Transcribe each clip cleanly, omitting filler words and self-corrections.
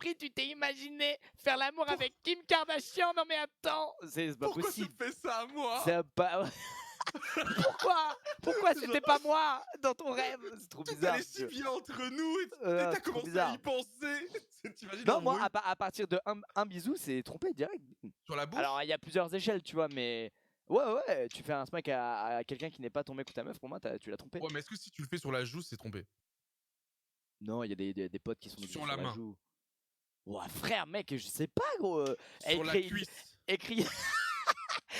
l'esprit, tu t'es imaginé faire l'amour avec Kim Kardashian? Non mais attends, c'est pas Pourquoi possible. tu me fais ça à moi? C'est pas... Pourquoi c'était pas moi dans ton rêve? C'est trop Tout bizarre. allait si bien entre nous et c'est t'as trop commencé bizarre. à y penser. T'imagines Non, moi, l'embrouille à partir de un bisou, c'est trompé direct. sur la bouche? Alors, il y a plusieurs échelles, tu vois, mais... Ouais, tu fais un smack à quelqu'un qui n'est pas ton mec ou ta meuf, pour moi, tu l'as trompé. Ouais, mais est-ce que si tu le fais sur la joue, c'est trompé? Non, il y a des potes qui sont Sur la main. joue. Ouais, frère, mec, je sais pas, gros. Sur la cuisse. Écrit...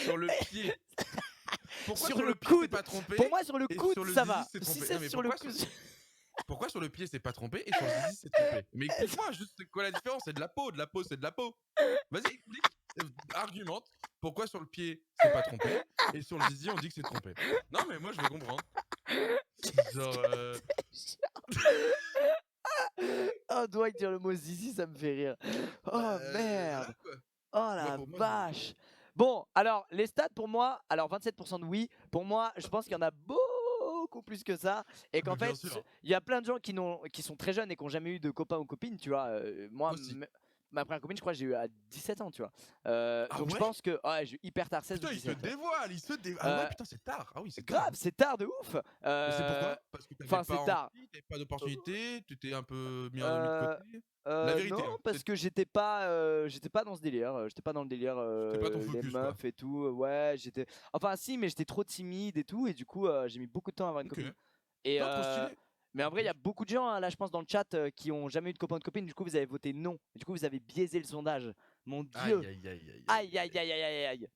Sur le pied. Pourquoi sur le pied, coude. c'est pas trompé? Pour moi, sur le et coude, sur le ça zizi, va. c'est Si trompé? c'est Non, mais sur le pourquoi coude... Pourquoi sur le pied c'est pas trompé et sur le zizi c'est trompé? Mais explique-moi juste c'est quoi la différence? C'est de la peau, c'est de la peau. Vas-y, explique, argumente. Pourquoi sur le pied c'est pas trompé et sur le zizi on dit que c'est trompé? Non mais moi je veux comprendre. Genre Oh, Dwight dire le mot zizi, ça me fait rire. Oh merde. voilà, quoi. Oh Moi, la pour moi, vache. Bon, alors les stats pour moi, alors 27% de oui. Pour moi, je pense qu'il y en a beaucoup plus que ça. Et qu'en Mais bien fait, sûr. il y a plein de gens qui sont très jeunes et qui n'ont jamais eu de copain ou copine, tu vois. Moi, Aussi. ma première copine, je crois que j'ai eu à 17 ans, tu vois. Ah Donc je ouais? pense que ouais, j'ai eu hyper tard, 16 ou Putain, il se 17. dévoile, Ah ouais, putain, c'est tard. Ah oui, c'est tard. Grave, c'est tard de ouf. Mais c'est pourquoi? Parce que t'avais Enfin, pas c'est tard. envie, t'avais pas d'opportunité, tu t'es un peu mis de côté. La vérité, non, hein, parce que j'étais pas dans ce délire. J'étais pas dans le délire c'était pas ton les focus, meufs quoi. et tout. Ouais, j'étais. Enfin, si, mais j'étais trop timide et tout, et du coup, j'ai mis beaucoup de temps à avoir une Ok. copine. Et Putain, trop stylé. mais en vrai, il y a beaucoup de gens hein, là, je pense, dans le chat qui ont jamais eu de copain ou de copine. Du coup, vous avez voté non. Et du coup, vous avez biaisé le sondage. Mon Dieu. Aïe.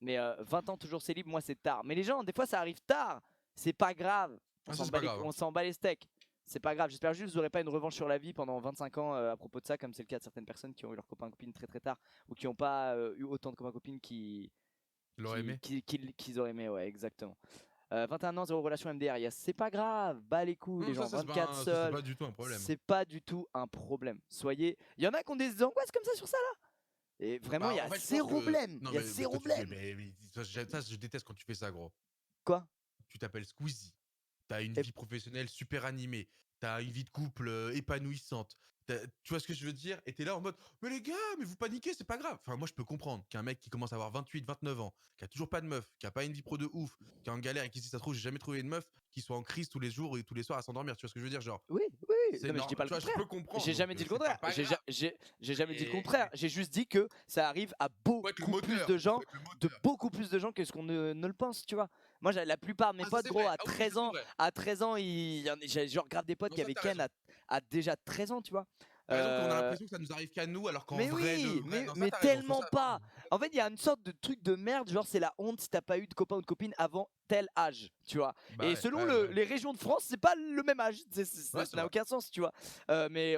Mais 20 ans toujours célib, moi, c'est tard. Mais les gens, des fois, ça arrive tard. C'est pas grave. Ah, ça, c'est pas grave. On s'en bat les steaks. C'est pas grave, j'espère juste que vous n'aurez pas une revanche sur la vie pendant 25 ans à propos de ça, comme c'est le cas de certaines personnes qui ont eu leurs copains copines très très tard, ou qui n'ont pas eu autant de copains copines qu'ils auraient aimé, ouais, exactement. 21 ans, 0 relation MDR, c'est pas grave, bas les couilles les gens, 24 seuls, c'est pas du tout un problème. c'est pas du tout un problème. Soyez, il y en a qui ont des angoisses comme ça sur ça là. Et vraiment, il y a zéro blême. Il y a zéro blême. Mais ça, je déteste quand tu fais ça, gros. Quoi? Tu t'appelles Squeezie. T'as une vie professionnelle super animée. T'as une vie de couple épanouissante. Tu vois ce que je veux dire? Et t'es là en mode, mais les gars, mais vous paniquez, c'est pas grave. Enfin, moi, je peux comprendre qu'un mec qui commence à avoir 28, 29 ans, qui a toujours pas de meuf, qui a pas une vie pro de ouf, qui est en galère et qui, si ça se trouve, j'ai jamais trouvé une meuf, qui soit en crise tous les jours et tous les soirs à s'endormir. Tu vois ce que je veux dire? Genre, oui. Non, mais je dis pas le contraire. Je peux comprendre. J'ai jamais dit le contraire. J'ai jamais dit le contraire. J'ai juste dit que ça arrive à beaucoup plus de gens, que ce qu'on ne le pense, tu vois. Moi, la plupart de mes potes, gros, à 13 ans, j'ai genre grave des potes qui avaient Ken à déjà 13 ans, tu vois. Par exemple, on a l'impression que ça nous arrive qu'à nous, alors qu'en vrai, mais tellement pas. En fait, il y a une sorte de truc de merde, genre c'est la honte si t'as pas eu de copain ou de copine avant tel âge, tu vois. Et selon les régions de France, c'est pas le même âge, ça n'a aucun sens, tu vois. Mais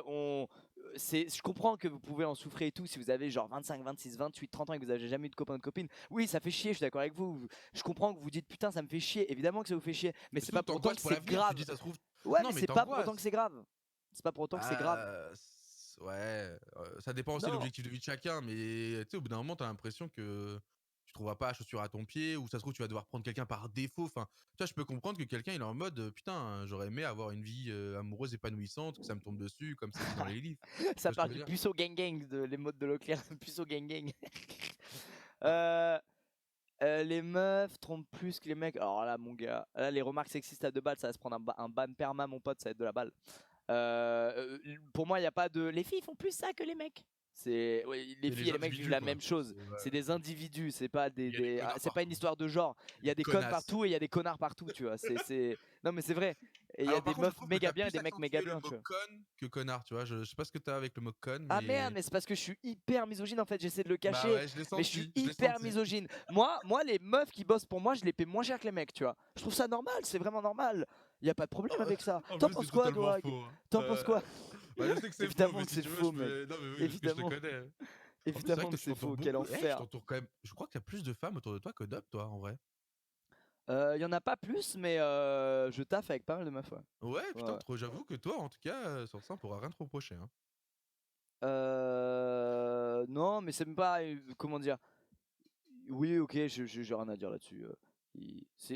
je comprends que vous pouvez en souffrir et tout si vous avez genre 25, 26, 28, 30 ans et que vous avez jamais eu de copain ou de copine. Oui, ça fait chier, je suis d'accord avec vous. Je comprends que vous dites putain, ça me fait chier. Évidemment que ça vous fait chier, mais c'est pas pour autant que c'est grave. Ouais, mais c'est pas pour autant que c'est grave. C'est pas pour autant que c'est grave. Ouais, ça dépend aussi de l'objectif de vie de chacun, mais tu sais, au bout d'un moment, t'as l'impression que tu trouveras pas la chaussure à ton pied, ou ça se trouve, tu vas devoir prendre quelqu'un par défaut. Enfin, tu vois, je peux comprendre que quelqu'un, il est en mode putain, j'aurais aimé avoir une vie amoureuse épanouissante, que ça me tombe dessus, comme c'est dit dans les livres. Ça parle du puceau gang gang, les modes de Leclerc, puceau gang gang. Les meufs trompent plus que les mecs. Alors là, mon gars, là, les remarques sexistes à 2 balles, ça va se prendre un ban perma, mon pote, ça va être de la balle. Pour moi, il n'y a pas de. Les filles font plus ça que les mecs. Les filles et les mecs vivent la même chose. C'est des individus, c'est pas c'est pas une histoire de genre. Il y a des connes partout et il y a des connards partout, tu vois. Non, mais c'est vrai. Et il y a des meufs méga bien et des mecs méga bien, tu vois. Con que connard, tu vois. Je sais pas ce que t'as avec le mot con. Ah merde, mais c'est parce que je suis hyper misogyne en fait. J'essaie de le cacher, bah ouais, mais je suis hyper misogyne. Moi, les meufs qui bossent pour moi, je les paie moins cher que les mecs, tu vois. Je trouve ça normal, c'est vraiment normal. Il y a pas de problème avec ça. T'en penses quoi, Doig? T'en penses quoi? Bah, je sais que c'est évidemment faux, que c'est faux, mais non, mais oui, évidemment. Parce que je te connais. Évidemment que c'est faux, quel enfer. Je crois qu'il y a plus de femmes autour de toi que d'hommes, toi, en vrai. Il y en a pas plus, mais je taffe avec pas mal de meufs. Ouais, putain, trop. J'avoue que toi, en tout cas, sur ça, on pourra rien te reprocher. Hein. Non, mais c'est même pas. Comment dire? Oui, ok, j'ai rien à dire là-dessus.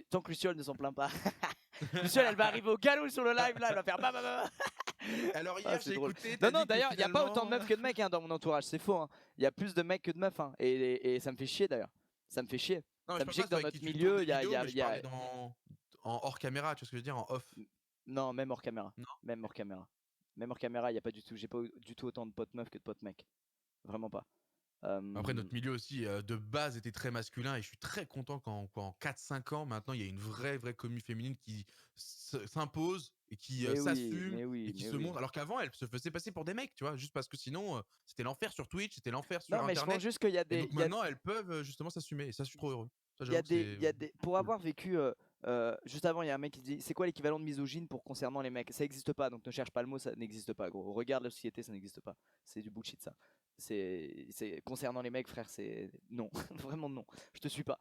Tant que Luciole ne s'en plaint pas. Luciole, elle va arriver au galop sur le live là, elle va faire bah. Alors Ah, hier, c'est j'ai drôle. écouté, Non, t'as non, dit que d'ailleurs, il n'y a pas autant de finalement. meufs que de mecs dans mon entourage, c'est faux. Il y a plus de mecs que de meufs. Et ça me fait chier d'ailleurs. Ça me fait chier. Non, mais Ça je me parle chier pas que ceux dans avec notre qui tu tournes milieu, des il y a, il y vidéos, a- mais il je y a- parlais en hors caméra, tu vois ce que je veux dire, en off. Non, même hors caméra. Non? Même hors caméra. Même hors caméra, il n'y a pas du tout. J'ai pas du tout autant de potes meufs que de potes mecs. Vraiment pas. Après, notre milieu aussi, de base, était très masculin et je suis très content qu'en 4-5 ans, maintenant, il y a une vraie commu féminine qui s'impose et qui Mais oui, s'assume mais et oui, qui mais se oui. montre. Alors qu'avant, elle se faisait passer pour des mecs, tu vois, juste parce que sinon, c'était l'enfer sur Twitch, c'était l'enfer Non, sur mais je pense Internet. juste qu'il y a Et des, donc maintenant, elles peuvent justement s'assumer. Et ça, je suis trop heureux. Ça, il y a j'avoue que des, c'est il y a des. Pour cool. avoir vécu, juste avant, il y a un mec qui dit, c'est quoi l'équivalent de misogyne pour concernant les mecs? Ça n'existe pas, donc ne cherche pas le mot, ça n'existe pas, gros. Regarde la société, ça n'existe pas. C'est du bullshit, ça. C'est concernant les mecs, frère, c'est non, vraiment non. Je te suis pas.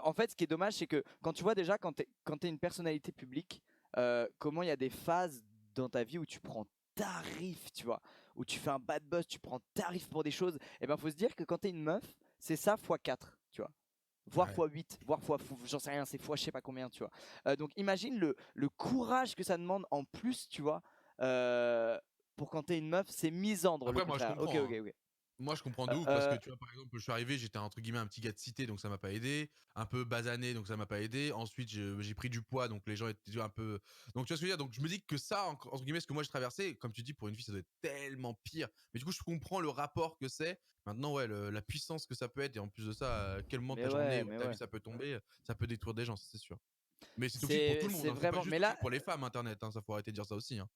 En fait, ce qui est dommage, c'est que quand tu vois déjà, quand t'es une personnalité publique, comment il y a des phases dans ta vie où tu prends tarif, tu vois, où tu fais un bad buzz, tu prends tarif pour des choses. Et ben, faut se dire que quand t'es une meuf, c'est ça fois 4, tu vois, voire Ouais. fois 8, voire fois, j'en sais rien, c'est fois je sais pas combien, tu vois. Donc imagine le courage que ça demande en plus, tu vois, pour quand t'es une meuf, c'est misandre le Après, moi, je contraire. Ok, comprends, ok, hein. ok. Moi, je comprends de ouf parce que tu vois, par exemple, je suis arrivé, j'étais entre guillemets un petit gars de cité, donc ça m'a pas aidé. Un peu basané, donc ça m'a pas aidé. Ensuite, j'ai pris du poids, donc les gens étaient un peu. Donc tu vois ce que je veux dire. Donc je me dis que ça, entre guillemets, ce que moi j'ai traversé, comme tu dis, pour une fille, ça doit être tellement pire. Mais du coup, je comprends le rapport que c'est. Maintenant, ouais, la puissance que ça peut être, et en plus de ça, à quel moment de Mais ta journée ouais, ou de mais ta vie ouais. ça peut tomber, ça peut détruire des gens, ça, c'est sûr. Mais c'est toxique pour tout C'est le monde, c'est hein. C'est pas vraiment. juste Mais là, toxique pour les femmes, Internet, hein. Ça faut arrêter de dire ça aussi, hein.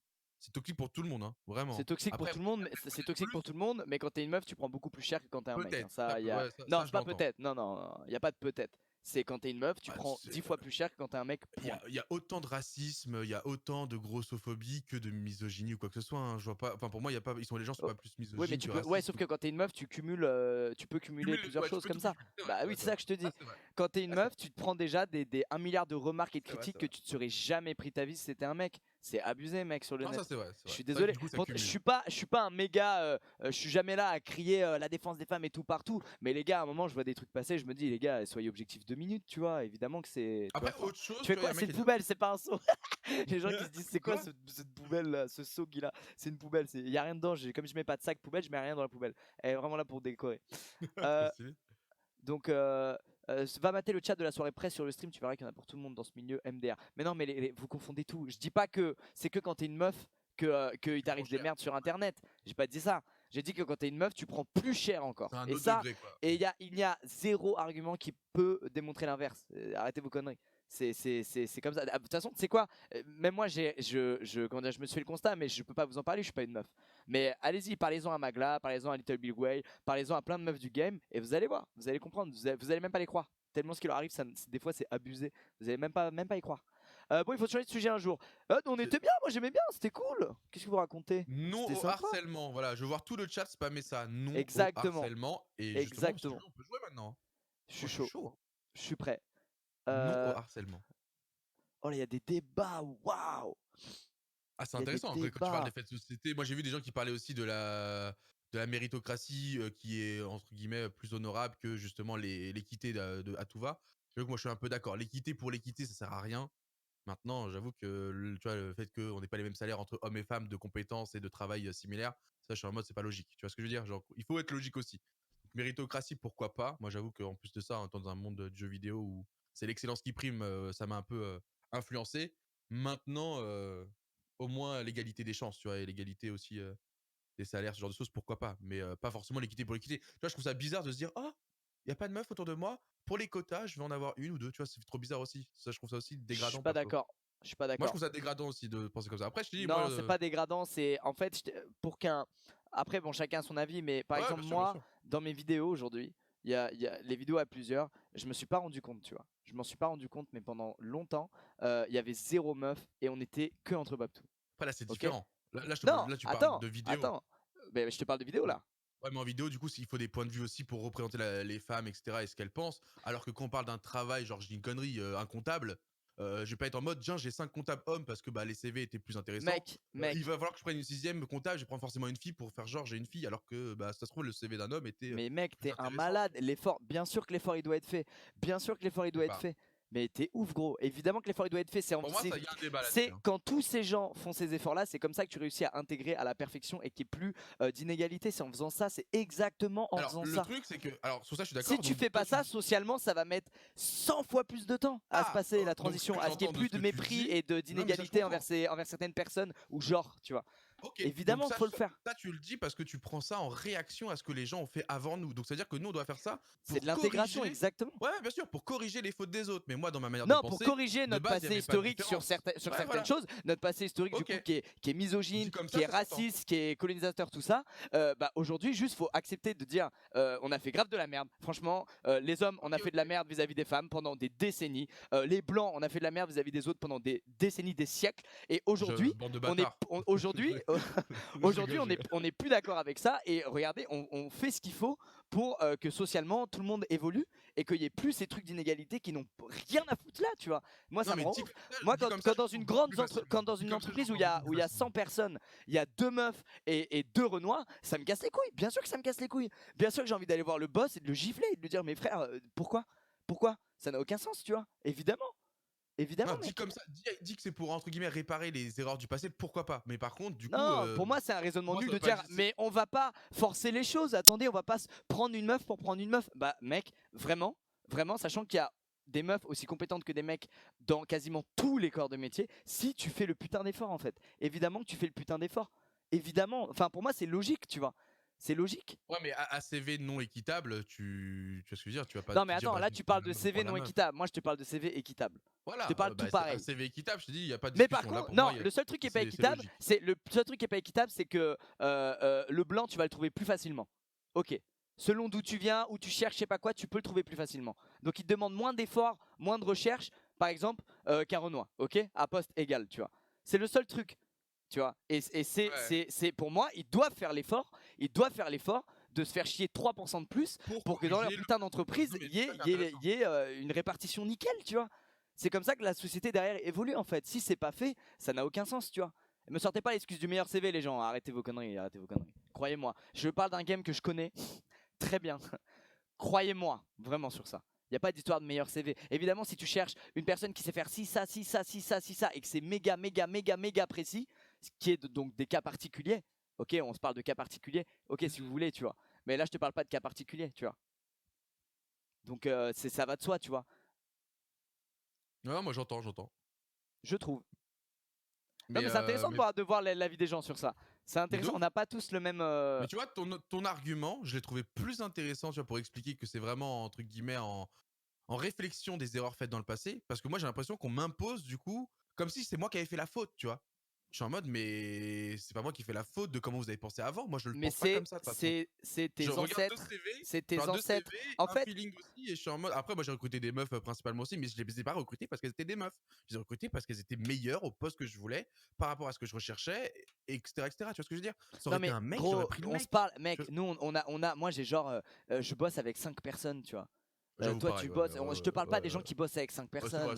C'est toxique pour tout le monde, hein. c'est Vraiment. toxique pour Après, tout le monde. peut-être C'est toxique pour plus, tout le monde. Mais quand t'es une meuf, tu prends beaucoup plus cher que quand t'es un mec. peut-être. Ça, y a. Ouais, Non, ça, c'est je pas l'entends. peut-être. Non, non, il y a pas de peut-être. C'est quand t'es une meuf, tu Bah, prends 10 fois plus cher que quand t'es un mec. il y Point. a, il y a autant de racisme, il y a autant de grossophobie que de misogynie ou quoi que ce soit, hein. Je vois pas. Enfin, pour moi, il y a pas. Les gens sont Oh, pas plus oui, mais misogynes tu que peux. Ouais, racistes. sauf que quand t'es une meuf, tu peux cumuler plusieurs Ouais, tu choses peux comme tout ça. cumuler. C'est vrai, Bah c'est oui, vrai, c'est c'est ça vrai. que je te Ah, dis. c'est vrai. Quand t'es une Ah, c'est meuf, tu te prends déjà des 1 milliard de remarques et de c'est vrai, critiques c'est que vrai. tu te serais jamais pris ta vie si c'était un mec. C'est abusé, mec, sur le Non, ça, net. c'est vrai, c'est Je vrai. suis C'est vrai que désolé. du coup, ça Je cumule. suis pas un méga. Je suis jamais là à crier la défense des femmes et tout partout. Mais les gars, à un moment, je vois des trucs passer. Je me dis, les gars, soyez objectifs 2 minutes, tu vois. Évidemment que c'est. Tu vois, Après, enfin, autre chose, tu tu fais vois, il y a quoi? un C'est mec une qui a dit. poubelle, c'est pas un seau. Les gens qui se disent, c'est quoi Quoi? cette poubelle là, ce seau qu'il a? C'est une poubelle. Il y a rien dedans. Comme je mets pas de sac poubelle, je mets rien dans la poubelle. Elle est vraiment là pour décorer. Trop Euh, stylé. donc, va mater le chat de la soirée presse sur le stream, tu verras qu'il y en a pour tout le monde dans ce milieu MDR. Mais non, mais vous confondez tout. Je dis pas que c'est que quand t'es une meuf qu'il Tu prends t'arrive des cher. merdes sur internet. J'ai pas dit ça. J'ai dit que quand t'es une meuf, tu prends plus cher encore. C'est un Et autre ça, degré, quoi. il y a zéro argument qui peut démontrer l'inverse. Arrêtez vos conneries. C'est comme ça. Ah, de toute façon, tu sais quoi? Même moi, comment dire, je me suis fait le constat, mais je peux pas vous en parler, je suis pas une meuf. Mais allez-y, parlez-en à Magla, parlez-en à Little Big Way, parlez-en à plein de meufs du game, et vous allez voir, vous allez comprendre, vous allez même pas les croire. Tellement ce qui leur arrive, des fois c'est abusé. Vous allez même pas y croire. Bon, il faut changer de sujet un jour. On C'est était bien, moi j'aimais bien, c'était cool. Qu'est-ce que vous racontez? non C'était au sympa. harcèlement. Voilà, je veux voir tout le chat spammer ça. Non au Exactement, harcèlement. Et justement, si tu veux, exactement. on peut jouer maintenant, hein. Je suis Moi, je suis chaud, chaud, hein. je suis prêt. Non au Euh, harcèlement. Oh là, il y a des débats, waouh! Ah, c'est Il y a des intéressant. Après, quand tu parles des débats. faits de société, moi j'ai vu des gens qui parlaient aussi de la méritocratie qui est entre guillemets plus honorable que justement l'équité à tout va. J'avoue que moi je suis un peu d'accord. L'équité pour l'équité, ça sert à rien. Maintenant, j'avoue que tu vois, le fait qu'on n'ait pas les mêmes salaires entre hommes et femmes de compétences et de travail similaires, ça je suis en mode c'est pas logique. Tu vois ce que je veux dire? Genre, il faut être logique aussi. Donc, méritocratie, pourquoi pas? Moi j'avoue qu'en plus de ça, en étant dans un monde de jeux vidéo où c'est l'excellence qui prime, ça m'a un peu influencé. Maintenant, au moins l'égalité des chances, tu vois, et l'égalité aussi des salaires, ce genre de choses, pourquoi pas? Mais pas forcément l'équité pour l'équité. Tu vois, je trouve ça bizarre de se dire: «Oh, il y a pas de meuf autour de moi, pour les quotas, je vais en avoir une ou deux». Tu vois? C'est trop bizarre aussi. Ça, je trouve ça aussi Je suis dégradant pas perso. d'accord. Je suis pas Moi, je d'accord. trouve ça dégradant aussi de penser comme ça. Après, je te dis, moi, Non, c'est pas dégradant, c'est en fait pour qu'un. Après, bon, chacun a son avis, mais par ouais, exemple, bien sûr, bien moi, sûr. dans mes vidéos aujourd'hui, il y a les vidéos à plusieurs, je me suis pas rendu compte, tu vois. Je m'en suis pas rendu compte, mais pendant longtemps, il y avait zéro meuf et on était que entre Babtou. Après, là, c'est Ok? différent. Non, Là, tu parles attends, de vidéo. attends. Ben, je te parle de vidéo là. Ouais, mais en vidéo, du coup, il faut des points de vue aussi pour représenter les femmes, etc. et ce qu'elles pensent. Alors que quand on parle d'un travail, genre, je dis une connerie, un comptable, je vais pas être en mode, tiens, j'ai 5 comptables hommes parce que bah, les CV étaient plus intéressants. Il Mec, va falloir que je prenne une sixième comptable, je vais prendre forcément une fille pour faire genre j'ai une fille, alors que bah, ça se trouve, le CV d'un homme était mais mec, plus t'es un intéressant. malade. L'effort, bien sûr que l'effort il doit être fait. Bien sûr que l'effort il Je sais doit être pas. fait. Mais t'es ouf, gros. Évidemment que l'effort il doit être fait. Pour moi, il y a un débat là-dessus. C'est quand tous ces gens font ces efforts-là, c'est comme ça que tu réussis à intégrer à la perfection et qu'il n'y ait plus d'inégalité. C'est en faisant ça, c'est exactement en faisant ça. Le truc, c'est que, alors sur ça, je suis d'accord. Si tu fais pas ça, socialement, ça va mettre 100 fois plus de temps à se passer la transition, à ce qu'il n'y ait plus de mépris et d'inégalité envers certaines personnes ou genre, tu vois. Okay. Évidemment, il faut le faire. Ça, tu le dis parce que tu prends ça en réaction à ce que les gens ont fait avant nous. Donc, c'est-à-dire que nous, on doit faire ça. C'est de l'intégration, exactement. Ouais, bien sûr, pour corriger les fautes des autres. Mais moi, dans ma manière de penser... Non, pour corriger notre passé historique sur certaines choses. Notre passé historique, du coup, qui est misogyne, qui est raciste, qui est colonisateur, tout ça. Aujourd'hui, juste, faut accepter de dire on a fait grave de la merde. Franchement, les hommes, on a fait de la merde vis-à-vis des femmes pendant des décennies. Les blancs, on a fait de la merde vis-à-vis des autres pendant des décennies, des siècles. Et aujourd'hui, on n'est plus d'accord avec ça et regardez, on fait ce qu'il faut pour que socialement tout le monde évolue et qu'il n'y ait plus ces trucs d'inégalité qui n'ont rien à foutre là, tu vois. Moi, ça me rend ouf. Moi, quand dans une entreprise où il y a 100 personnes, il y a 2 meufs et 2 renois, ça me casse les couilles. Bien sûr que ça me casse les couilles. Bien sûr que j'ai envie d'aller voir le boss et de le gifler et de lui dire mais frère, pourquoi ça n'a aucun sens, tu vois. Évidemment. Non, dit comme ça, dit que c'est pour entre guillemets réparer les erreurs du passé, pourquoi pas. Mais par contre, du coup, pour moi c'est un raisonnement nul de dire mais on va pas forcer les choses. Attendez, on va pas prendre une meuf pour prendre une meuf. Bah mec, vraiment, sachant qu'il y a des meufs aussi compétentes que des mecs dans quasiment tous les corps de métier, si tu fais le putain d'effort en fait. Évidemment que tu fais le putain d'effort. Évidemment, enfin pour moi c'est logique, tu vois. C'est logique. Ouais, mais à CV non équitable, tu vois ce que je veux dire, tu vas pas. Non, mais attends, là tu parles de CV non équitable. Moi je te parle de CV équitable. Voilà. Je te parle tout pareil. Un CV équitable, je te dis, il y a pas de discussion. Mais par contre, non, le seul truc qui est pas équitable, c'est que le blanc, tu vas le trouver plus facilement. Ok. Selon d'où tu viens, où tu cherches, je sais pas quoi, tu peux le trouver plus facilement. Donc il te demande moins d'efforts, moins de recherche, par exemple, qu'un Renoir. Ok. À poste égal, tu vois. C'est le seul truc. Tu vois, et c'est pour moi, ils doivent faire l'effort de se faire chier 3% de plus pour que dans leur putain d'entreprise, il y ait une répartition nickel, tu vois. C'est comme ça que la société derrière évolue en fait. Si c'est pas fait, ça n'a aucun sens, tu vois. Me sortez pas l'excuse du meilleur CV, les gens. Arrêtez vos conneries, Croyez-moi, je parle d'un game que je connais très bien. Croyez-moi, vraiment sur ça. Il n'y a pas d'histoire de meilleur CV. Évidemment, si tu cherches une personne qui sait faire ci, ça, et que c'est méga précis, ce qui est donc des cas particuliers. Ok, on se parle de cas particuliers. Ok, si vous voulez, tu vois. Mais là, je te parle pas de cas particuliers, tu vois. Donc, ça va de soi, tu vois. Non, moi j'entends. Je trouve. Non, mais c'est intéressant de voir l'avis des gens sur ça. C'est intéressant, on n'a pas tous le même... Mais tu vois, ton argument, je l'ai trouvé plus intéressant, tu vois, pour expliquer que c'est vraiment, entre guillemets, en réflexion des erreurs faites dans le passé. Parce que moi, j'ai l'impression qu'on m'impose, du coup, comme si c'est moi qui avais fait la faute, tu vois. Je suis en mode, mais c'est pas moi qui fais la faute de comment vous avez pensé avant. Moi, je le pense pas comme ça. C'est tes ancêtres. C'est tes ancêtres. En fait, feeling aussi, et je suis en mode. Après, moi, j'ai recruté des meufs principalement aussi, mais je les ai pas recrutées parce qu'elles étaient des meufs. Je les ai recrutées parce qu'elles étaient meilleures au poste que je voulais, par rapport à ce que je recherchais, etc., etc. Tu vois ce que je veux dire? Ça aurait été un mec, j'aurais pris le mec. On se parle, mec. Nous, moi, j'ai genre, je bosse avec 5 personnes, tu vois. Toi, tu bosses. Je te parle pas des gens qui bossent avec 5 personnes.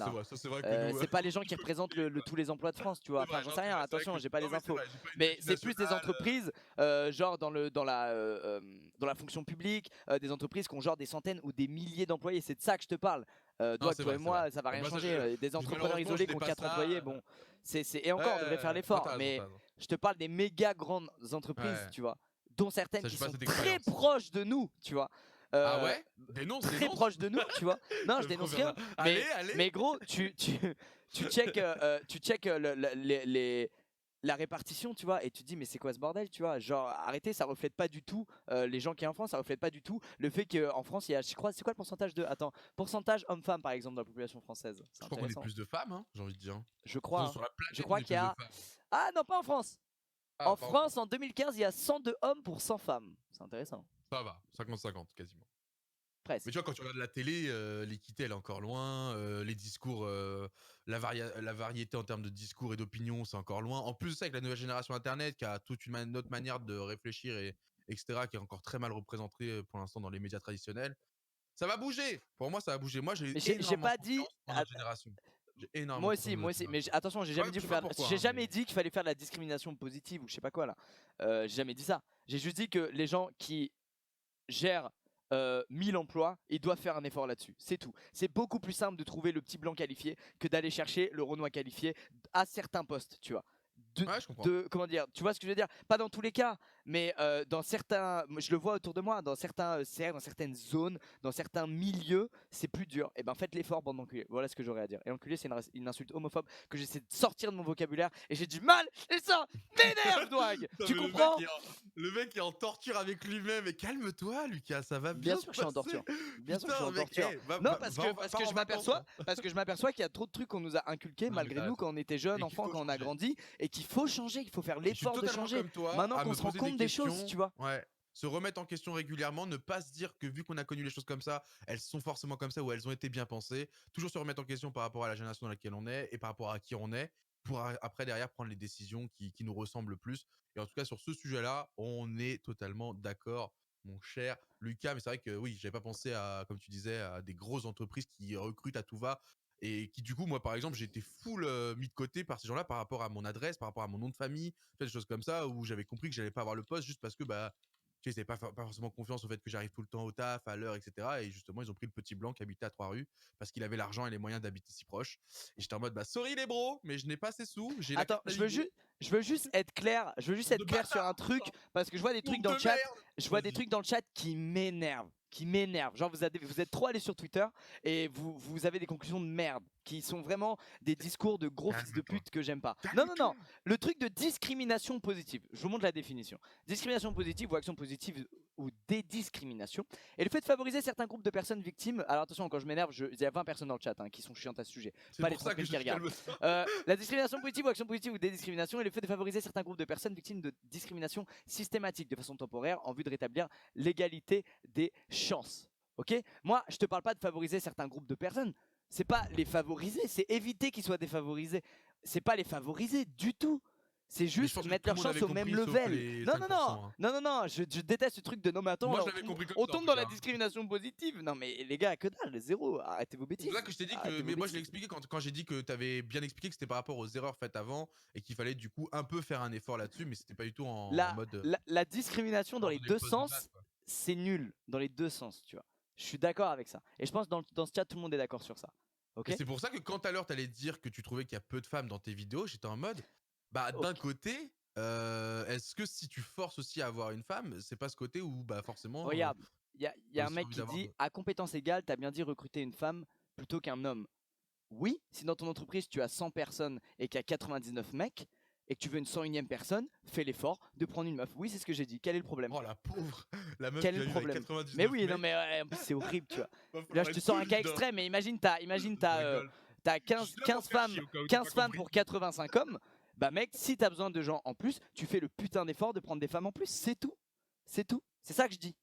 C'est pas les gens qui représentent tous les emplois de France, tu vois. Enfin, j'en sais rien. Attention, j'ai pas les infos. Mais c'est plus des entreprises, genre dans la fonction publique, des entreprises qui ont genre des centaines ou des milliers d'employés. C'est de ça que je te parle. Toi et moi, ça va rien changer. Des entrepreneurs isolés qui ont 4 employés, bon. Et encore, on devrait faire l'effort. Mais je te parle des méga grandes entreprises, tu vois, dont certaines qui sont très proches de nous, tu vois. Ah ouais? Dénonce. Très proche de nous, tu vois. Non, je dénonce rien. Mais gros, tu check la répartition, tu vois, et tu te dis mais c'est quoi ce bordel, tu vois. Genre arrêtez, ça reflète pas du tout les gens qui sont en France, ça reflète pas du tout le fait qu'en France il y a, je crois, c'est quoi le pourcentage de... Attends, pourcentage homme-femme par exemple dans la population française. Je crois qu'on est plus de femmes, hein, j'ai envie de dire. Je crois qu'il y a... Ah non, pas en France. En France, en 2015, il y a 102 hommes pour 100 femmes. C'est intéressant. Ça va, 50-50 quasiment. Presque. Mais tu vois, quand tu regardes la télé, l'équité elle est encore loin, les discours, la variété en termes de discours et d'opinion, c'est encore loin. En plus de ça, avec la nouvelle génération Internet qui a toute une autre manière de réfléchir, etc., qui est encore très mal représentée pour l'instant dans les médias traditionnels. Ça va bouger. Pour moi, ça va bouger. Moi, j'ai pas dit dans notre génération. Moi aussi. Mais attention, j'ai jamais dit qu'il fallait faire de la discrimination positive ou je sais pas quoi là. J'ai jamais dit ça. J'ai juste dit que les gens qui gèrent 1000 emplois, il doit faire un effort là-dessus. C'est tout. C'est beaucoup plus simple de trouver le petit blanc qualifié que d'aller chercher le renois qualifié à certains postes, tu vois. Ouais, je comprends. Comment dire, tu vois ce que je veux dire? Pas dans tous les cas, mais dans certains, je le vois autour de moi, dans certains cercles, dans certaines zones, dans certains milieux, c'est plus dur. Et ben faites l'effort, bande d'enculés. Voilà ce que j'aurais à dire. Et enculé, c'est une insulte homophobe que j'essaie de sortir de mon vocabulaire et j'ai du mal. Et ça m'énerve, Dwag. Tu comprends? Le mec est en torture avec lui-même. Et calme-toi, Lucas, ça va bien. Bien sûr que je suis en torture. Bien sûr que je suis en mec, torture. Non, parce que je m'aperçois qu'il y a trop de trucs qu'on nous a inculqués malgré nous quand on était jeunes, enfants, quand on a grandi, et qu'il faut changer, qu'il faut faire l'effort de changer. Maintenant qu'on se rend compte des choses, tu vois. Ouais. Se remettre en question régulièrement, ne pas se dire que vu qu'on a connu les choses comme ça, elles sont forcément comme ça ou elles ont été bien pensées. Toujours se remettre en question par rapport à la génération dans laquelle on est et par rapport à qui on est pour après derrière prendre les décisions qui nous ressemblent le plus. Et en tout cas sur ce sujet-là, on est totalement d'accord, mon cher Lucas. Mais c'est vrai que oui, j'avais pas pensé à, comme tu disais, à des grosses entreprises qui recrutent à tout va. Et qui du coup, moi par exemple, j'ai été full mis de côté par ces gens-là par rapport à mon adresse, par rapport à mon nom de famille, des choses comme ça, où j'avais compris que j'allais pas avoir le poste juste parce que bah tu sais, ils n'avaient pas forcément confiance au fait que j'arrive tout le temps au taf, à l'heure, etc. Et justement, ils ont pris le petit blanc qui habitait à 3 rues parce qu'il avait l'argent et les moyens d'habiter si proche. Et j'étais en mode, bah, sorry les bros, mais je n'ai pas ces sous. Attends, je veux juste être clair. Je veux juste être clair sur un truc parce que je vois des trucs dans le chat. Je vois des trucs dans le chat qui m'énervent. Genre, vous êtes trop allés sur Twitter et vous avez des conclusions de merde qui sont vraiment des discours de gros fils de pute que j'aime pas. Non. Le truc de discrimination positive. Je vous montre la définition. Discrimination positive ou action positive ou dédiscrimination. Et le fait de favoriser certains groupes de personnes victimes. Alors attention, quand je m'énerve, il y a 20 personnes dans le chat qui sont chiantes à ce sujet. Pas les 30 qui regardent. La discrimination positive ou action positive ou dédiscrimination est le fait de favoriser certains groupes de personnes victimes de discrimination systématique de façon temporaire en vue de rétablir l'égalité des chances. Ok? Moi, je te parle pas de favoriser certains groupes de personnes. C'est pas les favoriser, c'est éviter qu'ils soient défavorisés. C'est pas les favoriser du tout. C'est juste mettre leurs chances au même level. Non, je déteste ce truc de non mais attends, moi, on tombe dans la discrimination positive. Non mais les gars, que dalle, zéro, arrêtez vos bêtises. C'est là que je t'ai dit que, mais moi je l'ai expliqué quand j'ai dit que t'avais bien expliqué que c'était par rapport aux erreurs faites avant et qu'il fallait du coup un peu faire un effort là-dessus, mais c'était pas du tout en mode. La discrimination dans les deux sens, c'est nul, dans les deux sens, tu vois. Je suis d'accord avec ça. Et je pense que dans ce chat, tout le monde est d'accord sur ça. Okay, c'est pour ça que quand tout à l'heure t'allais dire que tu trouvais qu'il y a peu de femmes dans tes vidéos, j'étais en mode, bah d'un côté, est-ce que si tu forces aussi à avoir une femme, c'est pas ce côté où bah forcément. Regarde, il y a un mec qui dit à compétence égale, t'as bien dit recruter une femme plutôt qu'un homme. Oui, si dans ton entreprise tu as 100 personnes et qu'il y a 99 mecs et que tu veux une 101e personne, fais l'effort de prendre une meuf. Oui, c'est ce que j'ai dit. Quel est le problème? Oh la pauvre, la meuf Quel est le problème? 99 mais oui, mecs. non mais en plus c'est horrible, tu vois. Là, je te sors un cas extrême, mais imagine t'as 15 femmes pour 85 hommes. Bah mec, si t'as besoin de gens en plus, tu fais le putain d'effort de prendre des femmes en plus. C'est tout. C'est tout. C'est ça que je dis.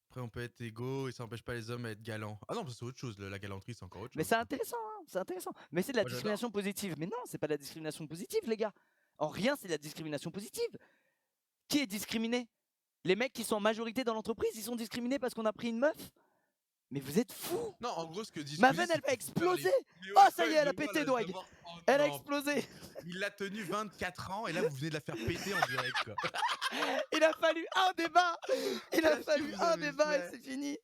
Après, on peut être égaux et ça n'empêche pas les hommes à être galants. Ah non, c'est autre chose. La galanterie, c'est encore autre chose. Mais c'est intéressant, hein, c'est intéressant. Mais c'est de la discrimination positive. Mais non, c'est pas de la discrimination positive, les gars. En rien, c'est de la discrimination positive. Qui est discriminé? Les mecs qui sont en majorité dans l'entreprise, ils sont discriminés parce qu'on a pris une meuf? Mais vous êtes fous! Non, en gros, ce que dit. Ma veine, elle va exploser! Oh, ça y est, elle a pété, Dwag! Elle a explosé! Il l'a tenu 24 ans et là, vous venez de la faire péter en direct, quoi. Il a fallu un débat! Il a fallu un débat et c'est fini!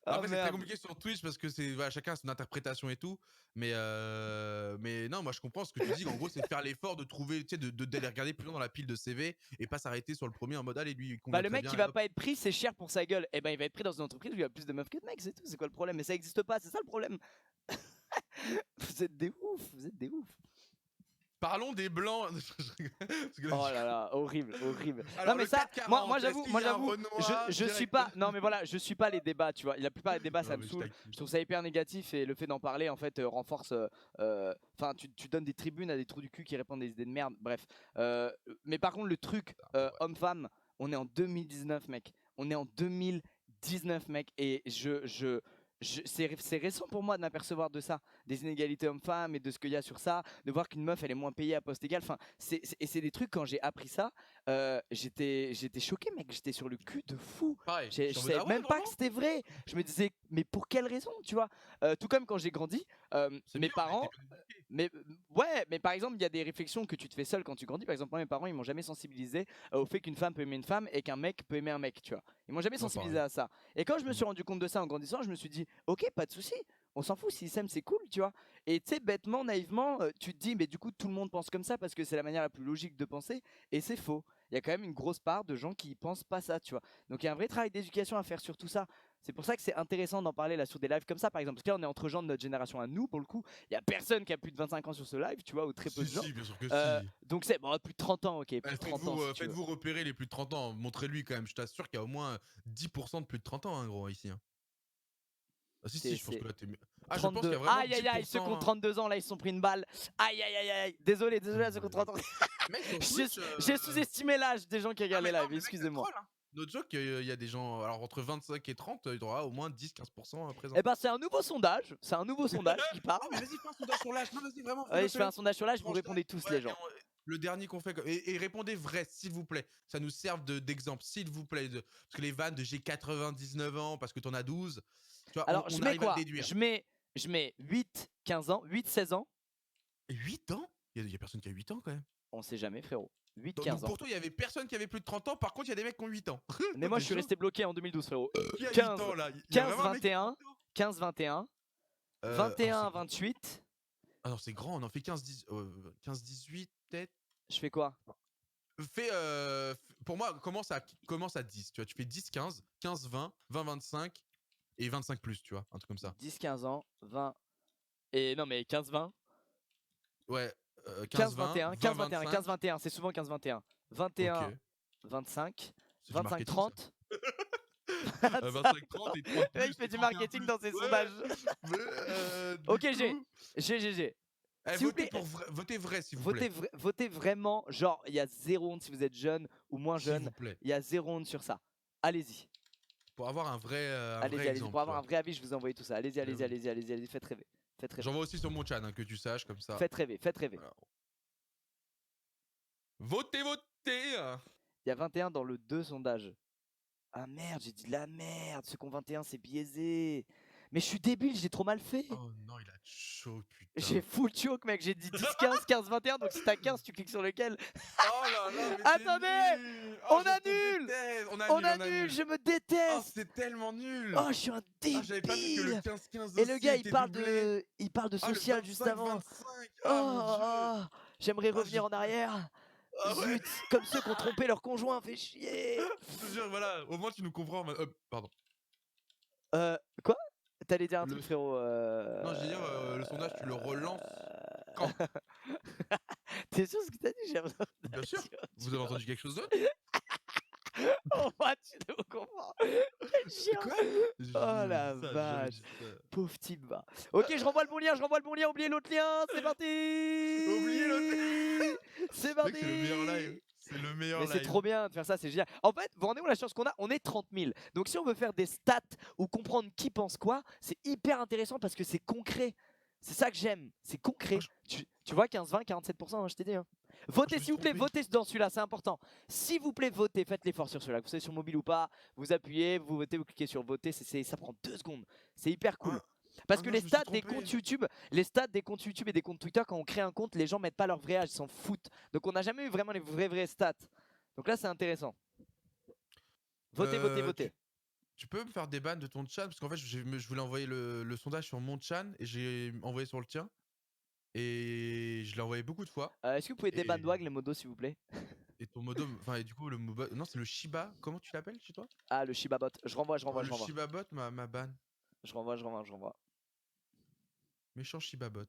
Après, c'est très compliqué sur Twitch parce que voilà, chacun a son interprétation et tout. Mais non, moi, je comprends ce que tu dis. En gros, c'est faire l'effort de trouver, tu sais, d'aller regarder plus loin dans la pile de CV et pas s'arrêter sur le premier en mode allez, lui, bah, le mec qui va pas être pris, c'est cher pour sa gueule. Et ben, il va être pris dans une entreprise où il y a plus de meufs que de mecs, c'est tout. C'est quoi le problème? Mais ça existe pas, c'est ça le problème. Vous êtes des oufs, vous êtes des oufs. Parlons des blancs. Oh là là, horrible. Alors, non mais ça, moi j'avoue, je suis pas. Non mais voilà, je suis pas les débats, tu vois. La plupart des débats, ça me saoule. Je trouve ça hyper négatif et le fait d'en parler en fait renforce. Enfin, tu donnes des tribunes à des trous du cul qui répandent des idées de merde. Bref. Mais par contre, le truc homme-femme, on est en 2019, mec. On est en 2019, mec. Et c'est récent pour moi de m'apercevoir de ça, des inégalités hommes-femmes et de ce qu'il y a sur ça, de voir qu'une meuf elle est moins payée à poste égal. Enfin, c'est des trucs, quand j'ai appris ça, j'étais choqué, mec, j'étais sur le cul de fou. Pareil, je savais même pas que c'était vrai. Je me disais, mais pour quelle raison, tu vois? Tout comme quand j'ai grandi, mes parents. Mais par exemple, il y a des réflexions que tu te fais seul quand tu grandis. Par exemple, moi, mes parents, ils m'ont jamais sensibilisé au fait qu'une femme peut aimer une femme et qu'un mec peut aimer un mec, tu vois. Ils m'ont jamais Non, sensibilisé pareil. à ça. Et quand je me Mmh. suis rendu compte de ça en grandissant, je me suis dit, ok, pas de souci, on s'en fout, s'ils s'aiment, c'est cool, tu vois. Et tu sais, bêtement, naïvement, tu te dis, mais du coup, tout le monde pense comme ça parce que c'est la manière la plus logique de penser. Et c'est faux. Il y a quand même une grosse part de gens qui pensent pas ça, tu vois. Donc il y a un vrai travail d'éducation à faire sur tout ça. C'est pour ça que c'est intéressant d'en parler là sur des lives comme ça, par exemple. Parce que là, on est entre gens de notre génération à nous, pour le coup. Il y a personne qui a plus de 25 ans sur ce live, tu vois, ou très peu Si, de gens. si, bien sûr que si. Donc c'est bon, plus de 30 ans, ok, plus Eh, de 30 ans si tu veux. faites-vous repérer les plus de 30 ans. Montrez-lui quand même. Je t'assure qu'il y a au moins 10% de plus de 30 ans, hein, gros, ici. Hein. Ah si, si, je pense C'est que là, t'es... Ah, je pense qu'il y 32. a vraiment Aïe aïe aïe, ceux qui ont 10%... 32 ans là, ils se sont pris une balle. Aïe aïe aïe aïe. Désolé, désolé à ceux qui ont 30 ans. Mec, sur Twitch... J'ai sous-estimé l'âge des gens qui regardent les non, lives, mais mec, c'est excusez-moi. troll, hein. Notre joke, il y a des gens... Alors, entre 25 et 30, il y aura au moins 10-15% présents. Eh ben, c'est un nouveau sondage. C'est un nouveau sondage qui part. Ah, mais vas-y, fais un sondage sur l'âge. Non, vas-y, vraiment, Ouais, fais-le, je fais fais-le. un sondage sur l'âge, vous Franchement, répondez tous, ouais, les gens. le dernier qu'on fait... Et répondez vrai, s'il vous plaît. Ça nous serve d'exemple, s'il vous plaît. Parce que les vannes de j'ai 99 ans parce que t'en as 12, tu vois, Alors, je on mets arrive à le quoi? déduire. Je mets 8, 15 ans, 8, 16 ans. 8 ans? Il y a personne qui a 8 ans quand même. On sait jamais, frérot. 8, Donc 15 ans. pour toi, il y avait personne qui avait plus de 30 ans. Par contre, il y a des mecs qui ont 8 ans. Mais moi, je suis resté bloqué en 2012, frérot. Qui a 8 15, ans là? Il y a 15, vraiment un mec qui a 21, 8 ans. 15, 21, Alors 21, 28. Ah non, c'est grand, on en fait 15-18 peut-être. Je fais quoi? Fais, pour moi, commence à 10, tu vois. Tu fais 10, 15, 15, 20, 20, 25 et 25 plus, tu vois. Un truc comme ça. 10, 15 ans, 20. Et non, mais 15, 20. Ouais, 15, 15, 20, 21, 20, 15, 21, 15, 25. 21. C'est souvent 15, 21. Ok. 21, 25, C'est du 25, marketing, ça. 30. 25, 30 et 30 Le mec plus. fait du 31 marketing plus. dans ses Ouais. sondages. Du Ok, coup, j'ai. eh, S'il vous plaît, votez vrai, s'il vous plaît. votez vraiment, genre, il y a 0 honte si vous êtes jeune ou moins S'il jeune. vous plaît. Il y a 0 honte sur ça. Allez-y. Pour avoir un vrai Allez-y. exemple. Pour avoir Tu un vrai avis, je vous envoie tout ça. Allez-y, vois. Eh oui. allez-y. Faites rêver. J'envoie aussi sur mon chat, hein, que tu saches comme ça. Faites rêver. Voilà. Votez, votez. Il y a 21 dans le 2 sondage. Ah merde, j'ai dit de la merde. Ceux qui ont 21, c'est biaisé. Mais je suis débile, j'ai trop mal fait. Oh non, il a choke, putain. J'ai full choke, mec. J'ai dit 10, 15, 15, 21. Donc si t'as 15, tu cliques sur lequel? Oh là là, mais attendez, oh, on annule. On annule, je me Oh, déteste. c'est tellement nul. Oh, je suis un débile. J'avais pas vu que le 15-15 Et le gars, il parle de social juste avant. 25. Oh mon dieu. J'aimerais revenir en arrière. Ah ouais. Zut, comme ceux qui ont trompé leur conjoint, fait chier. Je te jure, voilà, au moins tu nous comprends. Pardon. Quoi? T'allais dire un truc, frérot? Non, je veux dire, le sondage, tu le relances quand? T'es sûr ce que t'as dit? J'ai besoin Bien sûr. Vous avez entendu quelque chose d'autre? Oh, tu nous comprends. Quel Quoi? Oh la vache. Pauvre type, va. Ok, je renvoie le bon lien, oubliez l'autre lien, c'est parti. Oubliez l'autre lien. C'est parti. C'est le meilleur live. C'est le meilleur live. Mais c'est trop bien de faire ça, c'est génial. En fait, vous rendez-vous la chance qu'on a? On est 30 000. Donc si on veut faire des stats ou comprendre qui pense quoi, c'est hyper intéressant parce que c'est concret. C'est ça que j'aime, c'est concret. Tu vois, 15, 20, 47%, hein, je t'ai dit. Hein. Votez, s'il vous plaît, votez dans celui-là, c'est important. S'il vous plaît, votez, faites l'effort sur celui-là. Vous savez, sur mobile ou pas, vous appuyez, vous votez, vous cliquez sur voter, ça prend 2 secondes. C'est hyper cool. Parce que les stats des comptes YouTube, et des comptes Twitter, quand on crée un compte, les gens mettent pas leur vrai âge, ils s'en foutent. Donc on n'a jamais eu vraiment les vrais stats. Donc là, c'est intéressant. Votez. Tu peux me faire des bans de ton chat? Parce qu'en fait, je voulais envoyer le sondage sur mon chat et j'ai envoyé sur le tien. Et je l'ai envoyé beaucoup de fois. Est-ce que vous pouvez débandwag les modos, s'il vous plaît? Et ton modo, enfin, et du coup, le modo. Non, c'est le Shiba. Comment tu l'appelles chez toi? Ah, le Shiba bot. Je renvoie. Le Shiba bot m'a ban. Je renvoie. Méchant Shiba bot.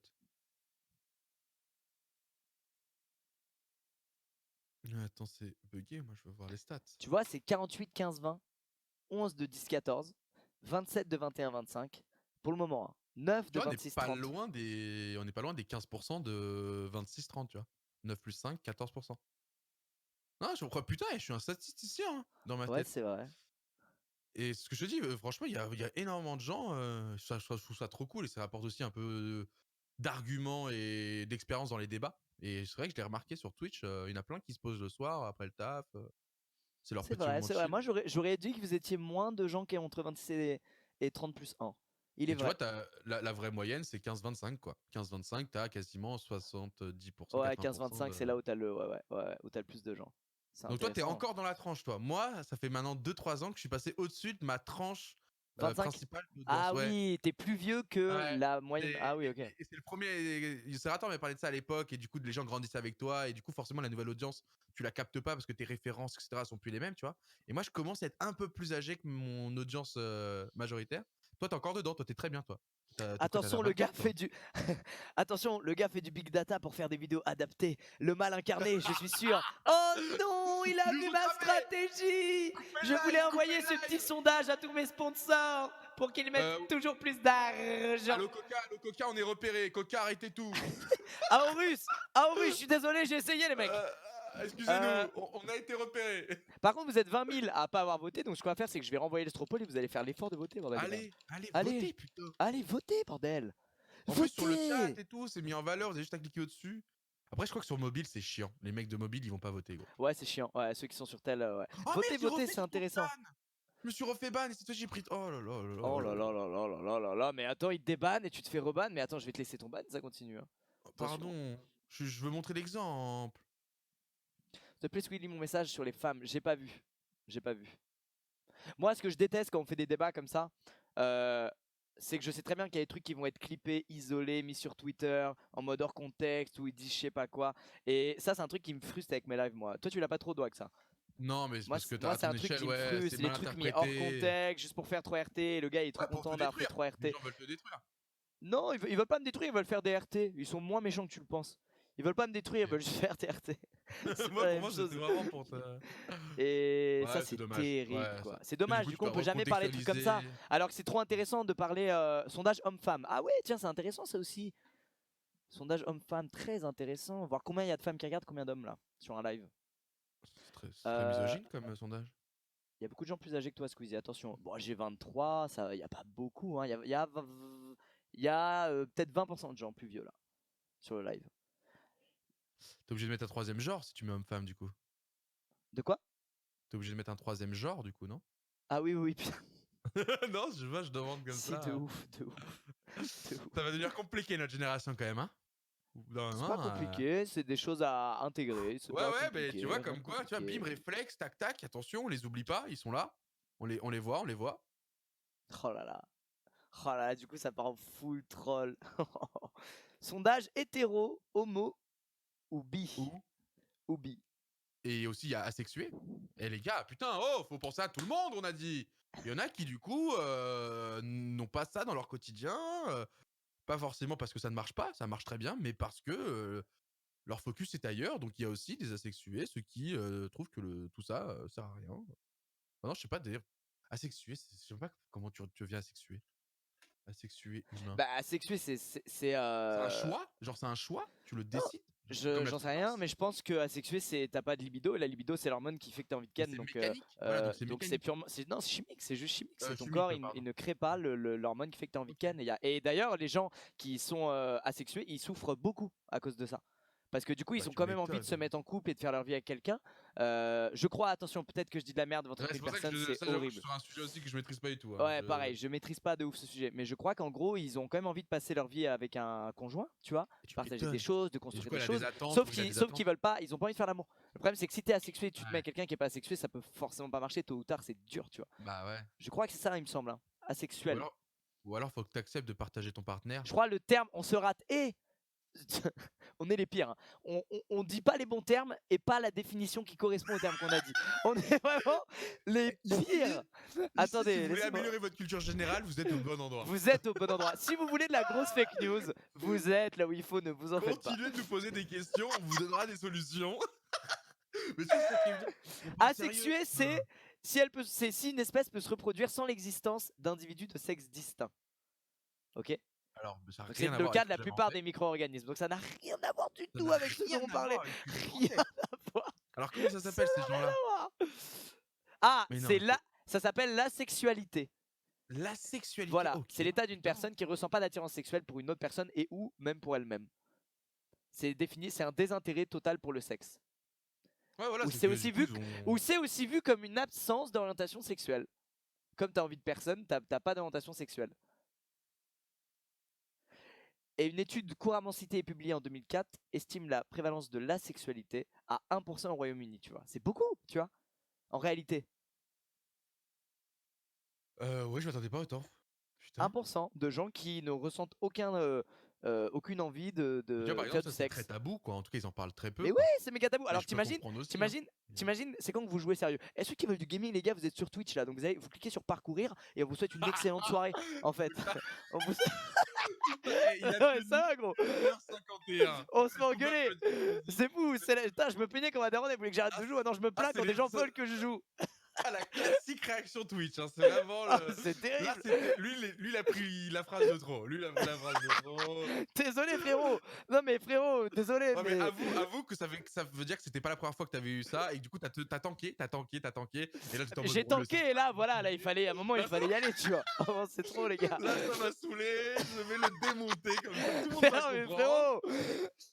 Attends, c'est bugué. Moi, je veux voir les stats. Tu vois, c'est 48, 15, 20. 11 de 10, 14. 27 de 21, 25. Pour le moment. Hein. 9 de 26, 30. On n'est pas loin des 15% de 26-30, tu vois. 9 plus 5, 14%. Non, je crois, putain, je suis un statisticien hein, dans ma tête. Ouais, c'est vrai. Et ce que je te dis, franchement, il y a énormément de gens. Je trouve ça trop cool et ça apporte aussi un peu d'arguments et d'expérience dans les débats. Et c'est vrai que je l'ai remarqué sur Twitch, il y en a plein qui se posent le soir après le taf. C'est leur petit moment C'est vrai. chill. Moi, j'aurais dit que vous étiez moins de gens qui ont entre 26 et 30 plus 1. Il est vrai. Tu vois, la vraie moyenne, c'est 15-25, quoi. 15-25, t'as quasiment 70%. Ouais, 15-25, c'est là où t'as le, où t'as le plus de gens. Donc toi, t'es encore dans la tranche, toi. Moi, ça fait maintenant 2-3 ans que je suis passé au-dessus de ma tranche 25. principale d'audience. Ah oui, t'es plus vieux que la moyenne. Ah oui, ok. Et c'est le premier. Serator m'avait parlé de ça à l'époque, et du coup, les gens grandissaient avec toi, et du coup, forcément, la nouvelle audience, tu la captes pas parce que tes références, etc., sont plus les mêmes, tu vois. Et moi, je commence à être un peu plus âgé que mon audience majoritaire. Toi, t'es encore dedans, toi, t'es très bien, toi. Attention, le gars fait du. Attention, le gars fait du big data pour faire des vidéos adaptées. Le mal incarné, je suis sûr. Oh non, il a vu ma stratégie. Je voulais envoyer ce petit sondage à tous mes sponsors pour qu'ils mettent toujours plus d'argent. Allo Coca, on est repéré. Coca, arrêtez tout. Aorus, je suis désolé, j'ai essayé les mecs. Excusez-nous, on a été repéré. Par contre, vous êtes 20 000 à pas avoir voté, donc ce qu'on va faire, c'est que je vais renvoyer l'Estropole et vous allez faire l'effort de voter, bordel. Allez, votez, putain. Allez, votez, bordel. En plus, sur le chat et tout, c'est mis en valeur, vous avez juste à cliquer au-dessus. Après, je crois que sur mobile, c'est chiant. Les mecs de mobile, ils vont pas voter, gros. Ouais, c'est chiant. Ouais, ceux qui sont sur tel, ouais. Oh, votez, c'est intéressant. Je me suis refait ban et cette fois j'ai pris. Oh là là là là. Oh là là là là là là là là. Mais attends, il te débanne et tu te fais reban. Mais attends, je vais te laisser ton ban, ça continue. Hein. Pardon, je veux montrer l'exemple. S'il te plaît, Squid, lis mon message sur les femmes. J'ai pas vu. Moi, ce que je déteste quand on fait des débats comme ça, c'est que je sais très bien qu'il y a des trucs qui vont être clippés, isolés, mis sur Twitter, en mode hors contexte, où ils disent je sais pas quoi. Et ça, c'est un truc qui me frustre avec mes lives, moi. Toi, tu l'as pas trop, Doig, ça. Non, mais c'est parce que t'as c'est un truc qui me frustre, c'est des trucs mis hors contexte, juste pour faire 3 RT. Et le gars, il est trop content d'avoir fait 3 RT. Les gens veulent te détruire. Non, ils veulent pas me détruire, ils veulent faire des RT. Ils sont moins méchants que tu le penses. Ils veulent pas me détruire, ils veulent juste faire des RT. Moi, pour moi, c'était vraiment pour ça. Et ça, c'est terrible, quoi. C'est dommage, du coup, on peut jamais parler de trucs comme ça. Alors que c'est trop intéressant de parler sondage homme-femme. Ah ouais, tiens, c'est intéressant ça aussi. Sondage homme-femme, très intéressant. Voir combien il y a de femmes qui regardent, combien d'hommes là, sur un live. C'est très misogyne comme sondage. Il y a beaucoup de gens plus âgés que toi, Squeezie. Attention, bon, j'ai 23, il n'y a pas beaucoup. Hein. Il y a peut-être 20% de gens plus vieux là, sur le live. T'es obligé de mettre un troisième genre si tu mets homme-femme, du coup. De quoi? T'es obligé de mettre un troisième genre, du coup, non? Ah oui, oui, putain. Non, je demande comme ça. C'est de ouf. Ça va devenir compliqué notre génération quand même, hein. C'est pas compliqué, c'est des choses à intégrer. Ouais, mais tu vois, comme quoi, tu vois, bim, réflexe, tac, tac, attention, on les oublie pas, ils sont là. On les voit. Oh là là, du coup, ça part en full troll. Sondage hétéro, homo ou bi. Ou bi. Et aussi, il y a asexué. Et les gars, putain, faut penser à tout le monde, on a dit. Il y en a qui, du coup, n'ont pas ça dans leur quotidien. Pas forcément parce que ça ne marche pas, ça marche très bien, mais parce que leur focus est ailleurs. Donc il y a aussi des asexués, ceux qui trouvent que tout ça sert à rien. Non, je sais pas d'ailleurs. Asexué, je sais pas comment tu deviens asexué. Asexué humain. Bah, asexué, c'est un choix? Genre, c'est un choix? Tu le décides? J'en sais rien, mais je pense que asexué, c'est t'as pas de libido, et la libido, c'est l'hormone qui fait que t'as envie de ken. Donc, donc c'est purement. Non, c'est chimique, c'est juste chimique. C'est ton corps, il ne crée pas l'hormone qui fait que t'as envie de ken. Et d'ailleurs, les gens qui sont asexués, ils souffrent beaucoup à cause de ça. Parce que du coup, ils ont quand même envie de se mettre en couple et de faire leur vie avec quelqu'un. Je crois, attention, peut-être que je dis de la merde, votre personne, c'est horrible. C'est un sujet aussi que je maîtrise pas du tout. Hein. Ouais, pareil, je maîtrise pas de ouf ce sujet. Mais je crois qu'en gros, ils ont quand même envie de passer leur vie avec un conjoint, tu vois, de partager des choses, de construire des choses. Sauf qu'ils veulent pas, ils ont pas envie de faire l'amour. Le problème, c'est que si t'es asexué et tu te mets avec quelqu'un qui est pas asexué, ça peut forcément pas marcher. Tôt ou tard, c'est dur, tu vois. Bah ouais. Je crois que c'est ça, il me semble. Hein. Asexuel. Ou alors, faut que tu acceptes de partager ton partenaire. Je crois le terme, on se rate et. On est les pires. Hein. On dit pas les bons termes et pas la définition qui correspond au terme qu'on a dit. On est vraiment les pires. Attendez. Si vous voulez améliorer votre culture générale, vous êtes au bon endroit. Vous êtes au bon endroit. Si vous voulez de la grosse fake news, vous êtes là où il faut, ne vous en faites pas. Continuez de nous poser des questions, on vous donnera des solutions. Mais asexué, c'est si une espèce peut se reproduire sans l'existence d'individus de sexe distinct. Ok. C'est le cas de la plupart des micro-organismes. Donc ça n'a rien à voir du tout avec ce dont on parlait. Rien à voir. Alors comment ça s'appelle ces gens-là? Ah, ça s'appelle l'asexualité. L'asexualité. Voilà, c'est l'état d'une personne qui ressent pas d'attirance sexuelle pour une autre personne et ou même pour elle-même. C'est défini, c'est un désintérêt total pour le sexe. Ouais, voilà, c'est aussi vu comme une absence d'orientation sexuelle. Comme tu as envie de personne, t'as pas d'orientation sexuelle. Et une étude couramment citée et publiée en 2004 estime la prévalence de l'asexualité à 1% au Royaume-Uni, tu vois. C'est beaucoup, tu vois, en réalité. Ouais, je m'attendais pas autant. Putain. 1% de gens qui ne ressentent aucune envie de Tu vois, par tu vois, exemple, de ça c'est très sexe. tabou, quoi. En tout cas, ils en parlent très peu, Mais quoi. ouais, c'est méga tabou. Mais Alors je peux comprendre aussi, hein. t'imagines, c'est quand que vous jouez sérieux. Et ceux qui veulent du gaming, les gars, vous êtes sur Twitch là, donc vous cliquez sur parcourir et on vous souhaite une excellente soirée, en fait. On vous... Putain, eh, il a Ouais, tenu ça va, gros. 1h51. On se fait On va engueuler. applaudir, vas-y. C'est fou. Putain, je me plaignais comme un daron, elle voulait que j'arrête de jouer. Maintenant, je me plains quand c'est des gens ça- veulent que je joue. la classique réaction Twitch, hein, c'est vraiment Ah, le. c'est Là, terrible. lui, il a pris la phrase de trop. Lui, il a pris la phrase de trop. Désolé, frérot. Non, mais frérot, désolé. Ouais, mais mais avoue que ça veut dire que c'était pas la première fois que t'avais eu ça, et que du coup, t'as tanké. Et là, j'étais en mode. J'ai bon, tanké et là, voilà, là, il fallait, à un moment, il Là, fallait y aller, tu vois. Oh, c'est trop, les gars. Là, ça m'a saoulé, je vais le démonter comme ça, tout le monde Mais va non, mais comprendre. frérot.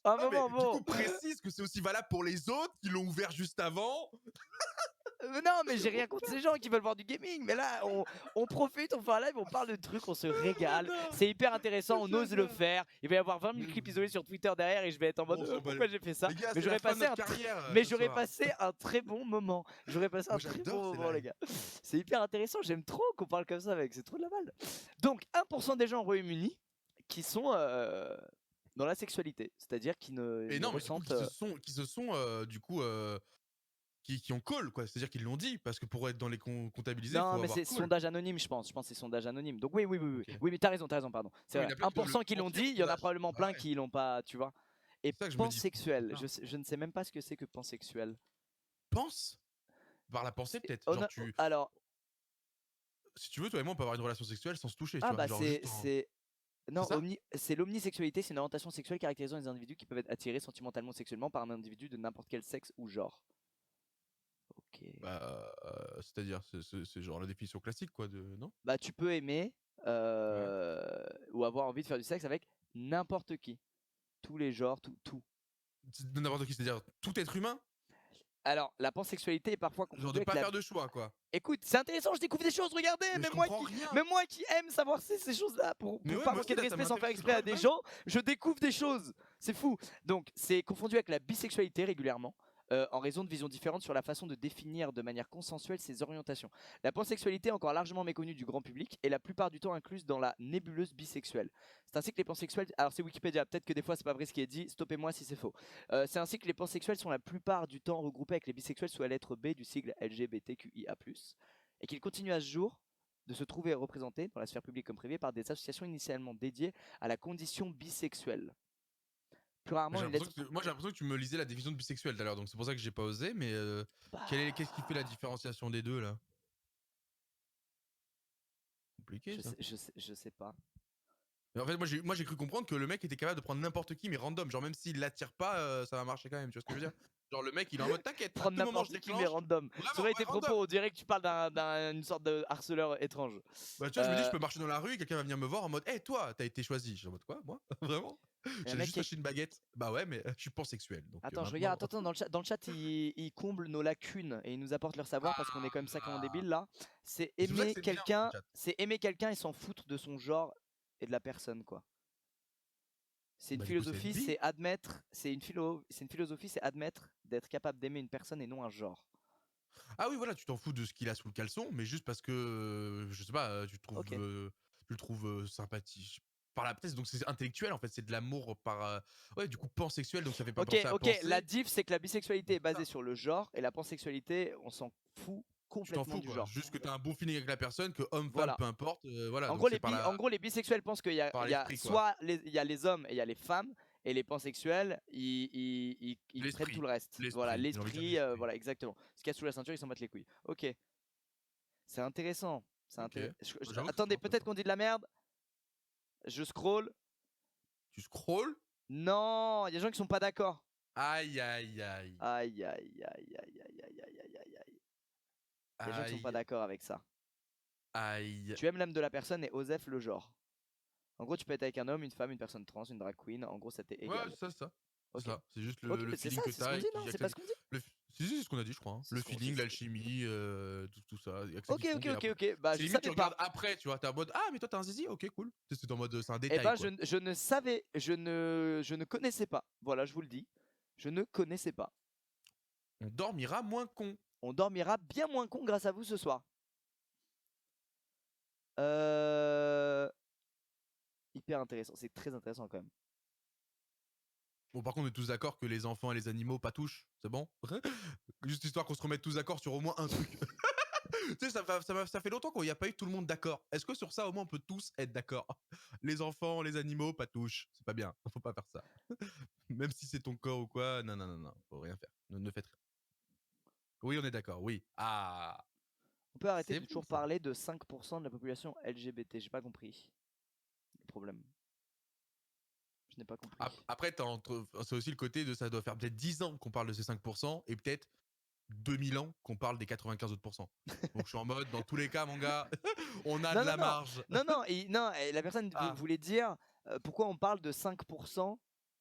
À un Non, mais moment, du bon. coup, précise que c'est aussi valable pour les autres qui l'ont ouvert juste avant. Non, mais j'ai rien contre ces gens qui veulent voir du gaming. Mais là, on profite, on fait un live, on parle de trucs, on se régale. C'est hyper intéressant, on ose le faire. Il va y avoir 20 000 clips isolés sur Twitter derrière et je vais être en mode pourquoi j'ai fait ça. Les gars, Mais c'est la j'aurais fin de passé, notre carrière. j'aurais passé un très bon moment. J'aurais passé Moi, un très j'adore bon ces moment, les lives. gars. C'est hyper intéressant, j'aime trop qu'on parle comme ça, mec. C'est trop de la balle. Donc, 1% des gens au Royaume-Uni qui sont dans la sexualité, c'est-à-dire qui ne, Et ne non, mais du coup, ressentent. qui se sont du coup, qui ont call, quoi. C'est-à-dire qu'ils l'ont dit, parce que pour être dans les comptabilisés, il Non, faut mais avoir c'est call. sondage anonyme, je pense. Je pense que c'est sondage anonyme. Donc oui, oui, oui, oui. Ok. Oui, mais t'as raison, pardon. C'est Ouais, vrai. il y en a plein qui doivent 1% qui le l'ont mentir dit, au il y en a sondage. probablement Bah plein ouais. qui l'ont pas, tu vois. Et C'est ça que je me dis. pansexuel, Putain. je ne sais même pas ce que c'est que pansexuel. Pense par la pensée, C'est- peut-être. oh, Genre, non, alors, si tu veux, toi et moi, on peut avoir une relation sexuelle sans se toucher, tu ah vois. bah Genre juste en. non, C'est ça? c'est l'omnisexualité, c'est une orientation sexuelle caractérisant les individus qui peuvent être attirés sentimentalement ou sexuellement par un individu de n'importe quel sexe ou genre. Ok. Bah, c'est-à-dire, c'est genre la définition classique, quoi, de. Non? Bah tu peux aimer Ouais. ou avoir envie de faire du sexe avec n'importe qui. Tous les genres, tout. De n'importe qui, c'est-à-dire tout être humain? Alors, la pansexualité est parfois Genre confondue de avec pas la... faire de choix, quoi. Écoute, c'est intéressant, je découvre des choses, regardez, Mais je comprends rien. même moi qui aime savoir ces choses-là, pour Mais ouais, pas moi manquer aussi, de là, ça respect sans faire m'intéresse. C'est exprès quoi à le des bail? gens, je découvre des choses, c'est fou. Donc, c'est confondu avec la bisexualité régulièrement, en raison de visions différentes sur la façon de définir de manière consensuelle ses orientations. La pansexualité est encore largement méconnue du grand public et la plupart du temps incluse dans la nébuleuse bisexuelle. C'est ainsi que les pansexuels, alors c'est Wikipédia, peut-être que des fois c'est pas vrai ce qui est dit, stoppez-moi si c'est faux. C'est ainsi que les pansexuels sont la plupart du temps regroupés avec les bisexuels sous la lettre B du sigle LGBTQIA+, et qu'ils continuent à ce jour de se trouver représentés dans la sphère publique comme privée par des associations initialement dédiées à la condition bisexuelle. Plus rarement une lettre... Moi, j'ai l'impression que tu me lisais la définition de bisexuel tout à l'heure, donc c'est pour ça que j'ai pas osé, mais Bah, qu'est-ce qui fait la différenciation des deux, là? Compliqué, ça. je sais pas. Mais en fait, moi, j'ai cru comprendre que le mec était capable de prendre n'importe qui, mais random. Genre, même s'il l'attire pas, ça va marcher quand même, tu vois ce que je veux dire? Genre, le mec, il est en mode t'inquiète, à Prendre tout moment, je n'importe qui mais déclenche. random. Ça Vraiment, aurait ouais, été propos, random. on dirait que tu parles d'une sorte de harceleur étrange. Bah, tu vois, je me dis, je peux marcher dans la rue et quelqu'un va venir me voir en mode, hé, toi, t'as été choisi. Je suis en mode, quoi, moi? Vraiment? J'allais mec juste acheter une baguette. Bah ouais, mais je suis pansexuel. Donc Attends, je maintenant. regarde, attends, dans le chat ils comblent nos lacunes et ils nous apportent leur savoir parce qu'on est quand même sacrément débiles là. C'est C'est pour ça que aimer c'est bien, quelqu'un, le chat. c'est aimer quelqu'un et s'en foutre de son genre et de la personne, quoi. C'est une Bah, du coup, c'est philosophie, une vie. c'est admettre, c'est une philosophie, c'est admettre d'être capable d'aimer une personne et non un genre. Ah oui, voilà, tu t'en fous de ce qu'il a sous le caleçon, mais juste parce que, je sais pas, Ok. tu le trouves sympathique par la tête, donc c'est intellectuel en fait, c'est de l'amour par. Ouais, du coup, pansexuel, donc ça fait pas Ok, penser à ok. La penser. diff, c'est que la bisexualité est C'est basée ça. sur le genre et la pansexualité, on s'en fout Tu t'en complètement fous du quoi. genre. Juste que t'as un bon feeling avec la personne, que homme-femme, Voilà. peu importe, voilà, En donc gros, c'est en gros, les bisexuels pensent qu'il par y a l'esprit quoi. soit il y a les hommes et il y a les femmes, et les pansexuels, ils prennent tout L'esprit. le reste. Voilà, J'ai envie de dire l'esprit, l'esprit. voilà, exactement. Ce qu'il y a sous la ceinture, ils s'en battent les couilles. Ok, c'est intéressant. Ok. J'avoue que c'est Attendez, peut-être intéressant. qu'on dit de la merde. Je scroll. Tu scrolls. Non, il y a des gens qui sont pas d'accord. Aïe aïe aïe. Aïe, aïe, aïe, aïe, aïe, aïe, aïe, aïe, aïe, aïe. Il y a des gens qui sont pas Aïe d'accord avec ça. aïe. Tu aimes l'âme de la personne et Osef le genre. En gros, tu peux être avec un homme, une femme, une personne trans, une drag queen. En gros, ça t'est Ouais, égal. c'est ça. C'est Ok. ça. C'est juste Ok, le mais c'est feeling ça, que c'est ce t'as qu'on et dit, qui non? C'est pas ce qu'on dit? Si, c'est ce qu'on a dit, je crois. Hein. Le feeling, l'alchimie, tout ça. Ok. Bah, c'est je limite, savais tu pas. regardes après, tu vois. T'es en mode, ah, mais toi, t'as un zizi, ok, cool. C'est en mode, c'est un Eh détail. ben, Quoi. je ne savais, je ne connaissais pas. Voilà, je vous le dis. Je ne connaissais pas. On dormira moins con. On dormira bien moins con grâce à vous ce soir. Hyper intéressant. C'est très intéressant quand même. Bon, par contre, on est tous d'accord que les enfants et les animaux pas touchent. C'est bon? Juste histoire qu'on se remette tous d'accord sur au moins un truc. Tu sais, ça fait longtemps qu'il n'y a pas eu tout le monde d'accord. Est-ce que sur ça, au moins, on peut tous être d'accord? Les enfants, les animaux, pas touche. C'est pas bien. Faut pas faire ça. Même si c'est ton corps ou quoi. Non. Faut rien faire. Ne faites rien. Oui, on est d'accord. Oui. Ah. On peut arrêter C'est de bon, toujours ça. parler de 5% de la population LGBT. J'ai pas compris le problème. Je n'ai pas compris. Après, c'est aussi le côté de ça doit faire peut-être 10 ans qu'on parle de ces 5% et peut-être 2000 ans qu'on parle des 95 autres pourcents. Donc je suis en mode, dans tous les cas, mon gars, on a de la marge. Non, et la personne voulait dire pourquoi on parle de 5%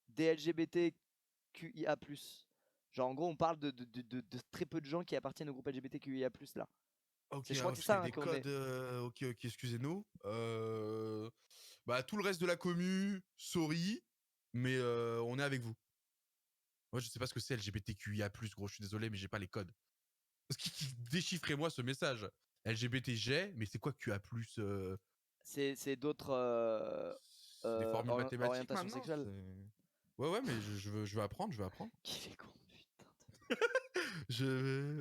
des LGBTQIA+. Genre en gros on parle de très peu de gens qui appartiennent au groupe LGBTQIA+, là. Ok, Je crois que c'est parce ça qu'il y a des qu'on codes. Ok, excusez-nous. Bah, tout le reste de la commu, sorry, mais on est avec vous. Moi, je sais pas ce que c'est LGBTQIA+, gros, je suis désolé, mais j'ai pas les codes. Déchiffrez-moi ce message. LGBT, j'ai, mais c'est quoi QA+? C'est d'autres Des formules mathématiques orientations maintenant. sexuelles. Ouais, mais je veux apprendre. Qu'il est con, putain.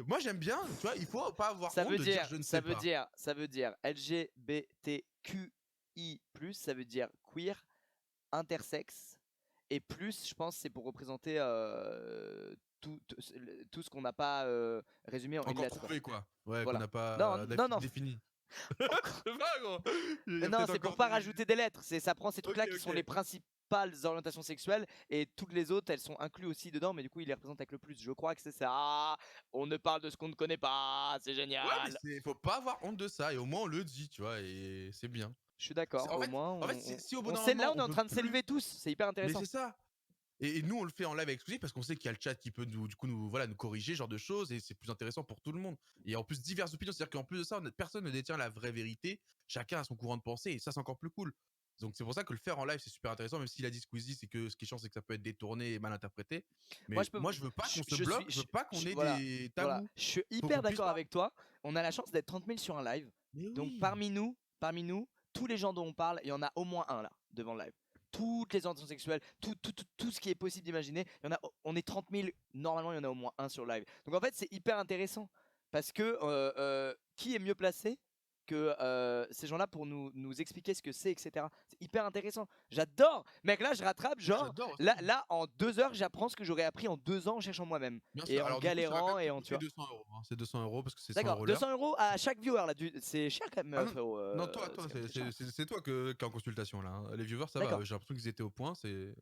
Moi, j'aime bien, tu vois, il faut pas avoir Ça honte veut de dire, dire je ne sais pas. ça veut dire LGBTQI+, ça veut dire queer, intersexe, et plus, je pense, c'est pour représenter tout ce qu'on n'a pas résumé en une Encore lettre. trouvé, quoi. Ouais, Voilà. qu'on n'a pas Non. défini. Non, c'est pour pas rajouter des lettres. Ça prend ces trucs-là qui sont les principales orientations sexuelles et toutes les autres, elles sont incluses aussi dedans, mais du coup, ils les représentent avec le plus. Je crois que c'est ça. On ne parle de ce qu'on ne connaît pas. C'est génial. Ouais, mais faut pas avoir honte de ça et au moins on le dit, tu vois, et c'est bien. Je suis d'accord. Au moins, en fait, si au bout on d'un sait là, moment on est en peut train de plus- s'élever tous. C'est hyper Mais intéressant. c'est ça. Et nous, on le fait en live exclusif parce qu'on sait qu'il y a le chat qui peut nous corriger, ce genre de choses, et c'est plus intéressant pour tout le monde. Et en plus, diverses opinions, c'est-à-dire qu'en plus de ça, personne ne détient la vraie vérité, chacun a son courant de pensée, et ça, c'est encore plus cool. Donc c'est pour ça que le faire en live, c'est super intéressant, même s'il a dit Squeezie, c'est que ce qui est chiant, c'est que ça peut être détourné et mal interprété. Mais moi, je veux pas qu'on se bloque, je veux pas qu'on ait des tabous. Voilà. Je suis hyper d'accord avec toi. On a la chance d'être 30 000 sur un live. Mais Donc oui. parmi nous, tous les gens dont on parle, il y en a au moins un là, devant le live. Toutes les orientations sexuelles, tout ce qui est possible d'imaginer. On est 30 000, normalement il y en a au moins un sur le live. Donc en fait c'est hyper intéressant. Parce que qui est mieux placé que ces gens-là pour nous expliquer ce que c'est, etc. C'est hyper intéressant. J'adore. Mec, là, je rattrape, genre, là, en 2 heures, j'apprends ce que j'aurais appris en 2 ans en cherchant moi-même. Et en galérant, et en tu vois. C'est 200 €, hein. C'est 200 € parce que c'est 100 D'accord, € 200 € à chaque viewer, là. C'est cher quand même, frérot. Non, toi, c'est toi qui es en consultation, là. Hein. Les viewers, ça va. J'ai l'impression qu'ils étaient au point, mais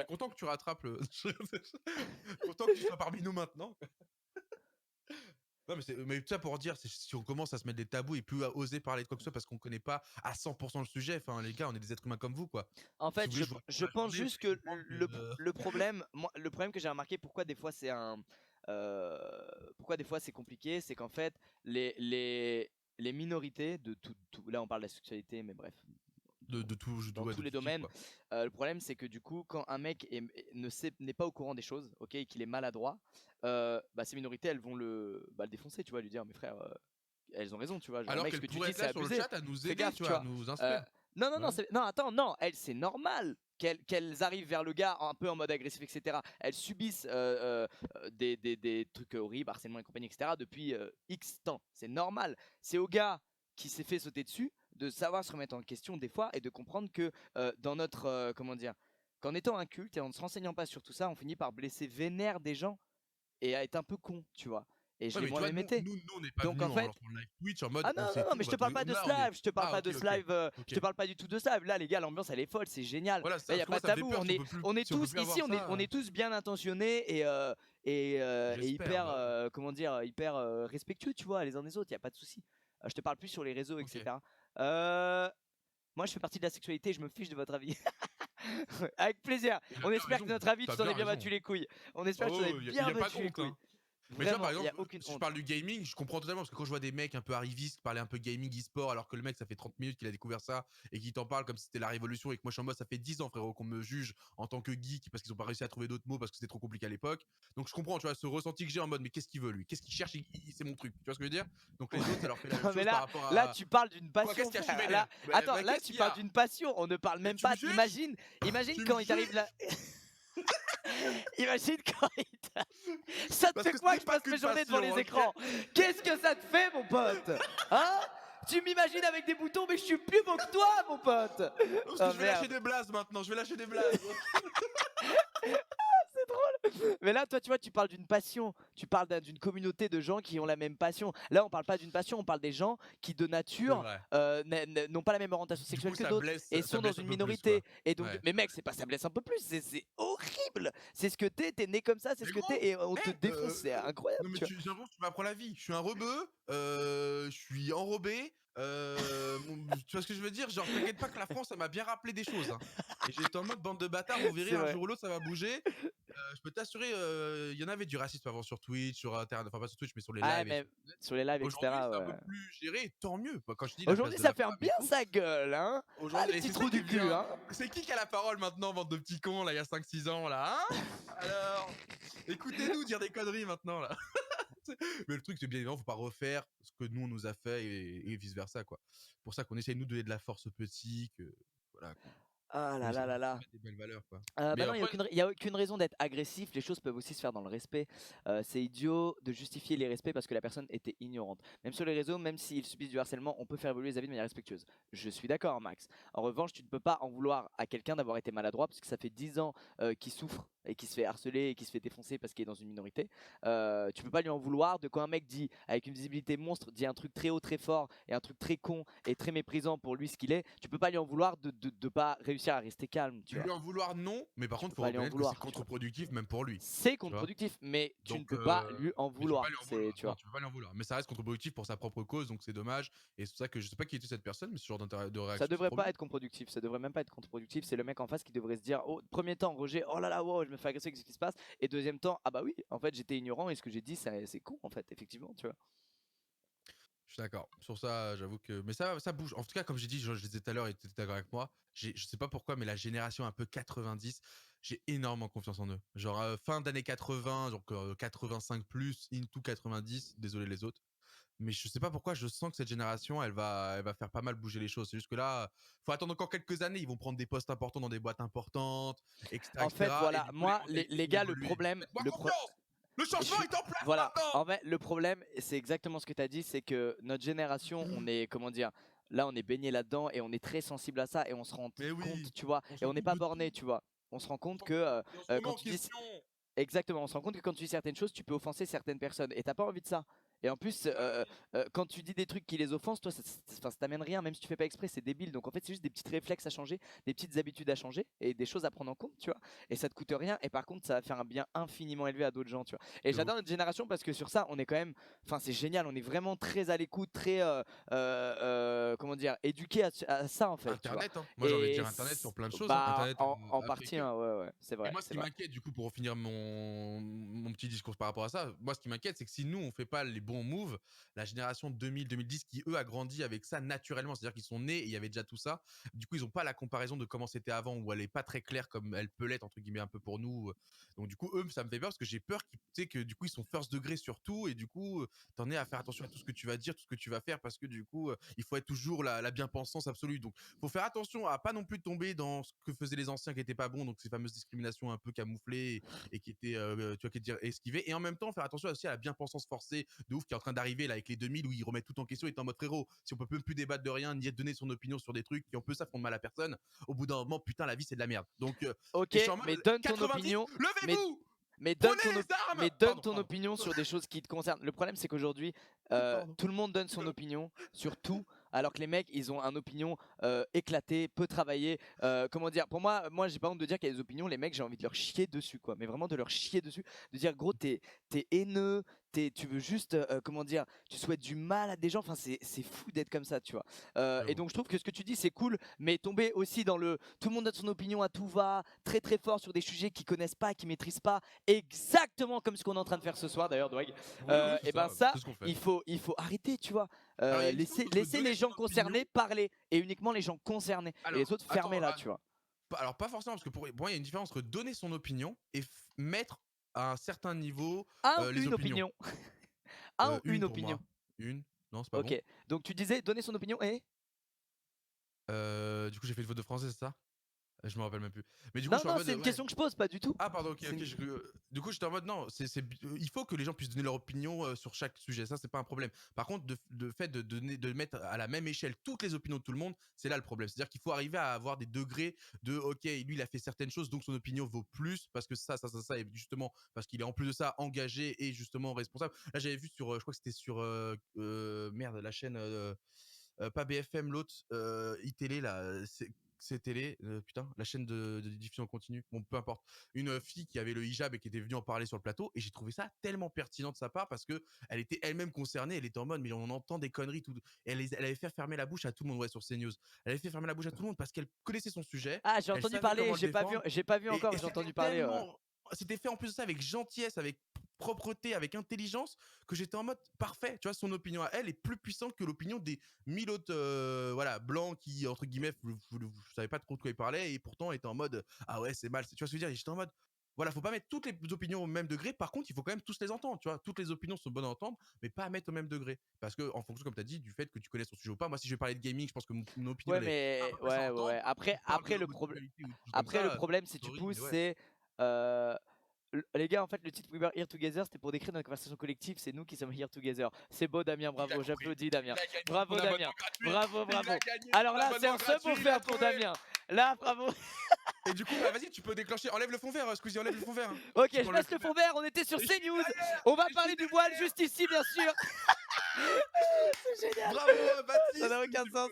content que tu rattrapes le. Content que tu sois parmi nous maintenant. Non, mais tout ça pour dire, si on commence à se mettre des tabous et plus à oser parler de quoi que ce soit parce qu'on connaît pas à 100% le sujet, enfin les gars, on est des êtres humains comme vous, quoi. En fait, je pense juste que le problème que j'ai remarqué, pourquoi des fois c'est compliqué, c'est qu'en fait les minorités de tout, là on parle de la sexualité, mais bref, dans tous les domaines. Le problème, c'est que du coup, quand un mec n'est pas au courant des choses, ok, et qu'il est maladroit, ces minorités, elles vont le défoncer, tu vois, lui dire, mes frères, elles ont raison, tu vois. Genre, alors mec, qu'elles ce que tu pourraient dis, être c'est là sur le abusé. chat à nous aider, tu vois, à nous instruire. Non, elles, c'est normal qu'elles arrivent vers le gars un peu en mode agressif, etc. Elles subissent des trucs horribles, harcèlement et compagnie, etc. depuis X temps. C'est normal. C'est au gars qui s'est fait sauter dessus de savoir se remettre en question des fois et de comprendre que dans notre qu'en étant un culte et en ne se renseignant pas sur tout ça, on finit par blesser vénère des gens et à être un peu con, tu vois. Et je l'ai moi-même été. Nous, on n'est pas donc venus en fait, en live Twitch en mode. ah non, mais je te parle pas de ce live, je te parle pas de ce live, je te parle pas du tout de ce live. Là, les gars, l'ambiance elle est folle, c'est génial. Voilà, là, y a pas de tabou, on est tous ici, on est tous bien intentionnés et hyper, hyper respectueux, tu vois, les uns des autres. Y a pas de souci. Je te parle plus sur les réseaux, etc. Moi, je fais partie de la sexualité, je me fiche de votre avis. Avec plaisir. On espère que notre avis, tu t'en es bien raison. battu les couilles. On espère que tu t'en es bien battu les couilles. Mais tu vois, par Vraiment, y a exemple, aucune si je honte. parle du gaming, je comprends totalement parce que quand je vois des mecs un peu arrivistes parler un peu gaming, e-sport, alors que le mec, ça fait 30 minutes qu'il a découvert ça et qu'il t'en parle comme si c'était la révolution et que moi je suis en mode, ça fait 10 ans, frérot, qu'on me juge en tant que geek parce qu'ils ont pas réussi à trouver d'autres mots parce que c'était trop compliqué à l'époque. Donc je comprends, tu vois, ce ressenti que j'ai en mode, mais qu'est-ce qu'il veut lui? Qu'est-ce qu'il cherche? C'est mon truc. Tu vois ce que je veux dire? Donc les autres, ça leur fait la même Non, mais chose par rapport là, à. tu parles d'une Quoi, qu'est-ce passion, qu'il y a? Je suis frère. vénère. Attends, Bah, là, qu'est-ce tu qu'il y parles a? d'une passion. On ne parle Mais même tu me pas. juges? Imagine Tu me quand il t'arrive juges? là. Imagine quand il Ça te Parce fait que ce quoi n'est que je pas passe mes qu'une journées devant passion, les ok? écrans? Qu'est-ce que ça te fait, mon pote? Hein? Tu m'imagines avec des boutons, mais je suis plus beau que toi, mon pote. Parce que Oh je vais lâcher merde. des blazes maintenant, je vais lâcher des blazes. C'est drôle. Mais là, toi, tu vois, tu parles d'une passion. Tu parles d'une communauté de gens qui ont la même passion. Là, on parle pas d'une passion, on parle des gens qui, de C'est nature, vrai. n'ont pas la même orientation Du sexuelle coup, que d'autres et ça sont dans blesse un une peu plus, quoi. minorité. Et donc, Ouais. mais mec, c'est pas ça blesse un peu plus. C'est horrible. C'est ce que t'es né comme ça, c'est Mais ce que gros, t'es et on te eh, défonce. C'est incroyable, non mais tu vois. j'ai l'impression que tu m'apprends la vie. Je suis un rebeu, je suis enrobé, tu vois ce que je veux dire? Genre, t'inquiète pas que la France, ça m'a bien rappelé des choses, hein. Et j'étais en mode bande de bâtards, vous verrez C'est un vrai. jour ou l'autre ça va bouger. Je peux t'assurer, il y en avait du racisme avant sur Twitch, sur internet, enfin pas sur Twitch, mais sur les Ah, lives et mais sur internet. sur les lives, Aujourd'hui, etc. c'est un peu Ouais. plus géré, tant mieux. Bah, quand je dis la place Aujourd'hui, de ça la ferme femme et bien tout, sa gueule, hein. Ah, aujourd'hui le et petit c'est ça trou qui est du cul, bien. hein. C'est qui a la parole maintenant, bande de petits cons, là, il y a 5-6 ans, là, hein? Alors, écoutez-nous dire des conneries maintenant, là. Mais le truc, c'est bien évidemment, faut pas refaire ce que nous, on nous a fait et vice versa, quoi. C'est pour ça qu'on essaye, nous, de donner de la force aux petits, que, voilà, Ah qu'on là là essaie de là là. transmettre des belles valeurs, quoi. Bah Mais non, après, il y a aucune raison d'être agressif. Les choses peuvent aussi se faire dans le respect. C'est idiot de justifier les respects parce que la personne était ignorante. Même sur les réseaux, même s'ils subissent du harcèlement, on peut faire évoluer les avis de manière respectueuse. Je suis d'accord, Max. En revanche, tu ne peux pas en vouloir à quelqu'un d'avoir été maladroit parce que ça fait 10 ans qu'il souffre et qu'il se fait harceler et qu'il se fait défoncer parce qu'il est dans une minorité. Tu peux pas lui en vouloir de quand un mec dit, avec une visibilité monstre, dit un truc très haut, très fort et un truc très con et très méprisant pour lui ce qu'il est. Tu peux pas lui en vouloir de pas réussir à rester calme, tu vois. lui en vouloir, non, mais par Tu contre, peux faut pas lui en reconnaître que c'est vouloir, tu vois. contre-productif, même pour lui, C'est tu vois? contre-productif, mais tu ne Donc, peux pas lui en mais tu peux pas vouloir. lui en C'est, vouloir. tu Non, vois. tu peux pas lui en vouloir. Mais ça reste contre-productif pour sa propre cause, donc c'est dommage. Et c'est pour ça que je sais pas qui était cette personne, mais ce genre de Ça réaction, c'est devrait trop pas bien. être contre-productif, ça devrait même pas être contre-productif. C'est le mec en face qui devrait se dire, oh, premier temps, Roger, oh là là, wow, je me fais agresser, qu'est-ce qui se passe? Et deuxième temps, ah bah oui, en fait, j'étais ignorant et ce que j'ai dit, c'est con, en fait, effectivement, tu vois. Je suis d'accord. Sur ça, j'avoue que. Mais ça bouge. En tout cas, comme j'ai dit, je le disais tout à l'heure et tu étais d'accord avec moi, je sais pas pourquoi, mais la génération un peu 90, j'ai énormément confiance en eux. Genre, fin d'année 80, donc 85 plus, into 90, désolé les autres. Mais je sais pas pourquoi, je sens que cette génération, elle va faire pas mal bouger les choses. C'est juste que là, faut attendre encore quelques années. Ils vont prendre des postes importants dans des boîtes importantes, etc., En fait, etc. Et voilà, du coup, les moi, mentalités les vont gars, le évoluer. problème, Faites-moi confiance! Le je changement suis... est en place Voilà, maintenant! en fait, le problème, c'est exactement ce que tu as dit, c'est que notre génération, on est, comment dire, là, on est baigné là-dedans et on est très sensible à ça et on se rend Mais compte, oui, tu vois, on et s'en on n'est fout pas de borné, tout. tu vois. On se rend On compte s'en que fout. Et on se remet quand en tu dis question. exactement, on se rend compte que quand tu dis certaines choses, tu peux offenser certaines personnes et t'as pas envie de ça. Et en plus, Bah oui. quand tu dis des trucs qui les offensent, toi, ça t'amène rien, même si tu fais pas exprès, c'est débile. Donc en fait, c'est juste des petits réflexes à changer, des petites habitudes à changer et des choses à prendre en compte, tu vois. Et ça te coûte rien. Et par contre, ça va faire un bien infiniment élevé à d'autres gens, tu vois. Et De ouf. j'adore notre génération parce que sur ça, on est quand même, enfin, c'est génial. On est vraiment très à l'écoute, très, comment dire, éduqué à ça en fait, tu vois. Internet, hein. Moi, j'ai envie de Et dire Internet sur plein de choses, hein. bah, Internet en a fait partie, que. hein, ouais, ouais, c'est Et vrai, moi, ce c'est qui vrai. m'inquiète, du coup, pour finir mon petit discours par rapport à ça, moi, ce qui m'inquiète, c'est que si nous, on fait pas les bons moves, la génération 2000-2010 qui, eux, a grandi avec ça naturellement, c'est-à-dire qu'ils sont nés et il y avait déjà tout ça, du coup, ils ont pas la comparaison de comment c'était avant, où elle est pas très claire comme elle peut l'être, entre guillemets, un peu pour nous. Donc, du coup, eux, ça me fait peur parce que j'ai peur qu'ils, tu sais, que du coup, ils sont first degré sur tout et du coup, t'en es à faire attention à tout ce que tu vas dire, tout ce que tu vas faire parce que du coup, il faut être toujours la bien-pensance absolue. Donc, faut faire attention à pas non plus tomber dans ce que faisaient les anciens qui étaient pas bons, donc ces fameuses discriminations un peu camouflées et qui étaient, tu vois, qui étaient esquivées. Et en même temps, faire attention aussi à la bien-pensance forcée de ouf qui est en train d'arriver là avec les 2000 où ils remettent tout en question et t'es en mode frérot, si on peut même plus débattre de rien, ni donner son opinion sur des trucs qui en plus ça font de mal à personne, au bout d'un moment, putain, la vie c'est de la merde. Donc, Ok, et je suis en mode mais donne ton 90, opinion. Mais levez-vous! Mais donne Prenez ton, les armes! mais donne Pardon, ton pardon. opinion sur des choses qui te concernent. Le problème, c'est qu'aujourd'hui, Pardon. tout le monde donne son opinion sur tout, alors que les mecs, ils ont une opinion éclatée, peu travaillée. Comment dire? Pour moi, j'ai pas honte de dire qu'il y a des opinions, les mecs, j'ai envie de leur chier dessus, quoi. Mais vraiment de leur chier dessus. De dire, gros, t'es haineux, tu veux juste, comment dire, tu souhaites du mal à des gens. Enfin, c'est fou d'être comme ça, tu vois. Et donc, je trouve que ce que tu dis, c'est cool, mais tomber aussi dans le tout le monde a son opinion à tout va, très très fort sur des sujets qu'ils connaissent pas, qu'ils maîtrisent pas, exactement comme ce qu'on est en train de faire ce soir d'ailleurs, Dwight. Et ben ça, c'est ce qu'on fait. il faut arrêter, tu vois. Alors, il y a une différence entre Laisser donner les son gens concernés opinion. parler et uniquement les gens concernés. Et les autres, fermez là, tu vois. Alors, pas forcément, parce que pour moi, il y a une différence entre donner son opinion et mettre à un certain niveau les Une opinions. opinion. Une Pour opinion. moi. Une. Non, c'est pas bon. Ok, donc tu disais donner son opinion et Du coup, j'ai fait une faute de français, c'est ça? Je me rappelle même plus. Mais du coup, non, je suis en non, mode, c'est une question que je pose, pas du tout. Ah pardon, ok, du coup, j'étais en mode non, il faut que les gens puissent donner leur opinion sur chaque sujet, ça c'est pas un problème. Par contre, le fait de mettre à la même échelle toutes les opinions de tout le monde, c'est là le problème. C'est-à-dire qu'il faut arriver à avoir des degrés de ok, lui il a fait certaines choses, donc son opinion vaut plus parce que ça, et justement parce qu'il est en plus de ça engagé et justement responsable. Là, j'avais vu sur, je crois que c'était sur merde, la chaîne pas BFM, l'autre iTélé là, c'est télé, putain, la chaîne de diffusion continue, bon peu importe, une fille qui avait le hijab et qui était venue en parler sur le plateau, et j'ai trouvé ça tellement pertinent de sa part parce que elle était elle-même concernée, elle était en mode mais on entend des conneries tout, et elle avait fait fermer la bouche à tout le monde, ouais, sur CNews, elle avait fait fermer la bouche à tout le monde parce qu'elle connaissait son sujet, Ah, j'ai elle entendu savait parler, comment le défendre, j'ai pas vu encore, et mais j'ai c'était entendu parler. tellement, c'était fait en plus de ça avec gentillesse, avec propreté, avec intelligence, que j'étais en mode parfait, tu vois, son opinion à elle est plus puissante que l'opinion des 1000 autres voilà, blancs qui, entre guillemets, vous savez pas trop de quoi ils parlaient et pourtant étaient en mode ah ouais, c'est mal. Tu vois ce que je veux dire? Et j'étais en mode voilà, faut pas mettre toutes les opinions au même degré. Par contre, il faut quand même tous les entendre, tu vois. Toutes les opinions sont bonnes à entendre, mais pas à mettre au même degré. Parce que, en fonction, comme tu as dit, du fait que tu connais son sujet ou pas, moi, si je vais parler de gaming, je pense que mon opinion, Ouais, elle est un mais peu plus à entendre. Si je parle de Après le problème. l'actualité ou des choses comme Après, le ça, problème, si tu sorry, pousses, mais ouais. c'est. Les gars, en fait, le titre We Were Here Together, c'était pour décrire notre conversation collective. C'est nous qui sommes here together. C'est beau, Damien, Il a bravo. compris. J'applaudis, Damien. Il a gagné Bravo, son Damien. abonnement gratuit. Bravo, Il a bravo. gagné Alors son là, c'est un abonnement sub gratuit, il a offert pour trouvé. Damien. Là, bravo. Et du coup, bah vas-y, tu peux déclencher. Enlève le fond vert, Squeezie, enlève le fond vert. Ok, je baisse le fond vert. On était sur CNews. On va parler du voile juste ici, bien sûr. C'est génial. Bravo, Baptiste. Ça n'a aucun sens.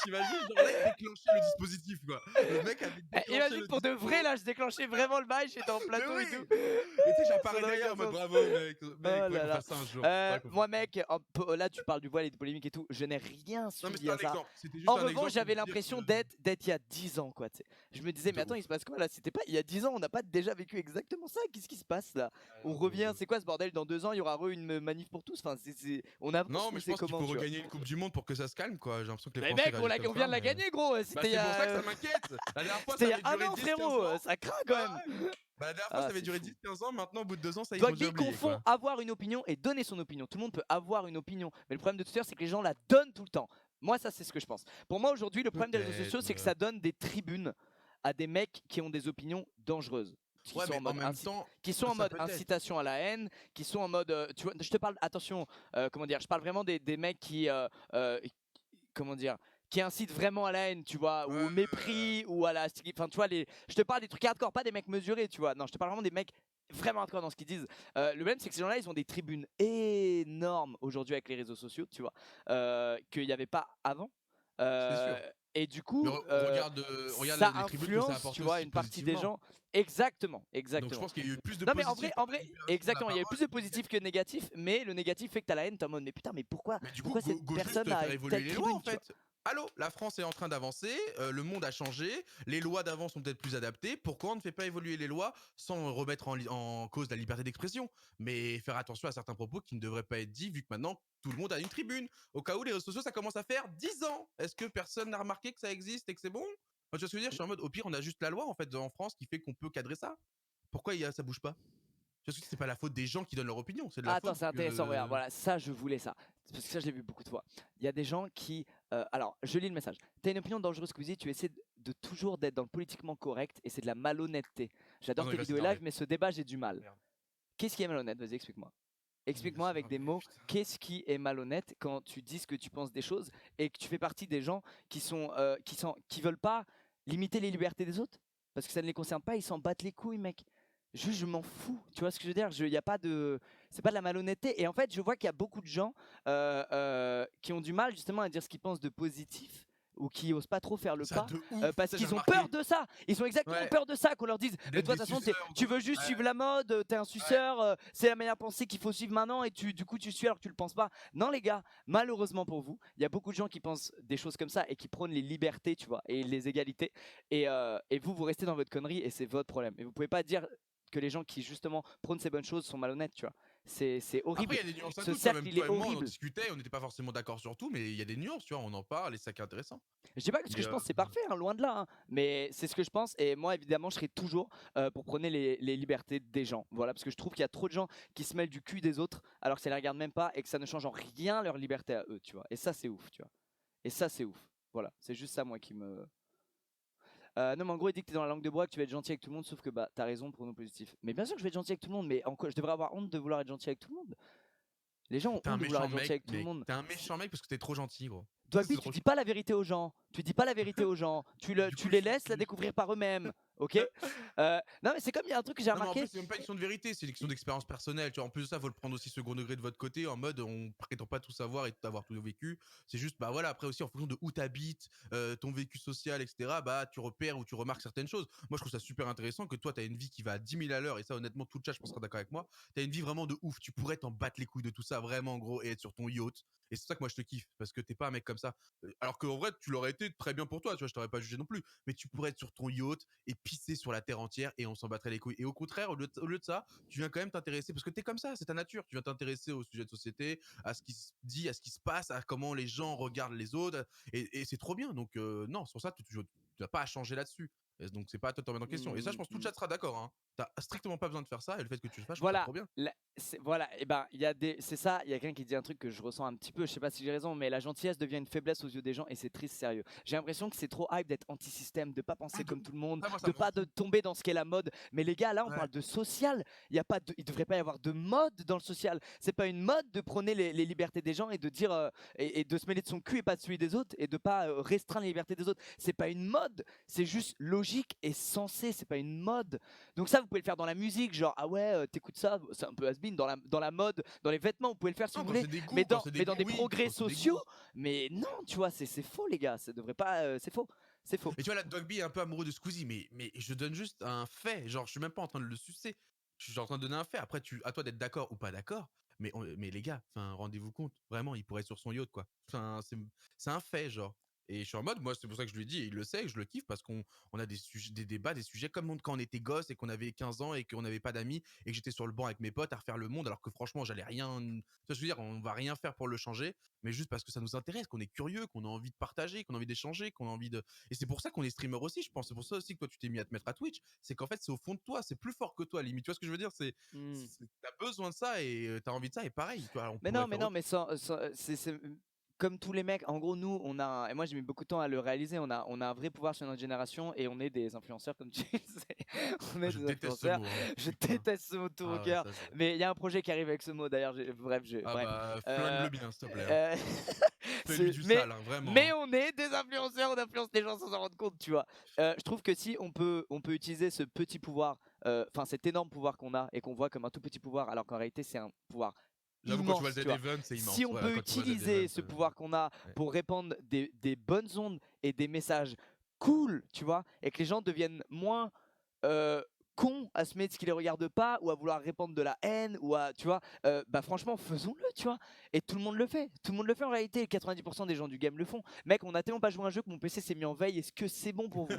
T'imagines, genre là, il déclenchait le dispositif, quoi. Le mec avait déclenché Imagine le pour de vrai, là, je déclenchais vraiment le bail. J'étais en plateau oui. et tout. Et tu sais, j'en parlais Ça n'a derrière aucun en mode sens. bravo, mec. Oh Faudrait là qu'on là. fasse ça un jour. Moi, mec, là, tu parles du voile et de polémique et tout. Je n'ai rien Non, mais suivi c'était à un ça. exemple. C'était juste En un revanche, exemple. j'avais l'impression d'être il y a 10 ans, quoi. T'sais. Je me disais, mais attends, il se passe quoi là? C'était pas il y a 10 ans, on n'a pas déjà vécu exactement ça. Qu'est-ce qui se passe là? On revient, c'est quoi ce bordel? Dans 2 ans, il y aura une manif pour tous. Enfin, on avance. Non, mais je pense qu'il comment, faut regagner une Coupe du Monde pour que ça se calme, quoi. J'ai l'impression que les mais Français mec, réagissent comme on vient ça, de la mais... gagner, gros. Bah, C'était c'est pour ça que ça m'inquiète. La dernière fois, ça il y a avait un duré an, 10-15 frérot. ans. Ça craint quand même. Bah, la dernière fois, ça avait duré 10-15 ans. Maintenant, au bout de 2 ans, ça, ils ont déjà Dogby oublié, confond quoi. avoir une opinion et donner son opinion. Tout le monde peut avoir une opinion. Mais le problème de Twitter, c'est que les gens la donnent tout le temps. Moi, ça, c'est ce que je pense. Pour moi, aujourd'hui, le problème des réseaux sociaux, c'est que ça donne des tribunes à des mecs qui ont des opinions dangereuses. Qui sont en mode incitation à la haine, qui sont en mode. Tu vois, je te parle, attention, comment dire, je parle vraiment des mecs qui. Comment dire, qui incitent vraiment à la haine, tu vois, ou au mépris, ou à la. Enfin, tu vois, je te parle des trucs hardcore, pas des mecs mesurés, tu vois. Non, je te parle vraiment des mecs vraiment hardcore dans ce qu'ils disent. Le problème, c'est que ces gens-là, ils ont des tribunes énormes aujourd'hui avec les réseaux sociaux, tu vois, qu'il n'y avait pas avant. C'est sûr. Et du coup, regarde ça les tribunes que ça influence, apporte tu vois, aussi une partie des gens. Exactement. Donc je pense qu'il y a eu plus de Non mais positifs. en vrai, exactement, il y a eu plus de positifs que de négatifs, mais le négatif fait que t'as la haine, t'es en mode mais putain, mais pourquoi, Mais du coup, cette personne a faire évoluer les lois, en tribune, fait. Allô, la France est en train d'avancer, le monde a changé, les lois d'avant sont peut-être plus adaptées. Pourquoi on ne fait pas évoluer les lois sans remettre en cause la liberté d'expression, mais faire attention à certains propos qui ne devraient pas être dits, vu que maintenant tout le monde a une tribune. Au cas où les réseaux sociaux, ça commence à faire 10 ans. Est-ce que personne n'a remarqué que ça existe et que c'est bon? Tu vois ce que je veux dire? Je suis en mode, au pire, on a juste la loi en fait en France qui fait qu'on peut cadrer ça. Pourquoi ça bouge pas? Parce que c'est pas la faute des gens qui donnent leur opinion, c'est de la faute. Attends, c'est intéressant, regarde, voilà, ça je voulais ça. Parce que ça je l'ai vu beaucoup de fois. Il y a des gens qui. Alors, je lis le message. T'as une opinion dangereuse, Squeezie, tu essaies de toujours d'être dans le politiquement correct et c'est de la malhonnêteté. J'adore tes vidéos et live, mais ce débat, j'ai du mal. Qu'est-ce qui est malhonnête? Vas-y, explique-moi. Explique-moi avec des mots, qu'est-ce qui est malhonnête quand tu dis ce que tu penses des choses et que tu fais partie des gens qui veulent pas limiter les libertés des autres? Parce que ça ne les concerne pas, ils s'en battent les couilles, mec. Je m'en fous, tu vois ce que je veux dire? Y a pas de, c'est pas de la malhonnêteté. Et en fait, je vois qu'il y a beaucoup de gens qui ont du mal justement à dire ce qu'ils pensent de positif ou qui osent pas trop faire le Ça pas de ouf, parce ça j'ai qu'ils ont remarqué. peur de ça. Ils ont exactement Ouais, peur de ça, qu'on leur dise mais d'être toi de des toute façon suceurs tu de veux juste ouais, suivre la mode, t'es un ouais. suceur, c'est la meilleure pensée qu'il faut suivre maintenant et du coup tu suis alors que tu le penses pas. Non les gars, malheureusement pour vous, il y a beaucoup de gens qui pensent des choses comme ça et qui prônent les libertés, tu vois, et les égalités et vous restez dans votre connerie et c'est votre problème. Et vous pouvez pas dire que les gens qui justement prônent ces bonnes choses sont malhonnêtes, tu vois. C'est Après, horrible. il y a des nuances à Ce tout, tu vois, cercle, même il toi est et moi, on en horrible. discutait, on n'était pas forcément d'accord sur tout, mais il y a des nuances, tu vois, on en parle et c'est ça qui est intéressant. Je dis pas que ce que Mais je pense c'est parfait, hein, loin de là, hein, mais c'est ce que je pense et moi évidemment je serai toujours pour prôner les libertés des gens. Voilà, parce que je trouve qu'il y a trop de gens qui se mêlent du cul des autres alors que ça les regarde même pas et que ça ne change en rien leur liberté à eux, tu vois. Et ça c'est ouf, tu vois. Et ça c'est ouf. Voilà, c'est juste ça moi qui me... non mais en gros il dit que t'es dans la langue de bois, que tu vas être gentil avec tout le monde, sauf que bah t'as raison, pronom positif. Mais bien sûr que je vais être gentil avec tout le monde, mais je devrais avoir honte de vouloir être gentil avec tout le monde. Les gens ont t'es un honte de vouloir méchant être gentil mec, avec tout le mec. monde. T'es un méchant mec parce que t'es trop gentil, gros. Ça, c'est Dogby, tu trop dis chiant. pas la vérité aux gens. Tu dis pas la vérité aux gens. Du Tu coup, les laisses la découvrir par eux-mêmes. Ok. Non, mais c'est comme il y a un truc que j'ai non, mais en plus, remarqué. c'est même pas une question de vérité, c'est une question d'expérience personnelle. Tu vois, en plus de ça, faut le prendre aussi second degré de votre côté, en mode on prétend pas tout savoir et avoir tout vécu. C'est juste, bah voilà, après aussi en fonction de où t'habites, ton vécu social, etc., bah tu repères ou tu remarques certaines choses. Moi, je trouve ça super intéressant que toi, t'as une vie qui va à 10 000 à l'heure, et ça, honnêtement, tout le chat, je pense, sera d'accord avec moi. T'as une vie vraiment de ouf. Tu pourrais t'en battre les couilles de tout ça, vraiment, en gros, et être sur ton yacht. Et c'est ça que moi, je te kiffe, parce que t'es pas un mec comme ça. Alors qu'en vrai, tu l'aurais été très bien pour toi, tu vois, je t'aurais pas jugé non plus. Mais tu pourrais être sur ton yacht et pisser sur la terre entière et on s'en battrait les couilles. Et au contraire, au lieu de ça, tu viens quand même t'intéresser, parce que t'es comme ça, c'est ta nature. Tu viens t'intéresser au sujet de société, à ce qui se dit, à ce qui se passe, à comment les gens regardent les autres. Et c'est trop bien. Donc, non, sur ça, tu n'as pas à changer là-dessus. Et donc, c'est pas à toi de te remettre en question. Et ça, je pense que tout le chat sera d'accord. Hein. T'as strictement pas besoin de faire ça. Et le fait que tu le fasses, je trouve ça Voilà, trop bien. voilà, et ben il y a c'est ça, il y a quelqu'un qui dit un truc que je ressens un petit peu, je sais pas si j'ai raison, mais la gentillesse devient une faiblesse aux yeux des gens et c'est triste, sérieux. J'ai l'impression que c'est trop hype d'être anti-système, de pas penser Ah, de comme ouf. tout le monde, Ça, moi, ça de me rend pas fou. tomber dans ce qu'est la mode. Mais les gars, là on Ouais. parle de social, il devrait pas y avoir de mode dans le social. C'est pas une mode de prôner les libertés des gens et de dire et de se mêler de son cul et pas de celui des autres et de pas restreindre les libertés des autres. C'est pas une mode, c'est juste logique et sensé, c'est pas une mode. Donc ça, vous pouvez le faire dans la musique, genre ah ouais, t'écoutes ça, c'est un peu has-been. Dans la mode, dans les vêtements, vous pouvez le faire si Non, vous quand voulez, c'est des goûts, quand c'est des mais dans goûts, des oui. progrès Quand c'est des sociaux, goûts. mais non, tu vois, c'est faux les gars, ça devrait pas, c'est faux, c'est faux. Et tu vois, là, Dogby est un peu amoureux de Squeezie, mais je donne juste un fait. Genre, je suis même pas en train de le sucer. Je suis en train de donner un fait. Après, à toi d'être d'accord ou pas d'accord. Mais les gars, rendez-vous compte. Vraiment, il pourrait être sur son yacht, quoi. C'est un fait, genre. Et je suis en mode, moi, c'est pour ça que je lui dis, et il le sait, que je le kiffe, parce qu'on a des sujets, des débats, des sujets comme quand on était gosse et qu'on avait 15 ans et qu'on n'avait pas d'amis et que j'étais sur le banc avec mes potes à refaire le monde, alors que franchement, j'allais rien. Tu vois ce que je veux dire, on va rien faire pour le changer, mais juste parce que ça nous intéresse, qu'on est curieux, qu'on a envie de partager, qu'on a envie d'échanger, qu'on a envie de. Et c'est pour ça qu'on est streamer aussi, je pense. C'est pour ça aussi que toi, tu t'es mis à te mettre à Twitch. C'est qu'en fait, c'est au fond de toi, c'est plus fort que toi, limite. Tu vois ce que je veux dire? Hmm. T'as besoin de ça et t'as envie de ça, et pareil, tu vois, on Mais pourrait non, faire autre. mais c'est comme tous les mecs. En gros, nous, et moi j'ai mis beaucoup de temps à le réaliser. On a un vrai pouvoir sur notre génération et on est des influenceurs, comme tu sais. On est Je des déteste ce influenceurs. mot, hein. Je Putain. déteste ce mot de tout mon Ah ouais, cœur. ça c'est. Mais il y a un projet qui arrive avec ce mot d'ailleurs. Bref, Ah bref. bah, Euh, flingue-le bien, s'il te plaît. Hein. euh, Fais-lui du mais sale, hein, vraiment. Hein. on est des influenceurs, on influence les gens sans s'en rendre compte, tu vois. Je trouve que si on peut utiliser ce petit pouvoir, enfin cet énorme pouvoir qu'on a et qu'on voit comme un tout petit pouvoir, alors qu'en réalité c'est un pouvoir J'avoue, quand tu vois le immense, tu Dead vois. Event, c'est Si immense. on Ouais, peut quand tu vois le Dead utiliser Event. ce pouvoir qu'on a Ouais. pour répandre des bonnes ondes et des messages cool, tu vois, et que les gens deviennent moins euh, cons à se mettre ce qui les regarde pas ou à vouloir répandre de la haine ou à, tu vois, bah franchement, faisons-le, tu vois. Et tout le monde le fait. Tout le monde le fait en réalité. 90% des gens du game le font. Mec, on a tellement pas joué à un jeu que mon PC s'est mis en veille. Est-ce que c'est bon pour vous?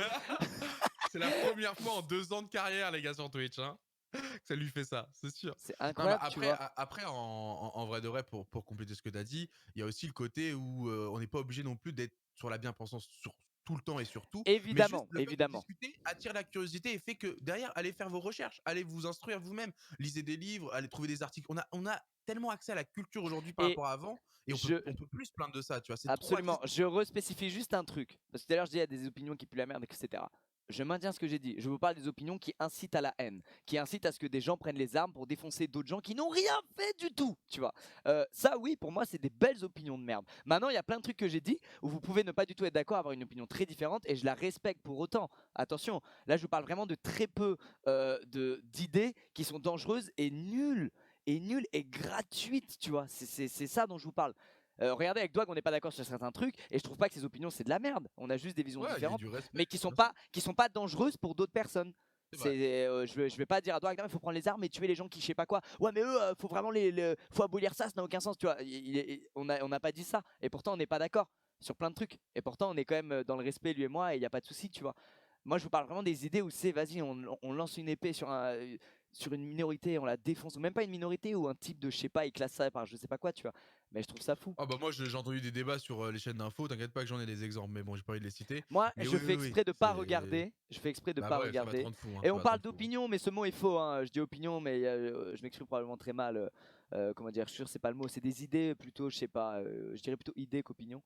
C'est la première fois en 2 ans de carrière, les gars, sur Twitch, hein, que ça lui fait ça, c'est sûr. C'est Non, mais incroyable, tu après, vois. après en vrai de vrai, pour compléter ce que tu as dit, il y a aussi le côté où on n'est pas obligé non plus d'être sur la bien-pensance sur tout le temps et sur tout, mais juste Évidemment, le fait de évidemment. discuter attire la curiosité et fait que derrière, allez faire vos recherches, allez vous instruire vous-même, lisez des livres, allez trouver des articles. On a tellement accès à la culture aujourd'hui par Et rapport à avant, et je, on peut plus se plaindre de ça, tu vois, c'est trop absolument, accessible. je respécifie juste un truc. Parce que tout à l'heure, je dis il y a des opinions qui puent la merde, etc. Je maintiens ce que j'ai dit. Je vous parle des opinions qui incitent à la haine, qui incitent à ce que des gens prennent les armes pour défoncer d'autres gens qui n'ont rien fait du tout, tu vois. Ça, oui, pour moi, c'est des belles opinions de merde. Maintenant, il y a plein de trucs que j'ai dit où vous pouvez ne pas du tout être d'accord, avoir une opinion très différente, et je la respecte pour autant. Attention, là, je vous parle vraiment de très peu d'idées qui sont dangereuses et nulles et gratuites, tu vois. C'est ça dont je vous parle. Regardez, avec Dwag, on n'est pas d'accord sur certains trucs, et je trouve pas que ses opinions c'est de la merde. On a juste des visions Ouais, il y a différentes, du respect, mais qui sont bien sûr. pas dangereuses pour d'autres personnes. C'est vrai. Je vais pas dire à Dwag, il faut prendre les armes et tuer les gens qui je sais pas quoi. Ouais, mais eux, faut vraiment faut abolir ça n'a aucun sens, tu vois. On n'a pas dit ça, et pourtant on n'est pas d'accord sur plein de trucs. Et pourtant on est quand même dans le respect, lui et moi, et il y a pas de souci, tu vois. Moi, je vous parle vraiment des idées où c'est, vas-y, on lance une épée sur une minorité, on la défonce, ou même pas une minorité, ou un type de, je sais pas, il classe ça par je sais pas quoi, tu vois. Mais je trouve ça fou. Ah bah moi j'ai entendu des débats sur les chaînes d'infos, t'inquiète pas que j'en ai des exemples, mais bon j'ai pas envie de les citer. Moi, Mais je oui, fais oui, oui, exprès de pas c'est... regarder. Je fais exprès de Bah pas ouais, ça va te regarder. rendre fou, hein, Et ça on va te parle rendre fou. d'opinion, mais ce mot est faux, hein. Je dis opinion, mais je m'exprime probablement très mal. Comment dire, je suis sûr, c'est pas le mot. C'est des idées plutôt, je sais pas. Je dirais plutôt idée qu'opinion.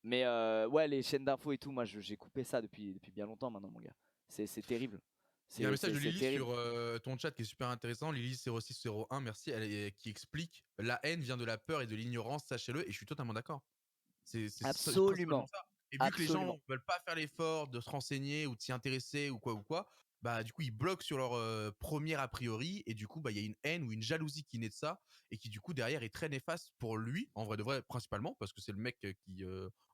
Mais ouais, les chaînes d'infos et tout, moi, j'ai coupé ça depuis bien longtemps maintenant, mon gars. C'est terrible. Il y a un message de C'est Lily terrible. sur ton chat qui est super intéressant, Lily0601, merci, qui explique la haine vient de la peur et de l'ignorance, sachez-le, et je suis totalement d'accord. C'est principalement Absolument. ça. Et vu que les gens Absolument. veulent pas faire l'effort de se renseigner ou de s'y intéresser ou quoi, bah du coup ils bloquent sur leur première a priori et du coup bah il y a une haine ou une jalousie qui naît de ça et qui du coup derrière est très néfaste pour lui en vrai de vrai principalement parce que c'est le mec qui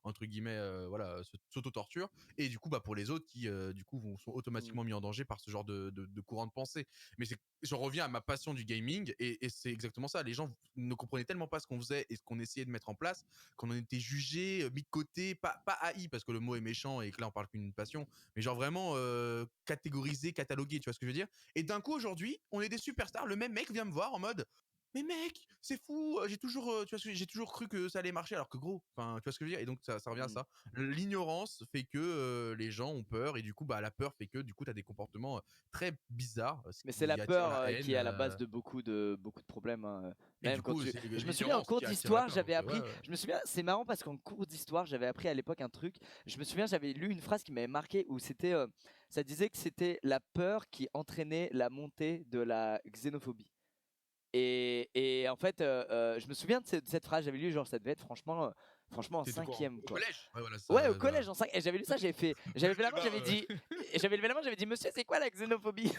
entre guillemets voilà s'auto-torture et du coup bah pour les autres qui du coup sont Mm. automatiquement mis en danger par ce genre de courant de pensée. Mais j'en reviens à ma passion du gaming et c'est exactement ça. Les gens ne comprenaient tellement pas ce qu'on faisait et ce qu'on essayait de mettre en place qu'on en était jugé, mis de côté, pas haï parce que le mot est méchant et que là on parle qu'une passion, mais genre vraiment catégorisé, catalogué, tu vois ce que je veux dire. Et d'un coup aujourd'hui, on est des superstars. Le même mec vient me voir en mode mais mec, c'est fou, j'ai toujours, tu vois j'ai toujours cru que ça allait marcher alors que gros, enfin, tu vois ce que je veux dire. Et donc ça revient à Mm. ça. L'ignorance fait que les gens ont peur et du coup, bah la peur fait que du coup, t'as des comportements très bizarres, ce Mais c'est la qui attire peur la haine. qui est à la base de beaucoup de problèmes, hein. Et du Même quand coup, tu. c'est Je me souviens en l'ignorance cours qui attire la d'histoire, peur. Donc, j'avais ouais, appris. ouais. Je me souviens, c'est marrant parce qu'en cours d'histoire, j'avais appris à l'époque un truc. Je me souviens, j'avais lu une phrase qui m'avait marqué où c'était, ça disait que c'était la peur qui entraînait la montée de la xénophobie. Et en fait, je me souviens de cette phrase. J'avais lu, genre, ça devait être franchement en T'étais quoi cinquième, au quoi. collège? Ouais, voilà, Ouais, au ça collège, en 5. Et j'avais lu ça, c'est j'avais le levé la main, débat. j'avais levé la main, j'avais dit, monsieur, c'est quoi la xénophobie?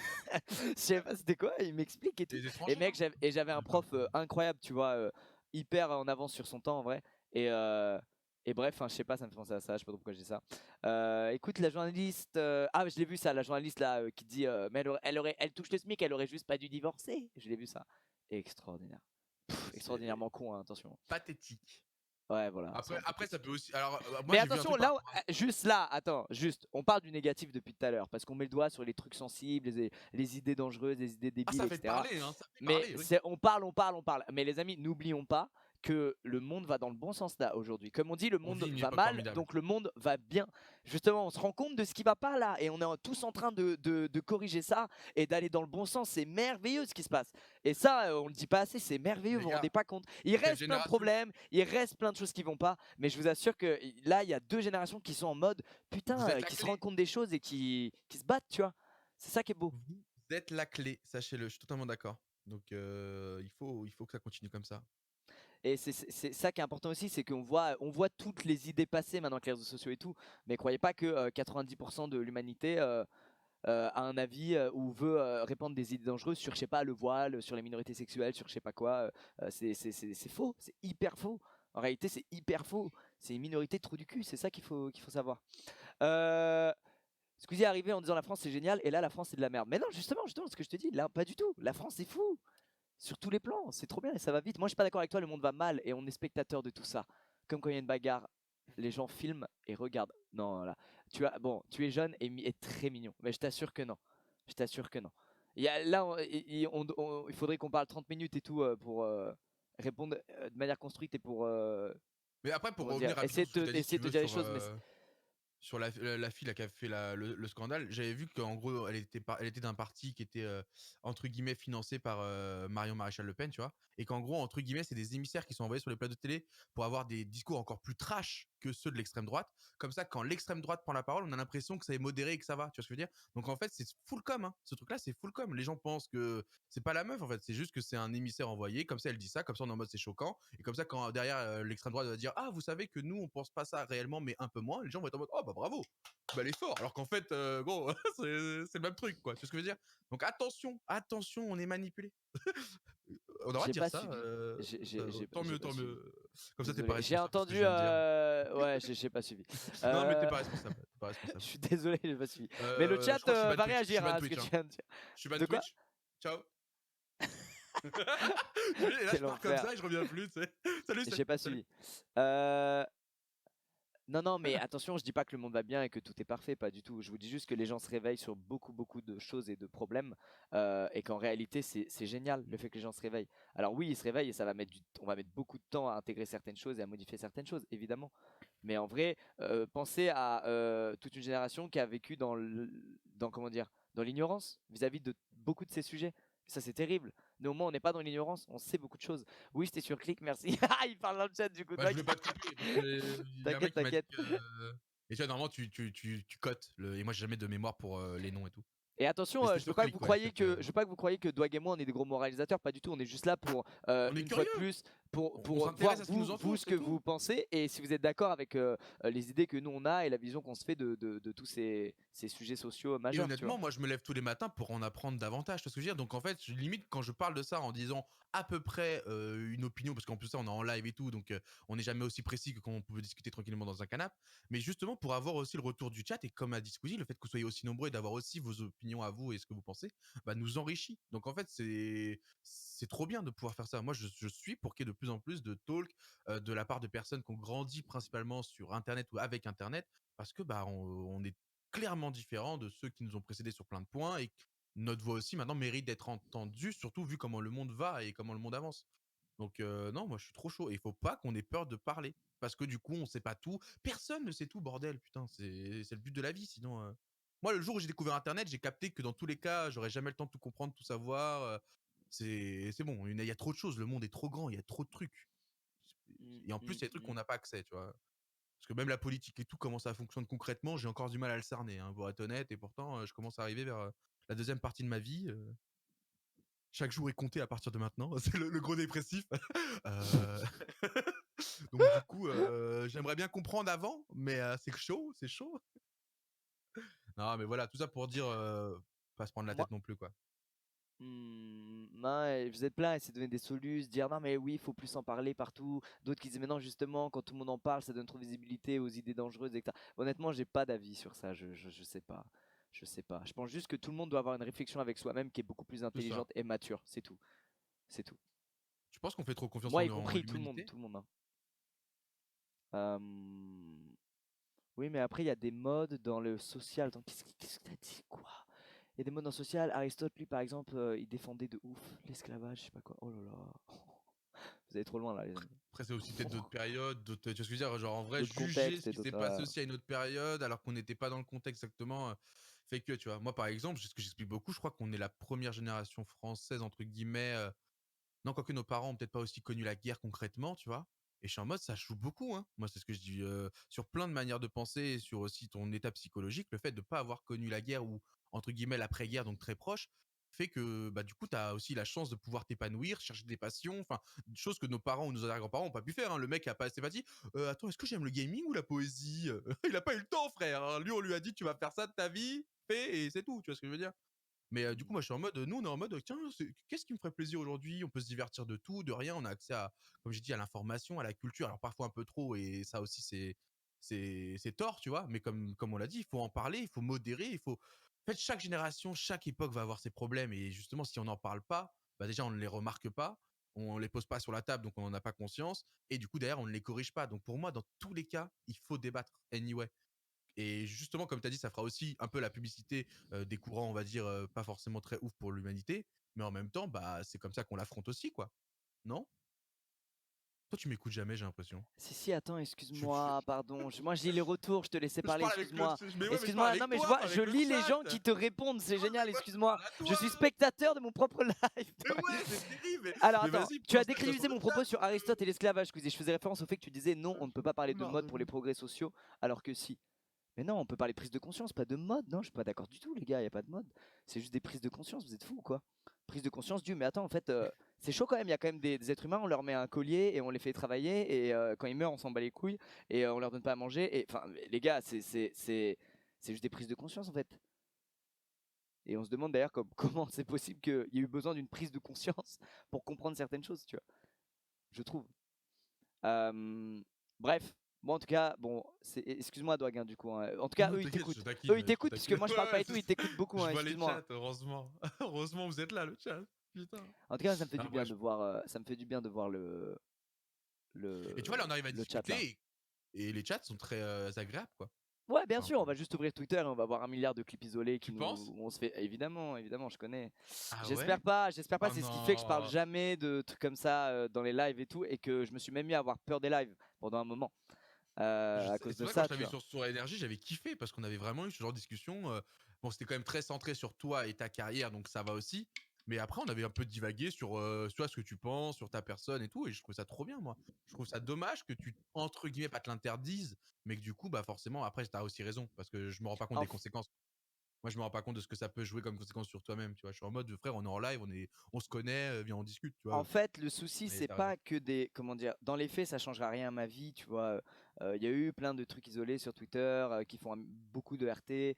Je savais pas c'était quoi, il m'explique et tout. Les Et étrangers, mec, non? j'avais un Je sais pas. prof incroyable, tu vois, hyper en avance sur son temps en vrai. Et, euh, et bref, je sais pas, ça me fait penser à ça, je sais pas trop pourquoi je dis ça. Écoute, la journaliste, ah, je l'ai vu ça, la journaliste là, qui dit, mais elle touche le SMIC, elle aurait juste pas dû divorcer. Je l'ai vu ça. Extraordinaire. C'est Extraordinairement con, hein, attention. pathétique. Ouais, voilà, c'est Après, vraiment après, ça pathétique. peut aussi. Alors, moi, Mais j'ai vu un attention, truc par là, rapport à ça. juste là, attends, juste, on parle du négatif depuis tout à l'heure, parce qu'on met le doigt sur les trucs sensibles, les idées dangereuses, les idées Ah, débiles, ça fait etc. parler, hein, ça fait Mais parler, oui. on parle. Mais les amis, n'oublions pas que le monde va dans le bon sens là aujourd'hui. Comme on dit, le On monde vit une va époque mal, formidable. donc le monde va bien. Justement, on se rend compte de ce qui va pas là, et on est tous en train de corriger ça et d'aller dans le bon sens. C'est merveilleux ce qui se passe. Et ça, on le dit pas assez, c'est merveilleux, vous Les vous gars, rendez pas compte. Il cette reste plein de génération. problèmes, il reste plein de choses qui vont pas, mais je vous assure que là, il y a deux générations qui sont en mode Vous putain, êtes la qui se rendent clé. compte des choses et qui se battent, tu vois. C'est ça qui est beau. Vous êtes la clé, sachez-le, je suis totalement d'accord. Donc, il faut que ça continue comme ça. Et c'est ça qui est important aussi, c'est on voit toutes les idées passer maintenant avec les réseaux sociaux et tout, mais croyez pas que 90% de l'humanité a un avis ou veut répandre des idées dangereuses sur, je sais pas, le voile, sur les minorités sexuelles, sur je sais pas quoi. C'est faux, c'est hyper faux. En réalité, c'est hyper faux. C'est une minorité de trous du cul, c'est ça qu'il faut savoir. Euh, Squeezie est arrivé en disant la France c'est génial, et là la France c'est de la merde. Mais non, justement, ce que je te dis, là, pas du tout. La France c'est fou. Sur tous les plans, c'est trop bien et ça va vite. Moi, je suis pas d'accord avec toi, le monde va mal et on est spectateur de tout ça. Comme quand il y a une bagarre, les gens filment et regardent. Non, là, tu es jeune et très mignon, mais je t'assure que non. Je t'assure que non. Là, il faudrait qu'on parle 30 minutes et tout pour répondre de manière construite et pour Mais après, pour comment dire, revenir rapidement sur ce que tu as dit, si essayer tu de te veux, dire les choses, mais sur la fille là, qui a fait le scandale, j'avais vu qu'en gros, elle était d'un parti qui était entre guillemets financé par Marion Maréchal Le Pen, tu vois, et qu'en gros, entre guillemets, c'est des émissaires qui sont envoyés sur les plateaux de télé pour avoir des discours encore plus trash que ceux de l'extrême droite. Comme ça, quand l'extrême droite prend la parole, on a l'impression que ça est modéré et que ça va, tu vois ce que je veux dire. Donc en fait, c'est full com, hein. Ce truc-là, c'est full com. Les gens pensent que c'est pas la meuf, en fait, c'est juste que c'est un émissaire envoyé. Comme ça, elle dit ça, comme ça, on est en mode c'est choquant. Et comme ça, quand derrière l'extrême droite va dire ah, vous savez que nous, on pense pas ça réellement, mais un peu moins, les gens vont être en mode oh bah bravo. Bah, l'effort. Alors qu'en fait, gros, c'est le même truc, quoi. Tu vois ce que je veux dire? Donc attention, attention, on est manipulé. On a le droit de J'ai dire pas ça, suivi. tant J'ai mieux, pas tant suivi. mieux. Comme ça, t'es pas Désolé. J'ai responsable de ce que entendu. je viens de dire. Ouais, j'ai pas suivi. Non, mais t'es Euh, pas responsable, tu pas Je responsable. suis désolé, j'ai pas suivi. Mais le Je chat crois que je suis ban va Twitch, je suis réagir ban à ce que Twitch, tu hein. viens de dire. Je suis ban De quoi? Twitch. Ciao. Et là, je Quel pars comme enfer. ça et je reviens plus, tu sais. Salut, J'ai pas salut. suivi. Non, mais attention, je dis pas que le monde va bien et que tout est parfait, pas du tout. Je vous dis juste que les gens se réveillent sur beaucoup de choses et de problèmes, et qu'en réalité, c'est génial le fait que les gens se réveillent. Alors oui, ils se réveillent et ça va on va mettre beaucoup de temps à intégrer certaines choses et à modifier certaines choses, évidemment. Mais en vrai, pensez à toute une génération qui a vécu comment dire, dans l'ignorance vis-à-vis de beaucoup de ces sujets. Ça, c'est terrible. Nous, au moins, on n'est pas dans l'ignorance, on sait beaucoup de choses. Oui, c'était sur clic, merci. Il parle dans le chat du coup. Bah, je voulais pas te couper parce qu'il y a un mec T'inquiète, qui m'a dit t'inquiète. que. Et tu vois, normalement, tu cotes. Et moi, j'ai jamais de mémoire pour les noms et tout. Et attention, Mais c'était je veux sur pas que vous clic, ouais. croyiez que Dwag et moi on est des gros moralisateurs, pas du tout. On est juste là pour On est une fois de curieux. plus On pour voir s'intéresse à ce qui nous vous entoure, ce c'est que tout. vous pensez et si vous êtes d'accord avec les idées que nous on a et la vision qu'on se fait de tous ces sujets sociaux Et majeurs, tu vois. honnêtement, moi, je me lève tous les matins pour en apprendre davantage. Tu vois ce que je veux dire? Donc, en fait, limite, quand je parle de ça en disant à peu près une opinion, parce qu'en plus, ça, on est en live et tout, donc on n'est jamais aussi précis que quand on peut discuter tranquillement dans un canapé. Mais justement, pour avoir aussi le retour du chat, et comme a dit Squeezie, le fait que vous soyez aussi nombreux et d'avoir aussi vos opinions à vous et ce que vous pensez, bah, nous enrichit. Donc, en fait, c'est trop bien de pouvoir faire ça. Moi, je suis pour qu'il y ait de plus en plus de talk de la part de personnes qui ont grandi principalement sur Internet ou avec Internet, parce que bah, on est clairement différents de ceux qui nous ont précédés sur plein de points et notre voix aussi maintenant mérite d'être entendue, surtout vu comment le monde va et comment le monde avance. Donc non, moi je suis trop chaud et il faut pas qu'on ait peur de parler parce que du coup on sait pas tout. Personne ne sait tout, bordel, putain, c'est le but de la vie. Sinon, moi le jour où j'ai découvert Internet, j'ai capté que dans tous les cas, j'aurais jamais le temps de tout comprendre, tout savoir. C'est bon, il y a trop de choses, le monde est trop grand, il y a trop de trucs. Mm, Et en plus, mm, il y a des trucs qu'on mm. n'a pas accès, tu vois. Parce que même la politique et tout, comment ça fonctionne concrètement, j'ai encore du mal à le cerner, hein, pour être honnête. Et pourtant, je commence à arriver vers la deuxième partie de ma vie. Chaque jour est compté à partir de maintenant. C'est le gros dépressif. Euh, Donc du coup, j'aimerais bien comprendre avant, mais c'est chaud, c'est chaud. Non, mais voilà, tout ça pour dire, pas se prendre la Moi, tête non plus, quoi. non, et vous êtes plein à essayer de donner des solutions, dire non mais oui, il faut plus en parler partout. D'autres qui disent mais non justement, quand tout le monde en parle, ça donne trop de visibilité aux idées dangereuses, etc. Honnêtement, j'ai pas d'avis sur ça. Je sais pas. Je sais pas. Je pense juste que tout le monde doit avoir une réflexion avec soi-même qui est beaucoup plus C'est ça. intelligente et mature. C'est tout. C'est tout. Tu penses qu'on fait trop confiance Moi y en compris, tout le monde, l'humanité? tout le monde, hein. Euh, Oui, mais après il y a des modes dans le social. Attends, qu'est-ce que t'as dit quoi? Il y a des modes dans le social. Aristote, lui, par exemple, il défendait de ouf l'esclavage, je sais pas quoi. Oh là là. Vous allez trop loin là, les amis. Après, c'est aussi peut-être d'autres périodes, d'autres. Tu vois ce que je veux dire? Genre, en vrai, D'autres juger contextes ce et qui s'est d'autres. passé aussi à une autre période, alors qu'on n'était pas dans le contexte exactement, fait que, tu vois, moi, par exemple, ce que j'explique beaucoup, je crois qu'on est la première génération française, entre guillemets. Non, quoique nos parents ont peut-être pas aussi connu la guerre concrètement, tu vois. Et je suis en mode, ça joue beaucoup, hein. Moi, c'est ce que je dis sur plein de manières de penser et sur aussi ton état psychologique. Le fait de ne pas avoir connu la guerre ou, entre guillemets, l'après-guerre, donc très proche, fait que bah, du coup, tu as aussi la chance de pouvoir t'épanouir, chercher des passions, enfin, des choses que nos parents ou nos arrière-grands-parents n'ont pas pu faire, hein. Le mec a pas, s'est pas dit, attends, est-ce que j'aime le gaming ou la poésie? Il a pas eu le temps, frère, hein. Lui, on lui a dit, tu vas faire ça de ta vie, fais, et c'est tout, tu vois ce que je veux dire? Mais du coup, moi, je suis en mode, nous, on est en mode, tiens, qu'est-ce qui me ferait plaisir aujourd'hui? On peut se divertir de tout, de rien. On a accès à, comme j'ai dit, à l'information, à la culture. Alors parfois un peu trop, et ça aussi, c'est tort, tu vois. Mais comme on l'a dit, il faut en parler, il faut modérer, il faut. En fait, chaque génération, chaque époque va avoir ses problèmes. Et justement, si on n'en parle pas, bah déjà, on ne les remarque pas. On les pose pas sur la table, donc on n'en a pas conscience. Et du coup, derrière, on ne les corrige pas. Donc pour moi, dans tous les cas, il faut débattre anyway. Et justement, comme tu as dit, ça fera aussi un peu la publicité des courants, on va dire, pas forcément très ouf pour l'humanité. Mais en même temps, bah, c'est comme ça qu'on l'affronte aussi, quoi. Non? Toi, tu m'écoutes jamais, j'ai l'impression. Si, attends, Je, je- excuse-moi, pardon. Moi, j'ai les retours, je te laissais je parler, parle avec le. excuse-moi. Mais ouais, mais je parle Excuse-moi, non, avec mais toi, pas je avec le lis les chat. gens qui te répondent, c'est Ouais, génial, mais moi, je excuse-moi. parle à Je suis toi. spectateur de mon propre live. Mais ouais, c'est terrible. Alors Mais attends, vas-y, tu as pose ta sur décrédibilisé le mon chat. propos sur Aristote et l'esclavage, excusez. Je faisais référence au fait que tu disais non, on ne peut pas parler de Marre mode de pour les lui. progrès sociaux, alors que si. Mais non, on peut parler prise de conscience, pas de mode. Non, je suis pas d'accord du tout, les gars, il y a pas de mode. C'est juste des prises de conscience, vous êtes fous ou quoi? Prise de conscience du, mais attends, en fait, c'est chaud quand même. Il y a quand même des êtres humains, on leur met un collier et on les fait travailler, et quand ils meurent, on s'en bat les couilles, et on leur donne pas à manger. Et enfin, les gars, c'est juste des prises de conscience en fait. Et on se demande d'ailleurs comment c'est possible qu'il y ait eu besoin d'une prise de conscience pour comprendre certaines choses, tu vois. Je trouve. Bref, bon en tout cas, bon, excuse-moi Douag, du coup. En tout Non, cas, non, eux ils t'inquiète, je t'écoutent. taquine, Eux ils je te t'écoutent parce que taquine. moi je parle Ouais, pas ouais, et tout, c'est ils ça. t'écoutent beaucoup, Je hein, vois les excuse-moi. chats, heureusement. Heureusement, vous êtes là, le chat. Putain. En tout cas, ça me fait du Ah, bien ouais, de voir, ça me fait du bien de voir et tu vois, là, on arrive à le chat là. discuter et les chats sont très agréables, quoi. Ouais, bien Enfin, sûr, on va juste ouvrir Twitter et on va voir un milliard de clips isolés tu où penses? on se fait. Évidemment, évidemment, je connais. Ah ouais? J'espère pas, Oh c'est ce qui fait que je parle non! jamais de trucs comme ça dans les lives et tout, et que je me suis même mis à avoir peur des lives pendant un moment à cause C'est de vrai, quand ça, je tu t'avais vois. sur Énergie, j'avais kiffé parce qu'on avait vraiment eu ce genre de discussion. Bon, c'était quand même très centré sur toi et ta carrière, donc ça va aussi. Mais après, on avait un peu divagué sur tu vois, ce que tu penses, sur ta personne et tout. Et je trouve ça trop bien, moi. Je trouve ça dommage que tu, entre guillemets, pas te l'interdises, mais que du coup, bah forcément, après, t'as aussi raison parce que je me rends pas compte En des conséquences. Moi, je me rends pas compte de ce que ça peut jouer comme conséquence sur toi-même. Tu vois, je suis en mode, frère, on est en live, on se connaît, viens, on discute, tu En vois. fait, le souci, Mais c'est t'as raison. pas que des. Comment dire? Dans les faits, ça changera rien à ma vie, tu vois. Il y a eu plein de trucs isolés sur Twitter qui font beaucoup de RT,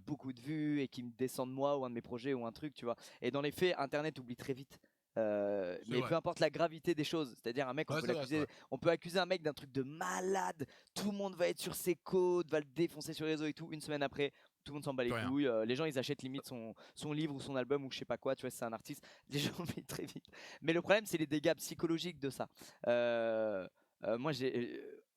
beaucoup de vues et qui me descendent moi ou un de mes projets ou un truc, tu vois. Et dans les faits, Internet oublie très vite. C'est Mais vrai. peu importe la gravité des choses, c'est-à-dire un mec, Ouais, c'est vrai, c'est vrai. on peut accuser un mec d'un truc de malade, tout le monde va être sur ses côtes, va le défoncer sur les réseaux et tout. Une semaine après, tout le monde s'en bat les Plus rien. couilles. Les gens, ils achètent limite son livre ou son album ou je sais pas quoi, tu vois, si c'est un artiste, les gens oublient très vite. Mais le problème, c'est les dégâts psychologiques de ça. Moi,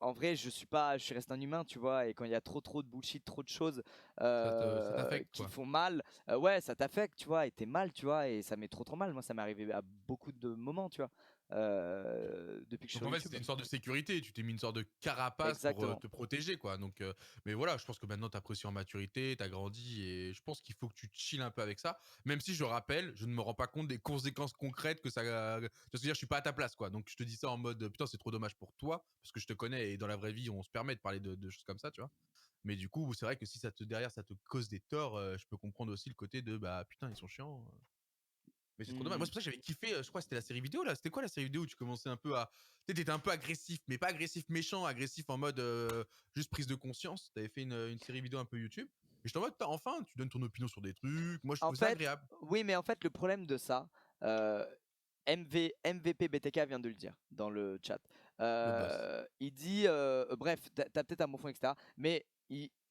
en vrai, je suis resté un humain, tu vois, et quand il y a trop de bullshit, trop de choses Ça t'affecte, qui quoi. font mal, ouais, ça t'affecte, tu vois, et t'es mal, tu vois, et ça met trop mal. Moi, ça m'est arrivé à beaucoup de moments, tu vois, depuis que je suis Donc sur en fait, YouTube. c'était une sorte de sécurité. Tu t'es mis une sorte de carapace pour Exactement. te protéger, quoi. Donc, mais voilà, je pense que maintenant, t'as pris aussi en maturité, t'as grandi, et je pense qu'il faut que tu chill un peu avec ça. Même si je rappelle, je ne me rends pas compte des conséquences concrètes que ça. Tu vois ce que je veux dire, je suis pas à ta place, quoi. Donc je te dis ça en mode, putain, c'est trop dommage pour toi, parce que je te connais et dans la vraie vie, on se permet de parler de choses comme ça, tu vois. Mais du coup, c'est vrai que si derrière, ça te cause des torts, je peux comprendre aussi le côté de, bah putain, ils sont chiants. Mais c'est trop dommage. Moi, Hmm. c'est pour ça que j'avais kiffé, je crois que c'était la série vidéo là. C'était quoi la série vidéo où tu commençais un peu à. Tu étais un peu agressif, mais pas agressif méchant, agressif en mode juste prise de conscience. T'avais fait une série vidéo un peu YouTube. Et je t'en mode, enfin, tu donnes ton opinion sur des trucs. Moi, je En trouve ça fait, agréable. oui, mais en fait, le problème de ça, euh, MVP BTK vient de le dire dans le chat. Le boss. Il dit, bref, t'as peut-être un bon fond, etc. Mais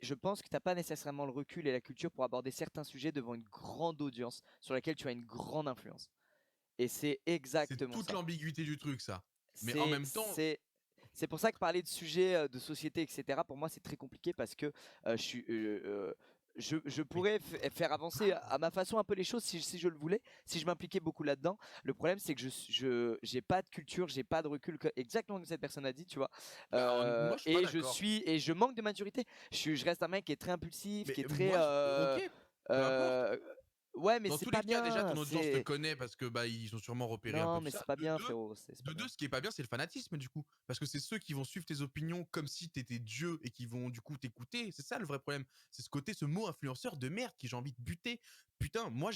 je pense que t'as pas nécessairement le recul et la culture pour aborder certains sujets devant une grande audience sur laquelle tu as une grande influence. Et c'est C'est exactement toute ça. l'ambiguïté du truc, ça. Mais en C'est même temps, c'est c'est pour ça que parler de sujets de société, etc. Pour moi, c'est très compliqué parce que je mais pourrais faire avancer grave. à ma façon un peu les choses si je le voulais, si je m'impliquais beaucoup là-dedans. Le problème, c'est que je j'ai pas de culture, j'ai pas de recul, exactement comme cette personne a dit, tu vois. Moi, je suis pas Et d'accord. je manque de maturité. Je reste un mec qui est très impulsif, Mais qui est très moi, ok, peu importe. euh, ouais, mais Dans c'est tous pas les cas, déjà, bien. ton audience te C'est connaît parce que bah ils ont sûrement repéré un Non, peu tout mais ça. c'est pas De bien, deux, frérot. C'est pas bien. ce qui est pas bien, c'est le fanatisme du coup, parce que c'est ceux qui vont suivre tes opinions comme si t'étais Dieu et qui vont du coup t'écouter. C'est ça le vrai problème. C'est ce côté, ce mot influenceur de merde qui j'ai envie de buter. Putain, moi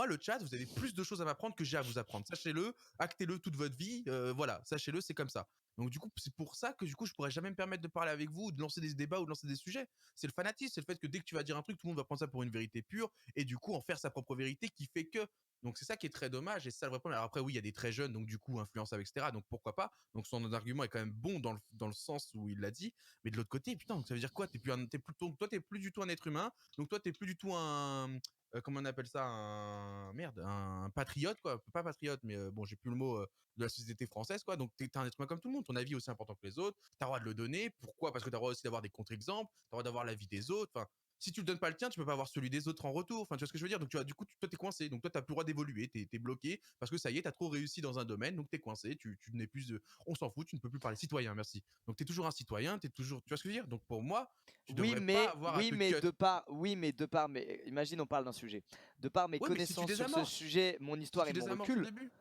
le chat, vous avez plus de choses à m'apprendre que j'ai à vous apprendre. Sachez-le, actez-le toute votre vie. Voilà, sachez-le, c'est comme ça. Donc du coup, c'est pour ça que du coup, je pourrais jamais me permettre de parler avec vous, ou de lancer des débats ou de lancer des sujets. C'est le fanatisme, c'est le fait que dès que tu vas dire un truc, tout le monde va prendre ça pour une vérité pure et du coup en faire sa propre vérité qui fait que. Donc c'est ça qui est très dommage et c'est ça le vrai problème. Alors après oui, il y a des très jeunes, donc du coup influençables, etc. Donc pourquoi pas. Donc son argument est quand même bon dans le sens où il l'a dit. Mais de l'autre côté, putain, donc ça veut dire quoi? Toi t'es plus du tout un être humain. Donc toi t'es plus du tout un comment on appelle ça, un patriote quoi. Pas patriote, mais bon j'ai plus le mot de la société française quoi. Donc t'es un être humain comme tout le monde. Ton avis est aussi important que les autres. T'as le droit de le donner. Pourquoi? Parce que t'as le droit aussi d'avoir des contre-exemples. T'as le droit d'avoir l'avis des autres. Enfin si tu le donnes pas le tien, tu peux pas avoir celui des autres en retour. Enfin, tu vois ce que je veux dire? Donc, tu vois, du coup, toi, t'es coincé. Donc, toi, t'as plus le droit d'évoluer. T'es bloqué parce que ça y est, t'as trop réussi dans un domaine. Donc, t'es coincé. Tu n'es plus. On s'en fout. Tu ne peux plus parler. Citoyen, merci. Donc, t'es toujours un citoyen. T'es toujours. Tu vois ce que je veux dire? Donc, pour moi, tu devrais pas avoir à te cut. Mais imagine, on parle d'un sujet. De par mes Ouais, mais si tu connaissances sur ce désamorces, sujet, mon si histoire tu et mon désamorces au recul, début.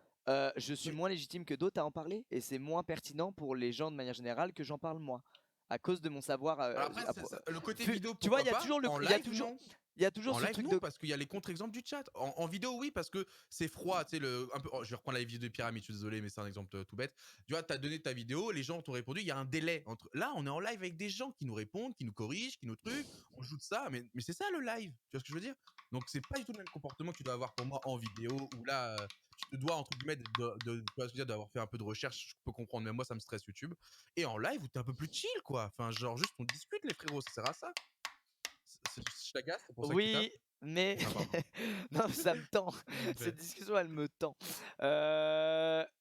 je suis Mais moins légitime que d'autres à en parler et c'est moins pertinent pour les gens de manière générale que j'en parle moi. À cause de mon savoir. alors après, le côté vidéo, Tu vois, pourquoi pas? En live, non. il y a toujours En ce live, truc non, de. parce qu'il y a les contre-exemples du chat. En vidéo, oui, parce que c'est froid. Tu sais, un peu, je vais reprendre la vidéo de Pyramide, je suis désolé, mais c'est un exemple tout bête. Tu vois, tu as donné ta vidéo, les gens t'ont répondu, il y a un délai entre. Là, on est en live avec des gens qui nous répondent, qui nous corrigent, qui nous truquent, on joue de ça, mais c'est ça le live. Tu vois ce que je veux dire? Donc c'est pas du tout le même comportement que tu dois avoir pour moi en vidéo, où là, tu te dois entre guillemets tu vois ce que je veux dire, d'avoir fait un peu de recherche, je peux comprendre, mais moi ça me stresse YouTube. Et en live où t'es un peu plus chill quoi, enfin genre juste on discute les frérots, ça sert à ça. Je t'agace, c'est pour ça que tu tapes? Oui, mais Ah pardon. non, ça me tend. Cette Ouais. discussion, elle me tend.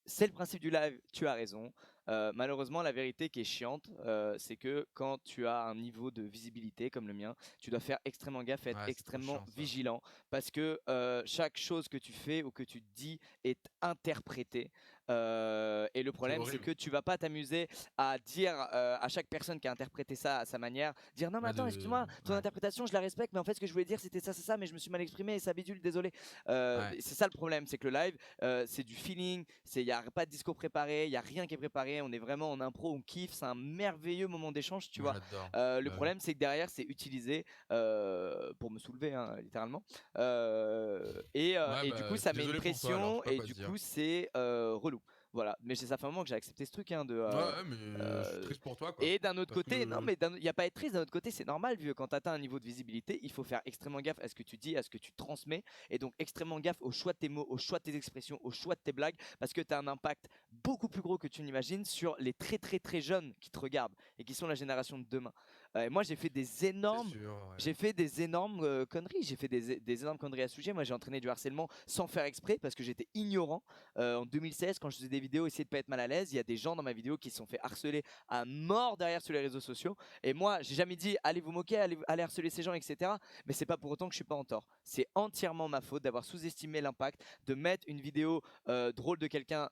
C'est le principe du live, tu as raison. Malheureusement, la vérité qui est chiante, c'est que quand tu as un niveau de visibilité comme le mien, tu dois faire extrêmement gaffe, être Ouais, c'est trop extrêmement chiant ça. vigilant parce que chaque chose que tu fais ou que tu dis est interprétée. Et le C'est problème, c'est horrible. que tu vas pas t'amuser à dire à chaque personne qui a interprété ça à sa manière, dire non mais Ouais attends, de excuse-moi, ton ouais, interprétation je la respecte, mais en fait ce que je voulais dire c'était ça, mais je me suis mal exprimé et ça bidule, désolé. ouais. C'est ça le problème, c'est que le live, c'est du feeling, il n'y a pas de discours préparé, il n'y a rien qui est préparé, on est vraiment en impro, on kiffe, c'est un merveilleux moment d'échange, tu Moi vois. j'adore. Le Bah oui. problème, c'est que derrière, c'est utilisé pour me soulever, hein, littéralement. Ouais, Et du coup, bah, je ça suis met une désolé pour toi alors, je pression sais pas et quoi te du dire. coup, c'est relou. Voilà, mais ça fait un moment que j'ai accepté ce truc, hein, Ouais, ouais, mais je suis euh, triste pour toi, quoi. et d'un autre Parce côté, non, que mais il n'y a pas à être triste, d'un autre côté, c'est normal, vu que quand tu atteins un niveau de visibilité, il faut faire extrêmement gaffe à ce que tu dis, à ce que tu transmets, et donc extrêmement gaffe au choix de tes mots, au choix de tes expressions, au choix de tes blagues, parce que tu as un impact beaucoup plus gros que tu n'imagines sur les très très très jeunes qui te regardent et qui sont la génération de demain. Et moi, c'est sûr, ouais. j'ai fait des énormes conneries, j'ai fait des énormes conneries à ce sujet. Moi, j'ai entraîné du harcèlement sans faire exprès parce que j'étais ignorant. En 2016, quand je faisais des vidéos, essayer de pas être mal à l'aise, il y a des gens dans ma vidéo qui se sont fait harceler à mort derrière sur les réseaux sociaux. Et moi, j'ai jamais dit allez vous moquer, allez harceler ces gens, etc. Mais c'est pas pour autant que je suis pas en tort. C'est entièrement ma faute d'avoir sous-estimé l'impact, de mettre une vidéo drôle de quelqu'un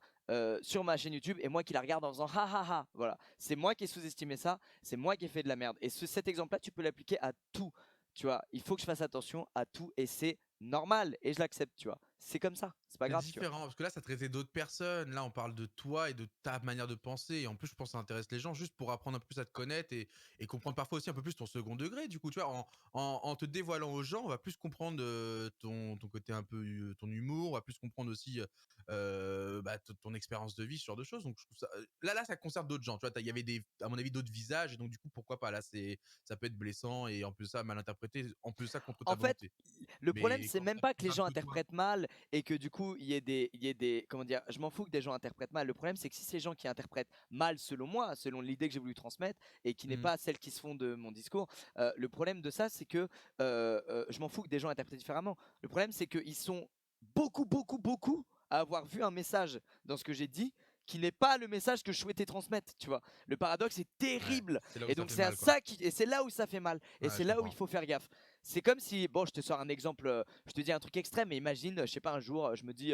sur ma chaîne YouTube et moi qui la regarde en faisant ha ha ha. Voilà, c'est moi qui ai sous-estimé ça, c'est moi qui ai fait de la merde. Et cet exemple-là, tu peux l'appliquer à tout. Tu vois, il faut que je fasse attention à tout et c'est normal et je l'accepte, tu vois. C'est comme ça, c'est pas C'est grave, tu vois. différent parce que là, ça traitait d'autres personnes. Là, on parle de toi et de ta manière de penser. Et en plus, je pense que ça intéresse les gens juste pour apprendre un peu plus à te connaître et comprendre parfois aussi un peu plus ton second degré. Du coup, tu vois, en te dévoilant aux gens, on va plus comprendre ton côté un peu, ton humour. On va plus comprendre aussi bah, ton expérience de vie, ce genre de choses. Donc, je trouve ça. Là, ça concerne d'autres gens. Tu vois, il y avait à mon avis, d'autres visages. Et donc, du coup, pourquoi pas. Là, ça peut être blessant et en plus, ça, mal interprété. En plus, ça, contre ta En fait, volonté. le problème, Mais c'est quand même ça pas que les touche un gens peu toi. interprètent mal et que du coup, il y ait des, comment dire, je m'en fous que des gens interprètent mal. Le problème, c'est que si ces gens qui interprètent mal, selon moi, selon l'idée que j'ai voulu transmettre et qui n'est Mmh. pas celle qui se font de mon discours, le problème de ça, c'est que je m'en fous que des gens interprètent différemment. Le problème, c'est qu'ils sont beaucoup à avoir vu un message dans ce que j'ai dit qui n'est pas le message que je souhaitais transmettre, tu vois. Le paradoxe est Ouais, terrible. c'est là où Et ça donc fait c'est à mal, quoi. ça et c'est là où ça fait mal. Et Ouais, c'est je là où il comprends. faut faire gaffe. C'est comme si, bon, je te sors un exemple, je te dis un truc extrême, mais imagine, je sais pas, un jour, je me dis,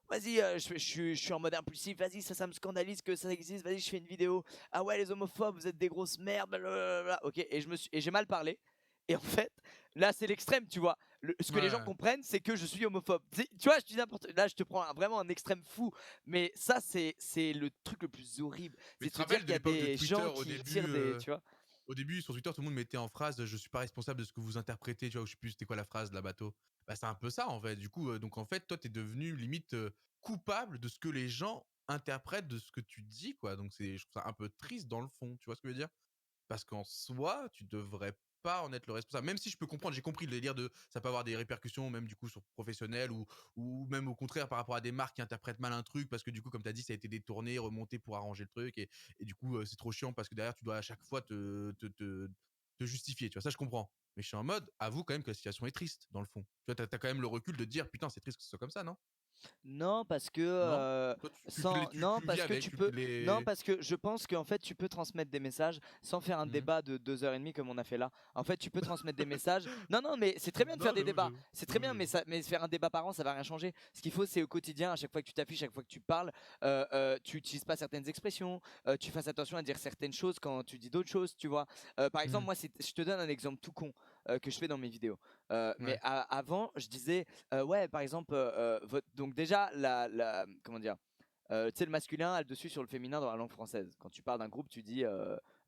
vas-y, je suis en mode impulsif, vas-y, ça me scandalise que ça existe, vas-y, je fais une vidéo. Ah ouais, les homophobes, vous êtes des grosses merdes, blablabla. Ok, et j'ai mal parlé. Et en fait, là, c'est l'extrême, tu vois. Ce que les gens Ouais, comprennent, c'est que je suis homophobe. Tu vois, je dis n'importe. Là, je te prends vraiment un extrême fou. Mais ça, c'est le truc le plus horrible. mais C'est tu de te se dire rappelles qu'il de y a l'époque de des Twitter gens qui tirent des. Tu vois. au début sur Twitter, tout le monde mettait en phrase: «Je suis pas responsable de ce que vous interprétez», tu vois? Ou je sais plus c'était quoi la phrase de la bateau. Bah, c'est un peu ça en fait. Du coup, donc en fait, toi, tu es devenu limite, coupable de ce que les gens interprètent de ce que tu dis, quoi. Donc je trouve ça un peu triste dans le fond, tu vois ce que je veux dire? Parce qu'en soi, tu devrais pas en être le responsable. Même si je peux comprendre, j'ai compris le délire de ça peut avoir des répercussions même du coup sur professionnel ou même au contraire par rapport à des marques qui interprètent mal un truc parce que du coup comme tu as dit ça a été détourné, remonté pour arranger le truc et du coup c'est trop chiant parce que derrière tu dois à chaque fois te justifier, tu vois? Ça je comprends. Mais je suis en mode, avoue quand même que la situation est triste dans le fond. Tu vois, tu as quand même le recul de te dire: «Putain, c'est triste que ce soit comme ça, non?» Non, parce que Non? Toi non, tu vis parce que avec, tu tu peux, non, les parce que je pense qu'en fait, tu peux transmettre des messages sans faire un mmh. débat de 2 heures et demie comme on a fait là. En fait, tu peux transmettre des messages. Non, non, mais c'est très bien de faire Non, des débats. j'avoue. C'est très J'avoue, bien, j'avoue. mais faire un débat par an, ça va rien changer. Ce qu'il faut, c'est au quotidien, à chaque fois que tu t'affiches, chaque fois que tu parles, tu utilises pas certaines expressions, tu fasses attention à dire certaines choses quand tu dis d'autres choses, tu vois. Par exemple, Mmh. moi, je te donne un exemple tout con que je fais dans mes vidéos. Mais Ouais. avant, je disais ouais, par exemple, donc déjà, comment dire, tu sais, le masculin a le dessus sur le féminin dans la langue française. Quand tu parles d'un groupe, tu dis,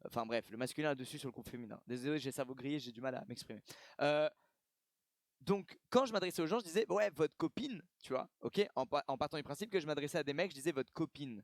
enfin bref, le masculin a le dessus sur le groupe féminin. Désolé, j'ai le cerveau grillé, j'ai du mal à m'exprimer. Euh, donc, quand je m'adressais aux gens, je disais, ouais, votre copine, tu vois, ok, en partant du principe que je m'adressais à des mecs, je disais votre copine.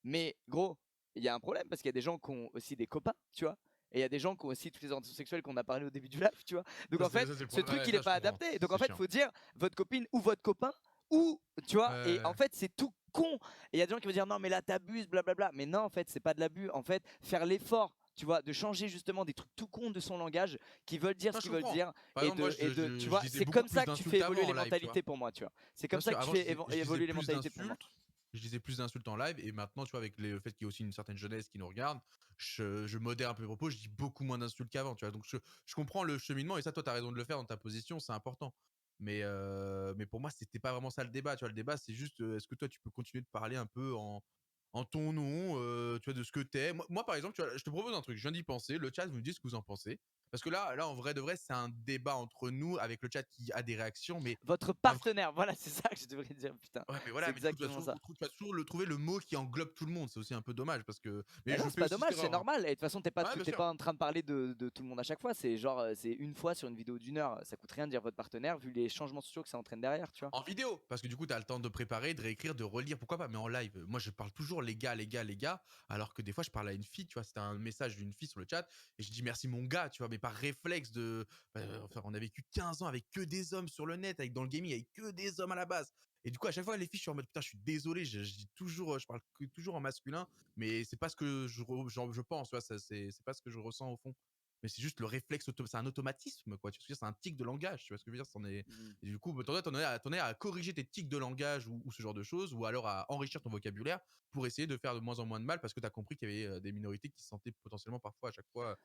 Mais gros, il y a un problème parce qu'il y a des gens qui ont aussi des copains, tu vois. Et il y a des gens qui ont aussi toutes les orientations sexuelles qu'on a parlé au début du live, tu vois. Donc Ça, en fait, ça, c'est le ce problème. truc Ouais, il ça, est je pas comprends. adapté. Donc en C'est fait, chiant. faut dire votre copine ou votre copain ou tu vois. Et en Ouais. fait, c'est tout con. Et il y a des gens qui vont dire non mais là t'abuses, blablabla. Mais non, en fait, c'est pas de l'abus. En fait, faire l'effort, tu vois, de changer justement des trucs tout cons de son langage qui veulent dire Non, ce je qu'ils veulent comprends. dire Par exemple, moi, tu je vois, disais c'est beaucoup comme plus ça que tu fais d'insultes évoluer avant en les live, tu vois. mentalités pour moi, tu vois. C'est Bien comme ça sûr, que tu avant, fais je disais évoluer les plus mentalités pour moi. d'insultes. Je disais plus d'insultes en live. Et maintenant, tu vois, avec le fait qu'il y a aussi une certaine jeunesse qui nous regarde, je modère un peu mes propos. Je dis beaucoup moins d'insultes qu'avant, tu vois. Donc, je comprends le cheminement. Et ça, toi, tu as raison de le faire dans ta position. C'est important. Mais pour moi, c'était pas vraiment ça le débat. Tu vois, le débat, c'est juste, est-ce que toi, tu peux continuer de parler un peu en ton nom, tu vois, de ce que t'es. Moi, par exemple, tu vois, je te propose un truc. Je viens d'y penser. Le chat, vous me dites ce que vous en pensez. Parce que là, en vrai de vrai, c'est un débat entre nous avec le chat qui a des réactions. Mais Votre un vrai- partenaire, voilà, c'est ça que je devrais dire, putain. Ouais, mais C'est voilà, mais du coup, exactement ça. tu vas toujours trouver le mot qui englobe tout le monde. C'est aussi un peu dommage parce que. Mais Mais non, je c'est fais pas aussi cette dommage, c'est erreur, hein. normal. Et de toute façon, Ouais, bien t'es sûr. pas en train de parler de tout le monde à chaque fois. C'est genre, c'est une fois sur une vidéo d'1 heure. Ça coûte rien de dire votre partenaire vu les changements sociaux que ça entraîne derrière, tu vois. En vidéo, parce que du coup, tu as le temps de préparer, de réécrire, de relire, pourquoi pas. Mais en live, moi, je parle toujours les gars, les gars, les gars, alors que des fois, je parle à une fille, tu vois, c'était un message d'une fille sur le chat, et je dis merci mon gars, tu vois, mais par réflexe de. Enfin, on a vécu 15 ans avec que des hommes sur le net, avec dans le gaming, avec que des hommes à la base. Et du coup, à chaque fois, les filles, je suis en mode putain, je suis désolé, je dis toujours, je parle toujours en masculin, mais c'est pas ce que je pense, tu vois, c'est pas ce que je ressens au fond. Mais c'est juste le réflexe, c'est un automatisme, quoi. Tu vois, c'est un tic de langage, tu vois ce que je veux dire. Et du coup, t'en es à corriger tes tics de langage ou ce genre de choses, ou alors à enrichir ton vocabulaire pour essayer de faire de moins en moins de mal parce que tu as compris qu'il y avait des minorités qui se sentaient potentiellement parfois à chaque fois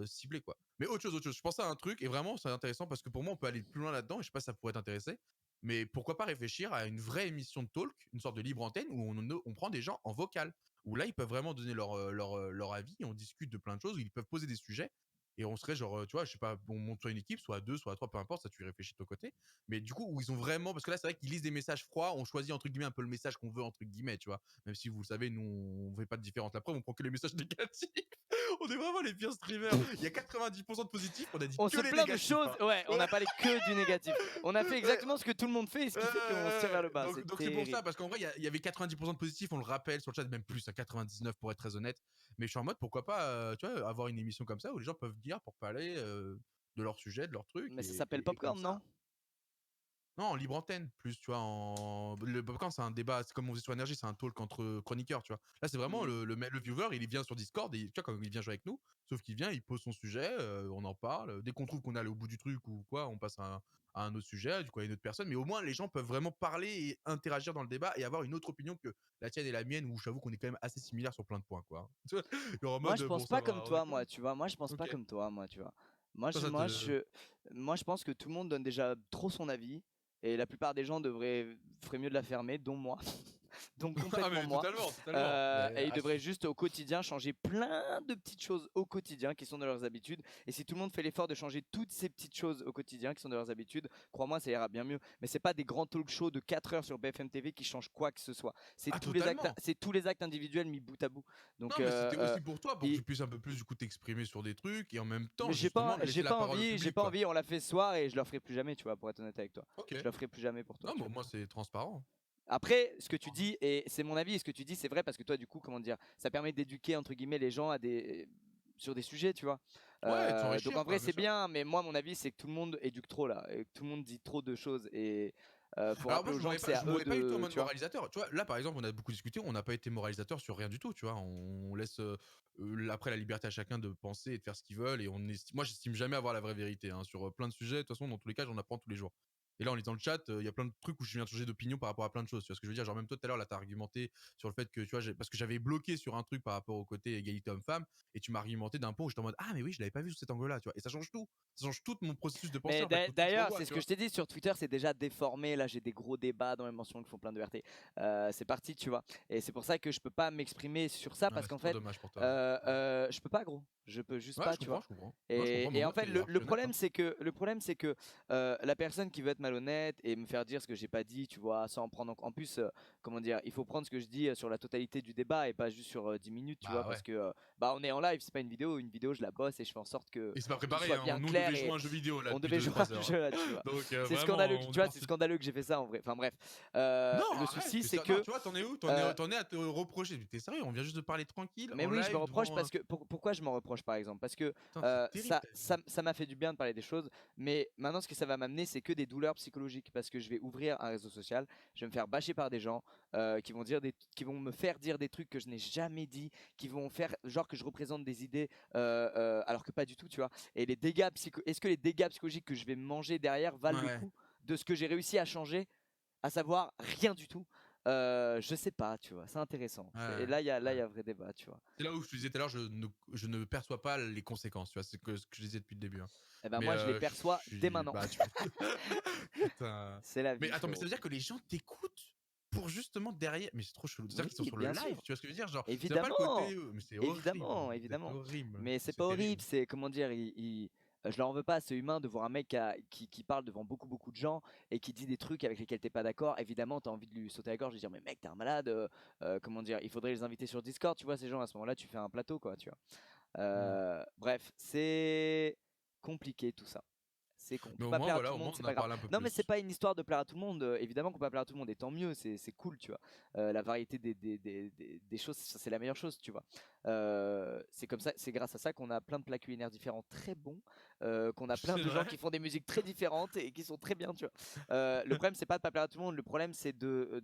ciblées, quoi. Mais autre chose. Je pensais à un truc et vraiment, c'est intéressant parce que pour moi, on peut aller plus loin là-dedans et je sais pas si ça pourrait t'intéresser. Mais pourquoi pas réfléchir à une vraie émission de talk, une sorte de libre antenne où on prend des gens en vocal, où là, ils peuvent vraiment donner leur avis, on discute de plein de choses, où ils peuvent poser des sujets et on serait genre, tu vois, je sais pas, on monte soit une équipe, soit à deux, soit à trois, peu importe, ça tu réfléchis de ton côté. Mais du coup, où ils ont vraiment, parce que là, c'est vrai qu'ils lisent des messages froids, on choisit entre guillemets un peu le message qu'on veut, entre guillemets, tu vois. Même si vous le savez, nous, on fait pas de différence. La preuve, on prend que les messages négatifs. On est vraiment les pires streamers. Il y a 90% de positifs, on a dit On que se les plaint de négatifs, choses, hein. ouais, on Ouais. n'a parlé que du négatif. On a fait exactement ce que tout le monde fait, et ce qui fait qu'on se tire vers le bas. Donc C'est c'est pour ça, terrible. parce qu'en vrai, il y avait 90% de positifs, on le rappelle sur le chat, même plus, à 99 pour être très honnête. Mais je suis en mode, pourquoi pas, tu vois, avoir une émission comme ça où les gens peuvent dire pour parler de leur sujet, de leur truc, Mais ça et, s'appelle et comme Popcorn, non? ça. Non, en libre antenne, plus, tu vois, le popcorn, c'est un débat, c'est comme on faisait sur énergie, c'est un talk entre chroniqueurs, tu vois. Là, c'est vraiment Hmm. le viewer, il vient sur Discord, et tu vois, quand il vient jouer avec nous, sauf qu'il vient, il pose son sujet, on en parle. Dès qu'on trouve qu'on est allé au bout du truc ou quoi, on passe à un autre sujet, du coup, à une autre personne. Mais au moins, les gens peuvent vraiment parler et interagir dans le débat et avoir une autre opinion que la tienne et la mienne, où j'avoue qu'on est quand même assez similaires sur plein de points, quoi. Tu vois, genre en Moi, mode, je bon, pense ça pas comme va, on est toi, cool. moi, tu vois. Moi, je pense pas Ok. comme toi, moi, tu vois. Moi, Ça, je, ça moi, te. je, moi, je pense que tout le monde donne déjà trop son avis, et la plupart des gens feraient mieux de la fermer, dont moi. Donc Ah, complètement mais moi. totalement, totalement. Mais Et ils devraient juste au quotidien changer plein de petites choses au quotidien qui sont de leurs habitudes. Et si tout le monde fait l'effort de changer toutes ces petites choses au quotidien qui sont de leurs habitudes, crois-moi, ça ira bien mieux. Mais c'est pas des grands talk shows de 4 heures sur BFM TV qui changent quoi que ce soit. ah, totalement. C'est tous les actes individuels mis bout à bout. Donc, Non, mais c'était aussi pour toi, pour que tu et- puisses un peu plus du coup t'exprimer sur des trucs et en même mais temps justement laisser la parole au j'ai public, pas quoi. envie. On l'a fait ce soir et je le referai plus jamais, tu vois, pour être honnête avec toi. Ok. Je le ferai plus jamais pour toi. Non, Tu bon, vois. moi c'est transparent. Après, ce que tu dis, et c'est mon avis, et ce que tu dis, c'est vrai parce que toi, du coup, comment dire, ça permet d'éduquer entre guillemets les gens sur des sujets, tu vois. Ouais, de Donc s'enrichir, en vrai, quoi, bien c'est sûr. bien, mais moi, mon avis, c'est que tout le monde éduque trop là, et que tout le monde dit trop de choses, et faut Alors rappeler moi aux gens que c'est je à me eux voyais pas du tout en de, mode tu vois. moralisateur. Tu vois, là par exemple, on a beaucoup discuté, on n'a pas été moralisateur sur rien du tout, tu vois. On laisse après la liberté à chacun de penser et de faire ce qu'ils veulent et moi j'estime jamais avoir la vraie vérité, hein, sur plein de sujets. De toute façon, dans tous les cas, j'en apprends tous les jours. Et là, en lisant le chat, il y a plein de trucs où je viens de changer d'opinion par rapport à plein de choses. Tu vois ce que je veux dire? Genre même toi tout à l'heure, là, t'as argumenté sur le fait que, tu vois, parce que j'avais bloqué sur un truc par rapport au côté égalité homme-femme, et tu m'as argumenté d'un point où j'étais en mode ah mais oui, je l'avais pas vu sous cet angle-là, tu vois. Et ça change tout mon processus de pensée Mais en fait. Faut tout que je d'ailleurs, revoie, c'est ce tu que vois. je t'ai dit sur Twitter, c'est déjà déformé. Là, j'ai des gros débats dans les mentions qui font plein de VRT. C'est parti, tu vois. Et c'est pour ça que je peux pas m'exprimer sur ça Ah parce bah, qu'en c'est trop fait, dommage pour toi. je peux pas, gros. Je peux juste Ouais, pas, je tu comprends, vois. je comprends. Ouais, je comprends, mais au Et en moins fait, t'es archi honnête, hein. le problème, c'est que la personne qui veut être malhonnête et me faire dire ce que j'ai pas dit, tu vois, sans en prendre en plus, comment dire, il faut prendre ce que je dis sur la totalité du débat et pas juste sur 10 minutes, tu vois, Bah parce ouais. que on est en live, c'est pas une vidéo je la bosse et je fais en sorte que Et c'est pas tout préparé, soit hein. bien Nous, on clair devait jouer et à un jeu vidéo là on depuis devait jouer à 2-3 un heures. jeu là, tu vois. Donc C'est vraiment, scandaleux, tu vois, c'est scandaleux que j'ai fait ça en vrai. Enfin bref, Non, le arrête, souci mais c'est ça non, que tu vois, t'en es où? euh, T'en es à te reprocher. Mais tu sérieux? On vient juste de parler tranquille mais en oui, je me live reproche devant, parce que pourquoi je m'en reproche par exemple? Parce que putain, c'est terrible ta vie. ça m'a fait du bien de parler des choses, mais maintenant ce que ça va m'amener, c'est que des douleurs psychologiques parce que je vais ouvrir un réseau social, je vais me faire bâcher par des gens qui vont me faire dire des trucs que je n'ai jamais dit, qui vont faire genre que je représente des idées alors que pas du tout, tu vois. Et les dégâts est-ce que les dégâts psychologiques que je vais manger derrière valent le Ouais, coup de ce que j'ai réussi à changer, à savoir rien du tout? Je sais pas, tu vois, c'est intéressant. Et ouais, là, il y a ouais. un vrai débat, tu vois. C'est là où je te disais tout à l'heure, je ne perçois pas les conséquences, tu vois? C'est ce que je disais depuis le début, hein. Eh ben Mais moi, je les je perçois dès suis maintenant. bah, tu putain. C'est la Mais vie, attends, mais ça frérot. veut dire que les gens t'écoutes pour justement derrière mais c'est trop chelou. C'est-à-dire Oui, qu'ils sont sur le bien live, sûr. tu vois ce que je veux dire? Genre, c'est même pas le Évidemment, côté, mais c'est horrible, évidemment, c'est évidemment. horrible, Mais c'est c'est pas horrible, terrible. c'est comment dire, je leur en veux pas, c'est humain de voir un mec qui parle devant beaucoup de gens et qui dit des trucs avec lesquels t'es pas d'accord. Évidemment, t'as envie de lui sauter à la gorge et de dire mais mec, t'es un malade. Comment dire, il faudrait les inviter sur Discord, tu vois, ces gens à ce moment-là, tu fais un plateau, quoi, tu vois. Mmh. Bref, c'est compliqué tout ça. On Mais peut au pas moins, plaire à voilà, tout au le monde, moins c'est on pas a grave. parlé un peu Non, mais c'est plus. pas une histoire de plaire à tout le monde. Évidemment qu'on peut pas plaire à tout le monde et tant mieux, c'est cool, tu vois. La variété des choses, c'est la meilleure chose, tu vois. C'est comme ça, c'est grâce à ça qu'on a plein de plats culinaires différents très bons, qu'on a plein C'est de gens vrai? qui font des musiques très différentes et qui sont très bien, tu vois. Le problème, c'est pas de pas plaire à tout le monde, le problème, c'est de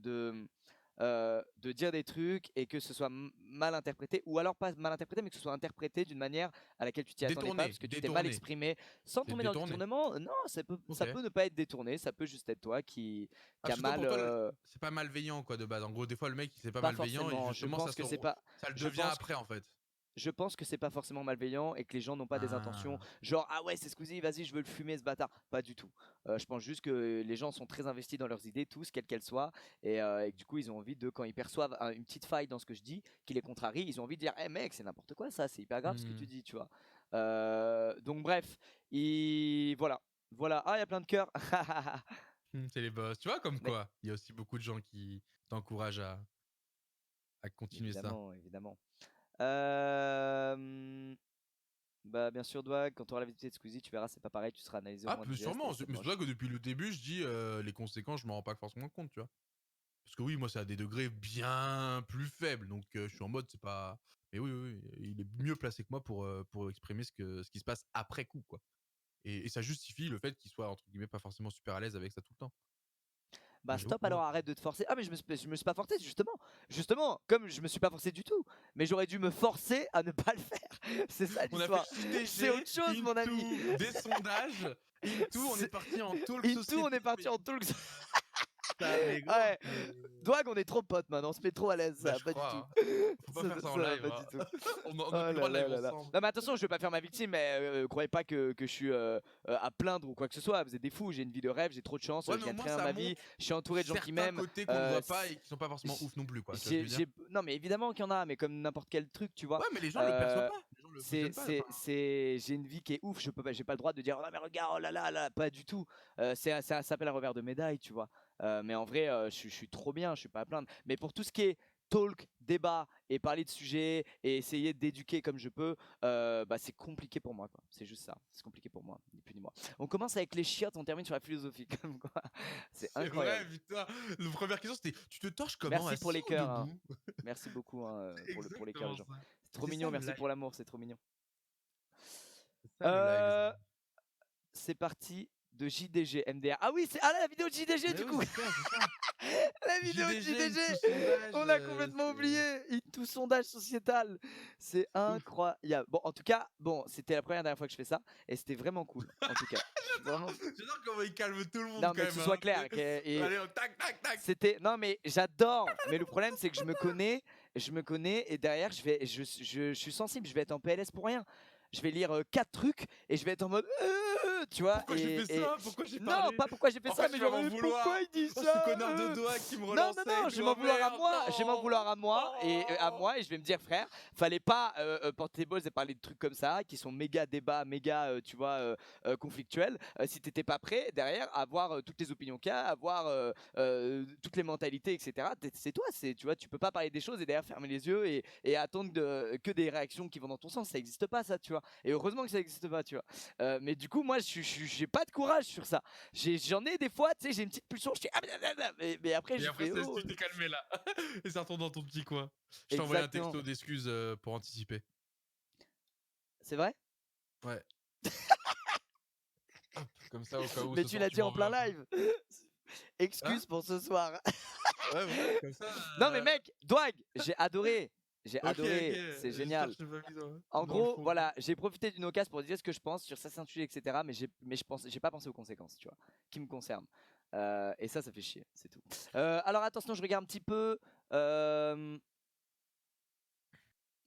dire des trucs et que ce soit mal interprété, ou alors pas mal interprété, mais que ce soit interprété d'une manière à laquelle tu t'y attendais pas, Détourné, parce que tu t'es mal détourné. exprimé, sans C'est tomber dans le détourné. détournement. Non, ça OK. peut ne pas être détourné, ça peut juste être toi Ah, qui a parce que toi, mal. pour toi, c'est pas malveillant, quoi, de base. En gros, des fois, le mec, c'est pas Pas malveillant et forcément. justement, ça le Je devient pense après, en fait. je pense que c'est pas forcément malveillant et que les gens n'ont pas des intentions Ah. genre ah ouais c'est Squeezie, vas-y je veux le fumer ce bâtard. Pas du tout. Je pense juste que les gens sont très investis dans leurs idées tous quelles qu'elles soient et que du coup ils ont envie de quand ils perçoivent une petite faille dans ce que je dis qui les contrarie, ils ont envie de dire eh mec c'est n'importe quoi ça, c'est hyper grave ce que tu Mmh. dis, tu vois. Donc bref, voilà, ah il y a plein de cœurs. C'est les boss. Tu vois, comme Mais quoi, il y a aussi beaucoup de gens qui t'encouragent à continuer ça. évidemment, évidemment. Euh, Bah bien sûr Dwag, quand tu auras la visite de Squeezie, tu verras c'est pas pareil, tu seras analysé au Ah, moins du plus geste et sûrement. c'est Mais c'est pour ça moche. que depuis le début, je dis les conséquences, je m'en rends pas forcément compte, tu vois. Parce que oui, moi, c'est à des degrés bien plus faibles. Donc, je suis en mode, c'est pas. Mais oui, oui, oui, il est mieux placé que moi pour exprimer ce qui se passe après coup, quoi. Et ça justifie le fait qu'il soit, entre guillemets, pas forcément super à l'aise avec ça tout le temps. Bah Mais j'avoue stop que moi. alors, arrête de te forcer. Ah mais je me suis pas forcé justement. Justement, comme je me suis pas forcé du tout. Mais j'aurais dû me forcer à ne pas le faire. C'est ça On a fait l'histoire. C'est JDG, autre chose mon ami. into des sondages, into, on est C'est- parti en talk Into on société. est parti en talk. Mais gros, Ouais. Dwag on est trop potes maintenant, on se met trop à l'aise, bah, ça va je pas du tout. crois, hein. Faut pas faire ça en Ça va live, pas hein. du tout. On a Oh plus le droit là de live là là là. ensemble. Non mais attention, je vais pas faire ma victime, mais croyez pas que je suis à plaindre ou quoi que ce soit. Vous êtes des fous, j'ai une vie de rêve, j'ai trop de chance, Ouais, je mais au gagne moins très bien ça ma vie, montre je suis entouré de gens qui certains m'aiment. côtés qu'on ne voit pas et qui sont pas forcément ouf non plus, quoi. Tu vois ce que je veux dire? Non mais évidemment qu'il y en a, mais comme n'importe quel truc, tu vois. Ouais, mais les gens le perçoivent pas, les gens le visionnent pas, enfin. J'ai une vie qui est ouf, j'ai pas le droit de dire oh mais regarde, oh là là là, pas du tout. Ça s'appelle un revers de médaille, tu vois. Mais en vrai, je suis trop bien, je suis pas à plaindre. Mais pour tout ce qui est talk, débat et parler de sujets et essayer d'éduquer comme je peux, bah c'est compliqué pour moi, quoi. C'est juste ça, c'est compliqué pour moi, ni plus ni moins. On commence avec les chiottes, on termine sur la philosophie, comme quoi. C'est C'est vrai, incroyable. putain. La première question, c'était: «Tu te torches comment, Merci pour assis les ou cœurs, hein. debout?» Merci beaucoup hein, C'est pour les cœurs, les exactement gens. ça. C'est trop C'est ça mignon, le merci pour live, l'amour, c'est trop mignon. c'est ça le live, les Euh, amis. c'est parti de JDG MDR. Ah oui, c'est la vidéo de JDG Mais du oui, coup. c'est ça. La vidéo de JDG JDG. into sondage, On l'a complètement oublié. Tout sondage sociétal. C'est c'est ouf. incroyable. Bon, en tout cas, bon, c'était la première dernière fois que je fais ça et c'était vraiment cool. En tout cas, je suis vraiment. J'adore comment il calme tout le monde Non, quand mais que même, ce soit hein. clair. Et Allez, tac, tac, tac. c'était. Non, mais j'adore. Mais le problème, c'est que je me connais et derrière, je suis sensible. Je vais être en PLS pour rien. Je vais lire 4 trucs et je vais être en mode mieux, tu vois. Pourquoi j'ai fait ça? Pourquoi j'ai Non, parlé? pas pourquoi j'ai fait En ça, fait, mais tu vas genre, m'en vouloir. pourquoi il dit Oh, ça ce connard de doigt qui me Non, relançait. non, non, et je tout. m'en Oh, vouloir à merde, moi, je vais m'en vouloir à moi non. et je vais me dire, frère, fallait pas porter balls et parler de trucs comme ça, qui sont méga débats, méga, tu vois, conflictuels, si t'étais pas prêt, derrière, à avoir toutes les opinions qu'il y a, à avoir toutes les mentalités, etc. C'est toi, tu vois, tu peux pas parler des choses et derrière fermer les yeux et attendre que des réactions qui vont dans ton sens, ça existe pas ça, tu vois. Et heureusement que ça existe pas, tu vois. Mais du coup, moi, j'ai pas de courage sur ça. J'en ai des fois, tu sais, j'ai une petite pulsion, je fais mais après, Et je après, fais oh. tu t'es calmé là. Et ça retourne dans ton petit coin. Je t'ai envoyé un Exactement. texto d'excuses pour anticiper. C'est vrai? Ouais. Hop, comme ça, au cas où Mais ce tu soir l'as tu dit m'en en veux plein un peu. live. Hein? Excuse pour ce soir. Ouais, voilà, comme ça. Non mais mec, Dwag, j'ai adoré. J'ai Ok, adoré, c'est j'espère génial. que je t'ai pas mis En dans le gros, fond. voilà, j'ai profité d'une occasion pour dire ce que je pense sur certains sujets, etc. Mais j'ai pas pensé aux conséquences, tu vois, qui me concernent. Et ça fait chier, c'est tout. Alors attention, je regarde un petit peu.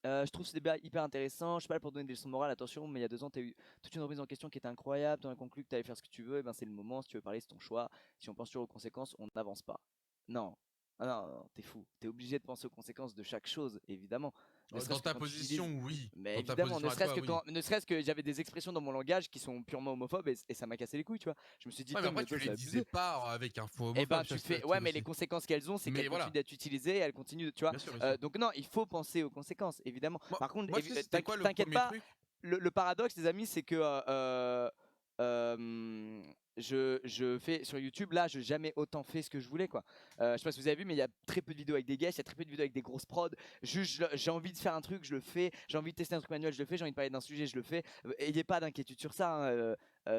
Je trouve ce débat hyper intéressant. Je suis pas là pour donner des leçons morales, attention, mais il y a 2 ans, tu as eu toute une remise en question qui était incroyable. Tu as conclu que tu allais faire ce que tu veux, et ben c'est le moment. Si tu veux parler, c'est ton choix. Si on pense toujours aux conséquences, on n'avance pas. Non, ah non, non, t'es fou. T'es obligé de penser aux conséquences de chaque chose, évidemment. Ne Dans serait-ce que ta quand tu position, utilises. oui. Mais Dans ta évidemment, position à toi, oui. ne serait-ce que j'avais des expressions dans mon langage qui sont purement homophobes et ça m'a cassé les couilles, tu vois. Je me suis dit, Ouais, mais putain, après, mais tu toi, les c'est disais abusé. pas avec un faux Eh ben, homophobe, tu c'est fais. le Ouais, truc mais les aussi. conséquences qu'elles ont, c'est Mais qu'elles voilà. continuent d'être utilisées, elles continuent, tu vois. Bien sûr, bien sûr. Donc, non, il faut penser aux conséquences, évidemment. Par contre, Moi, tu sais, c'était quoi le t'inquiète premier pas, truc? le paradoxe, les amis, c'est que je fais sur YouTube, là, je n'ai jamais autant fait ce que je voulais, quoi. Je sais pas si vous avez vu, mais il y a très peu de vidéos avec des guests, il y a très peu de vidéos avec des grosses prods. Juste, j'ai envie de faire un truc, je le fais. J'ai envie de tester un truc manuel, je le fais. J'ai envie de parler d'un sujet, je le fais. Ayez pas d'inquiétude sur ça, hein.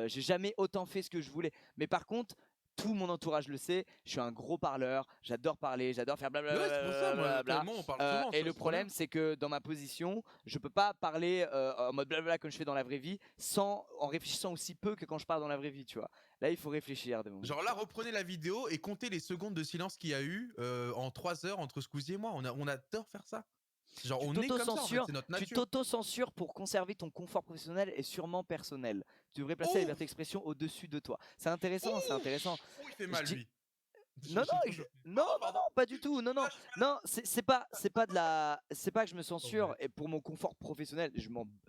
J'ai jamais autant fait ce que je voulais. Mais par contre, tout mon entourage le sait, je suis un gros parleur, j'adore parler, j'adore faire Ouais, c'est pour ça, moi, toi et blablabla. moi, on parle souvent, tu Et vois, le c'est trop bien. problème, c'est que dans ma position, je peux pas parler en mode blablabla comme je fais dans la vraie vie, en réfléchissant aussi peu que quand je parle dans la vraie vie, tu vois. Là, il faut réfléchir de moment. Genre là, reprenez la vidéo et comptez les secondes de silence qu'il y a eu en 3 heures entre Squeezie et moi. On adore faire ça. Genre, Tu on est comme ça, en fait, t'auto-censures, c'est notre tu nature. t'auto-censures pour conserver ton confort professionnel et sûrement personnel. Tu devrais placer la Oh, liberté d'expression au-dessus de toi. C'est intéressant, c'est intéressant. oh, il fait Je mal, dis, lui. non, non, J'ai trop chopé. non, Oh, non, pardon. non, pas du tout. Non, non, Ah, je suis malade. non, c'est pas que je me Oh, censure ouais. et pour mon confort professionnel.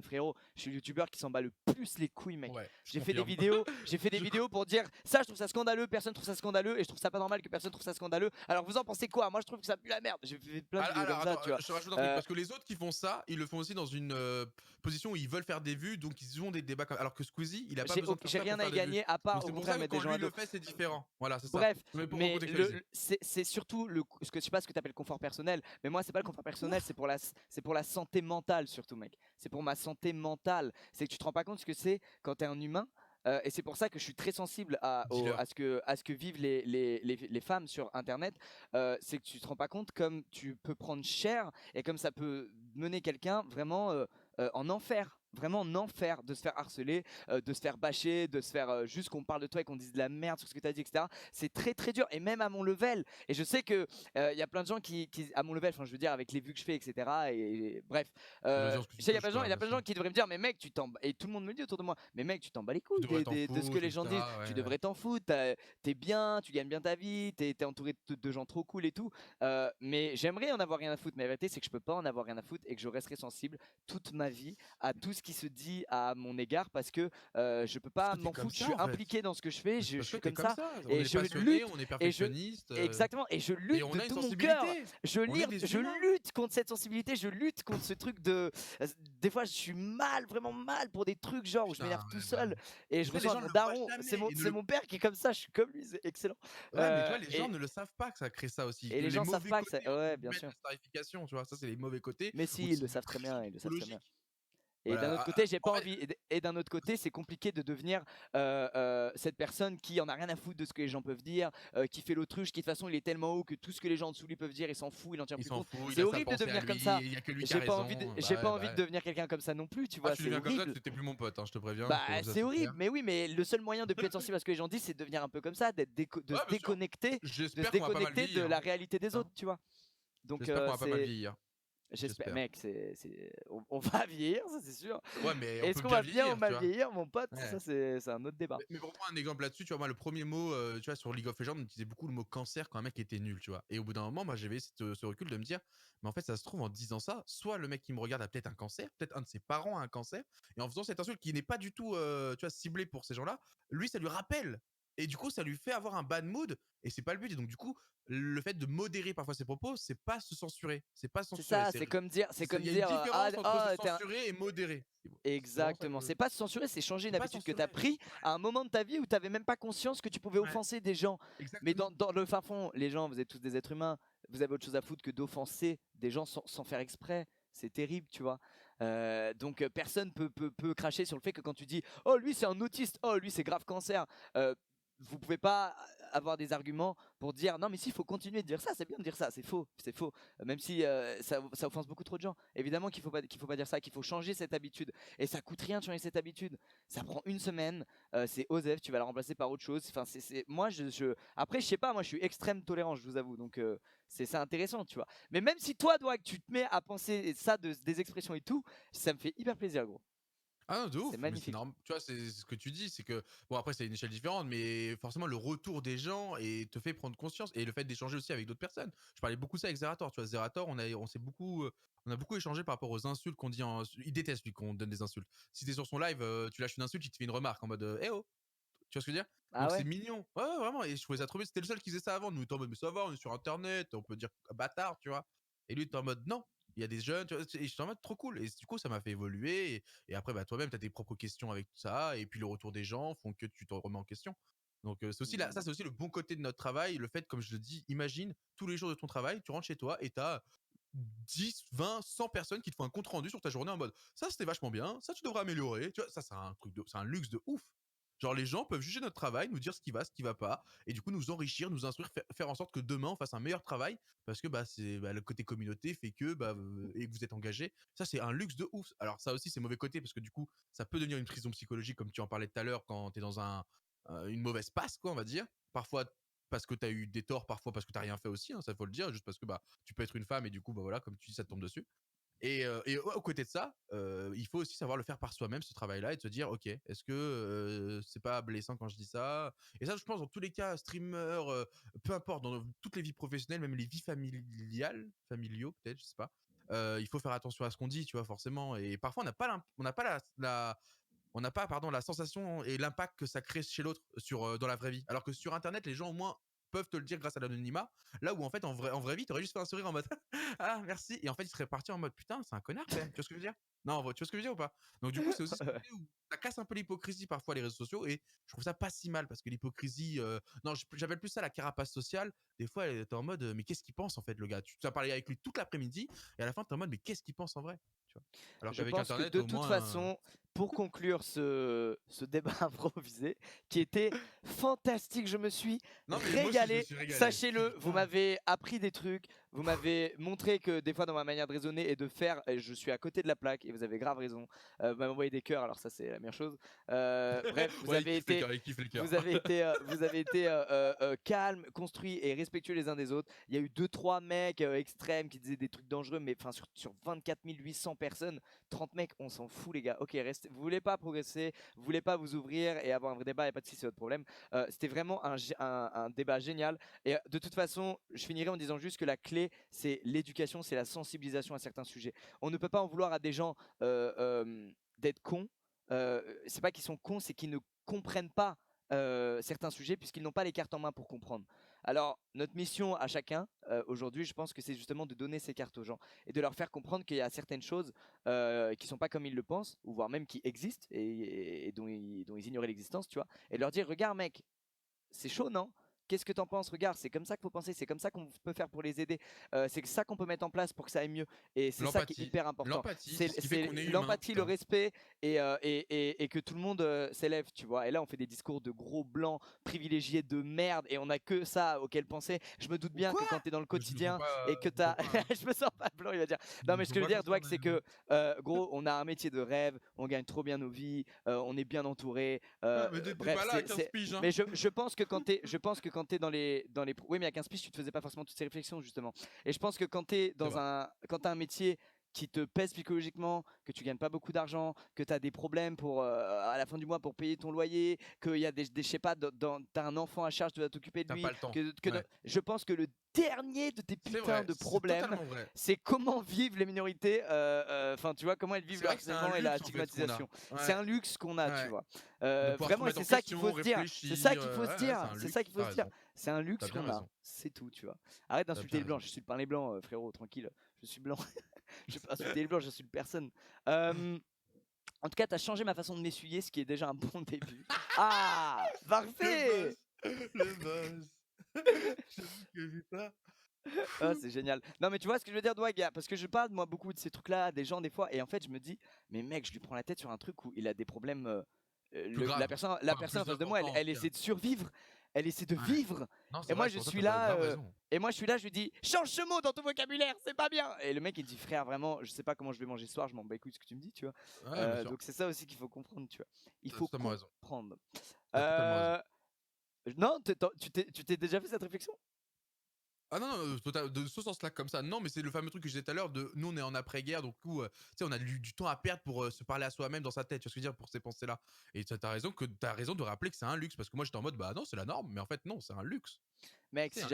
Frérot, je suis le youtubeur qui s'en bat le plus les couilles, mec. Ouais, je J'ai fait des confirme. vidéos, Je- pour dire ça, je trouve ça scandaleux, personne trouve ça scandaleux et je trouve ça pas normal que personne trouve ça scandaleux. Alors vous en pensez quoi? Moi, je trouve que ça pue la merde. J'ai fait plein de vidéos Alors, comme ça, attends, tu vois. je te rajoute un truc, Euh, parce que les autres qui font ça, ils le font aussi dans une position où ils veulent faire des vues, donc ils ont des débats alors que Squeezie, il a pas besoin de faire j'ai ça rien pour à faire y des vues. gagner à part Donc au c'est pour contraire ça que mettre des quand gens lui à le dos. fait, c'est différent. Voilà, c'est ça. Bref, Mais pour mais recontextualiser. c'est surtout ce que je sais pas ce que tu appelles confort personnel, mais moi c'est pas le confort personnel, Ouf. c'est pour la santé mentale surtout, mec. C'est pour ma santé mentale. C'est que tu te rends pas compte ce que c'est quand t'es un humain. Et c'est pour ça que je suis très sensible Dis-leur. à ce que vivent les femmes sur Internet. C'est que tu te rends pas compte comme tu peux prendre cher et comme ça peut mener quelqu'un vraiment en enfer. Vraiment en enfer de se faire harceler, de se faire bâcher, de se faire juste qu'on parle de toi et qu'on dise de la merde sur ce que tu as dit, etc. C'est très très dur. Et même à mon level. Et je sais que il y a plein de gens qui, à mon level, enfin je veux dire avec les vues que je fais, etc. Bref, Les gens, ce que je tu sais, il y a touches, plein de gens, quoi, il y a bien plein de gens sûr. qui devraient me dire, mais mec, tu t'en. Et tout le monde me le dit autour de moi, mais mec, tu t'en bats les Tu couilles devrais t'en de ce que foutre, les gens etc. disent. Tu Ouais. devrais t'en foutre. T'es bien, tu gagnes bien ta vie, t'es entouré de gens trop cool et tout. Mais j'aimerais en avoir rien à foutre. Mais la vérité, c'est que je peux pas en avoir rien à foutre et que je resterai sensible toute ma vie à tout ce qui se dit à mon égard parce que je peux Parce pas que t'es m'en comme foutre. Je ça, suis en fait. impliqué dans ce que je fais. C'est Je parce que suis t'es comme comme ça ça. On et est je passionné, lutte on est et je perfectionniste. exactement et je Et lutte on de a une tout mon cœur. sensibilité. On est des Je humains. lutte contre cette sensibilité. Je lutte contre ce truc de. Des fois, je suis mal, vraiment mal pour des trucs genre où je Putain, m'énerve tout ouais, bah. seul et Mais je ça, les ressens à gens mon ne le voient daron. jamais. Ils ne C'est le... mon père qui est comme ça. Je suis comme lui. C'est excellent. Ouais, mais tu vois, les gens Et, ne le savent pas que ça crée ça aussi. et Que les les gens savent mauvais pas que ça. côtés, entre Ouais, bien guillemets, de sûr. la starification, tu vois, ça, c'est les mauvais côtés. Mais Ou si, ils le c'est de savent très bien. pression Ils le savent très bien. psychologique. Et d'un Voilà. autre côté, j'ai En pas fait, envie. Et d'un autre côté, c'est compliqué de devenir cette personne qui en a rien à foutre de ce que les gens peuvent dire, qui fait l'autruche, qui de toute façon il est tellement haut que tout ce que les gens en dessous lui peuvent dire, il s'en fout, il en tient il plus s'en compte. fout, il C'est a sa horrible de pensée à devenir lui, comme ça. il y a que lui qui a raison. J'ai pas Bah envie de ouais. devenir quelqu'un comme ça non plus, tu Ah, vois. tu C'est deviens comme ça, horrible. t'es plus mon pote, hein, je te préviens. Bah, Comme ça, c'est clair. horrible, mais oui, mais le seul moyen de plus être sensible à ce que les gens disent, c'est de devenir un peu comme ça, de Ouais, se bien sûr. déconnecter, J'espère qu'on va pas mal de vieillir. la réalité des Hein. autres, tu vois. Donc, J'espère qu'on va pas mal vieillir. J'espère, mec, on va vieillir, ça c'est sûr. Ouais, mais Est-ce qu'on va bien ou mal vieillir, mon pote? Ça, c'est un autre débat. Mais pour prendre un exemple là-dessus, tu vois, moi, le premier mot, tu vois, sur League of Legends, on utilisait beaucoup le mot cancer quand un mec était nul, tu vois. Et au bout d'un moment, moi, j'avais ce recul de me dire, mais en fait, ça se trouve, en disant ça, soit le mec qui me regarde a peut-être un cancer, peut-être un de ses parents a un cancer, et en faisant cette insulte qui n'est pas du tout, tu vois, ciblée pour ces gens-là, lui, ça lui rappelle. Et du coup, ça lui fait avoir un bad mood, et c'est pas le but. Et donc, du coup, le fait de modérer parfois ses propos, c'est pas se censurer. C'est pas C'est censurer. ça, c'est comme dire, Il y a une différence entre se censurer et modérer. Exactement, c'est pas se censurer, c'est changer une habitude que tu as pris ouais. à un moment de ta vie où tu n'avais même pas conscience que tu pouvais offenser des gens. Mais dans le fin fond, les gens, vous êtes tous des êtres humains, vous avez autre chose à foutre que d'offenser des gens sans faire exprès. C'est terrible, tu vois. Donc personne peut cracher sur le fait que quand tu dis « Oh, lui c'est un autiste, oh, lui c'est grave cancer vous pouvez pas avoir des arguments pour dire non mais si, il faut continuer de dire ça, c'est bien de dire ça, c'est faux, même si ça offense beaucoup trop de gens. Évidemment qu'il faut pas dire ça, qu'il faut changer cette habitude, et ça coûte rien de changer cette habitude, ça prend une semaine, c'est OSEF, tu vas la remplacer par autre chose. Enfin moi après je sais pas, moi je suis extrême tolérant, je vous avoue, donc c'est intéressant, tu vois. Mais même si toi Doig, tu te mets à penser ça des expressions et tout, ça me fait hyper plaisir, gros. Ah non, de ouf, C'est mais c'est magnifique. normal. Tu vois, c'est ce que tu dis, c'est que bon, après c'est une échelle différente, mais forcément le retour des gens et te fait prendre conscience, et le fait d'échanger aussi avec d'autres personnes. Je parlais beaucoup de ça avec Zerator, tu vois. Zerator, on a beaucoup échangé par rapport aux insultes qu'on dit il déteste lui qu'on donne des insultes. Si t'es sur son live, tu lâches une insulte, il te fait une remarque en mode eh oh, tu vois ce que je veux dire? Ah Donc c'est ouais? mignon. Ouais, vraiment, et je trouvais ça trop bien. C'était le seul qui faisait ça avant. Nous, on était en mode mais ça va, on est sur internet, on peut dire bâtard, tu vois. Et lui, il était en mode non, il y a des jeunes, tu vois, et j'étais en mode trop cool. Et du coup, ça m'a fait évoluer. Et après, bah, toi-même, tu as tes propres questions avec tout ça. Et puis, le retour des gens font que tu te remets en question. Donc, c'est aussi ça, c'est aussi le bon côté de notre travail. Le fait, comme je le dis, imagine tous les jours de ton travail, tu rentres chez toi et tu as 10, 20, 100 personnes qui te font un compte rendu sur ta journée en mode ça c'était vachement bien, ça tu devrais améliorer. Tu vois, ça c'est un luxe de ouf. Genre les gens peuvent juger notre travail, nous dire ce qui va pas, et du coup nous enrichir, nous instruire, faire en sorte que demain on fasse un meilleur travail, parce que c'est le côté communauté fait que et que vous êtes engagé. Ça c'est un luxe de ouf. Alors ça aussi c'est mauvais côté, parce que du coup ça peut devenir une prison psychologique comme tu en parlais tout à l'heure, quand tu es dans une mauvaise passe, quoi, on va dire. Parfois parce que tu as eu des torts, parfois parce que tu rien fait aussi, hein, ça faut le dire, juste parce que tu peux être une femme et du coup voilà, comme tu dis, ça te tombe dessus. Et au côté de ça, il faut aussi savoir le faire par soi-même, ce travail-là, et de se dire ok, est-ce que c'est pas blessant quand je dis ça? Et ça, je pense, dans tous les cas, streamer, peu importe, dans toutes les vies professionnelles, même les vies familiaux peut-être, je sais pas, il faut faire attention à ce qu'on dit, tu vois, forcément. Et parfois on n'a pas la sensation et l'impact que ça crée chez l'autre dans la vraie vie. Alors que sur internet, les gens au moins peuvent te le dire grâce à l'anonymat. Là où en fait en vraie vie, t'aurais juste fait un sourire en mode ah merci, et en fait il serait parti en mode putain c'est un connard quand même. Tu vois ce que je veux dire? Non, tu vois ce que je veux dire ou pas? Donc du coup c'est aussi ce côté où ça casse un peu l'hypocrisie parfois, les réseaux sociaux, et je trouve ça pas si mal, parce que l'hypocrisie, non, j'appelle plus ça la carapace sociale. Des fois t'es en mode mais qu'est-ce qu'il pense en fait le gars? Tu as parlé avec lui toute l'après-midi et à la fin t'es en mode mais qu'est-ce qu'il pense en vrai? Tu vois? Alors Je qu'avec pense que internet de au toute moins façon, pour conclure ce débat improvisé, qui était fantastique, je me suis non, mais moi aussi, je me régalé. suis régalé. Sachez-le, vous Putain. m'avez appris des trucs, vous m'avez montré que des fois dans ma manière de raisonner et de faire, je suis à côté de la plaque, et vous avez grave raison. Vous m'avez envoyé des cœurs, alors ça c'est la meilleure chose. Bref, Ouais, il kiffe les cœurs, il kiffe les cœurs. vous avez été calme, construit et respectueux les uns des autres. Il y a eu 2-3 mecs extrêmes qui disaient des trucs dangereux, mais enfin sur 24 800 personnes, 30 mecs, on s'en fout les gars. Ok, restez. Vous voulez pas progresser, vous voulez pas vous ouvrir et avoir un vrai débat, et pas de si c'est votre problème. C'était vraiment un débat génial. Et de toute façon, je finirai en disant juste que la clé, c'est l'éducation, c'est la sensibilisation à certains sujets. On ne peut pas en vouloir à des gens d'être cons. C'est pas qu'ils sont cons, c'est qu'ils ne comprennent pas certains sujets, puisqu'ils n'ont pas les cartes en main pour comprendre. Alors, notre mission à chacun, aujourd'hui, je pense que c'est justement de donner ces cartes aux gens et de leur faire comprendre qu'il y a certaines choses qui sont pas comme ils le pensent, ou voire même qui existent et dont ils ignoraient l'existence, tu vois. Et de leur dire, regarde mec, c'est chaud, non? Qu'est-ce que t'en penses? Regarde, c'est comme ça qu'il faut penser, c'est comme ça qu'on peut faire pour les aider, c'est ça qu'on peut mettre en place pour que ça aille mieux. Et c'est ça qui est hyper important. L'empathie, c'est ce qui fait C'est qu'on est humain, l'empathie, le putain. respect et que tout le monde s'élève, tu vois. Et là, on fait des discours de gros blancs privilégiés de merde et on a que ça auquel penser. Je me doute bien que quand t'es dans le Mais je me sens quotidien et pas, que je me sens t'as. pas, hein. Je me sens pas blanc, il va dire. Je Non, me mais ce sens que je veux pas dire, Dwight, concerné, c'est hein. que gros, on a un métier de rêve, on gagne trop bien nos vies, on est bien entouré. Ouais, mais t'étais Bref, pas là à 15 piges, hein. mais je pense que quand t'es dans les oui, mais à 15 piges, tu te faisais pas forcément toutes ces réflexions justement. Et je pense que quand t'es dans quand t'as un métier qui te pèse psychologiquement, que tu gagnes pas beaucoup d'argent, que tu as des problèmes pour à la fin du mois pour payer ton loyer, qu'il y a je sais pas, t'as un enfant à charge, tu dois t'occuper de T'as lui. pas le temps. Je pense que le dernier de tes putains de problèmes, c'est comment vivent les minorités, enfin tu vois, comment elles vivent le harcèlement et la stigmatisation. C'est un luxe qu'on a, tu vois. Vraiment, c'est ça qu'il faut se dire. C'est ça qu'il faut se dire. C'est ça qu'il faut se dire. C'est un luxe qu'on a. C'est tout, tu vois. Arrête d'insulter les blancs. Je suis le pain les blancs, frérot, tranquille. Je suis blanc. Je vais pas insulter les blancs, je suis une personne. En tout cas, tu as changé ma façon de m'essuyer, ce qui est déjà un bon début. Ah, parfait. Le boss. J'ai vu ça. Oh, c'est génial. Non, mais tu vois ce que je veux dire, Dwag, parce que je parle moi beaucoup de ces trucs-là à des gens des fois, et en fait, je me dis, mais mec, je lui prends la tête sur un truc où il a des problèmes. La personne en face de moi, elle essaie de survivre. Elle essaie de vivre. Non, et moi, je suis là. Je lui dis, change ce mot dans ton vocabulaire, c'est pas bien. Et le mec, il dit, frère, vraiment, je sais pas comment je vais manger ce soir, je m'en bats les couilles de ce que tu me dis, tu vois. Donc, c'est ça aussi qu'il faut comprendre, tu vois. Il faut comprendre. Non, tu t'es déjà fait cette réflexion? Ah non, de ce sens-là, comme ça. Non, mais c'est le fameux truc que je disais tout à l'heure de nous, on est en après-guerre, donc tu sais, on a du temps à perdre pour se parler à soi-même dans sa tête, tu vois ce que je veux dire, pour ces pensées-là. Et t'as raison de rappeler que c'est un luxe, parce que moi, j'étais en mode, bah non, c'est la norme, mais en fait, non, c'est un luxe. Mec, si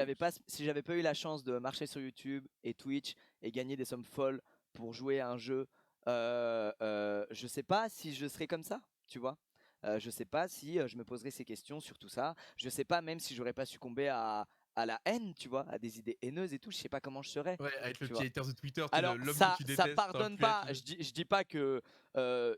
j'avais pas eu la chance de marcher sur YouTube et Twitch et gagner des sommes folles pour jouer à un jeu, je sais pas si je serais comme ça, tu vois. Je sais pas si je me poserais ces questions sur tout ça. Je sais pas même si j'aurais pas succombé à la haine, tu vois, à des idées haineuses et tout. Je sais pas comment je serais. Ouais, avec le petit haters de Twitter, alors l'homme ça, que tu détestes. Ça pardonne pas. Je dis pas que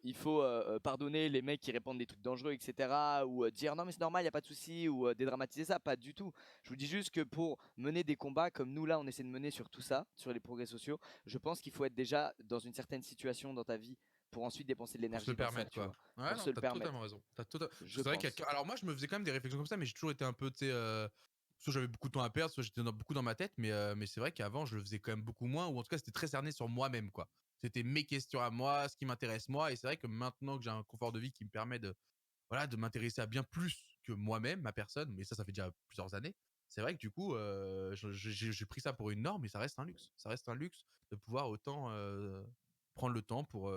il faut pardonner les mecs qui répandent des trucs dangereux, etc. Ou dire non mais c'est normal, y a pas de souci, ou dédramatiser ça, pas du tout. Je vous dis juste que pour mener des combats comme nous là, on essaie de mener sur tout ça, sur les progrès sociaux, je pense qu'il faut être déjà dans une certaine situation dans ta vie pour ensuite dépenser de l'énergie. Pour se le permettre, quoi. Ouais, pour se le permettre. Totalement raison. C'est vrai alors moi, je me faisais quand même des réflexions comme ça, mais j'ai toujours été un peu, tu sais, soit j'avais beaucoup de temps à perdre, soit j'étais beaucoup dans ma tête, mais c'est vrai qu'avant, je le faisais quand même beaucoup moins, ou en tout cas, c'était très cerné sur moi-même, quoi. C'était mes questions à moi, ce qui m'intéresse moi, et c'est vrai que maintenant que j'ai un confort de vie qui me permet de m'intéresser à bien plus que moi-même, ma personne, mais ça fait déjà plusieurs années. C'est vrai que du coup, j'ai pris ça pour une norme, et ça reste un luxe. Ça reste un luxe de pouvoir autant prendre le temps pour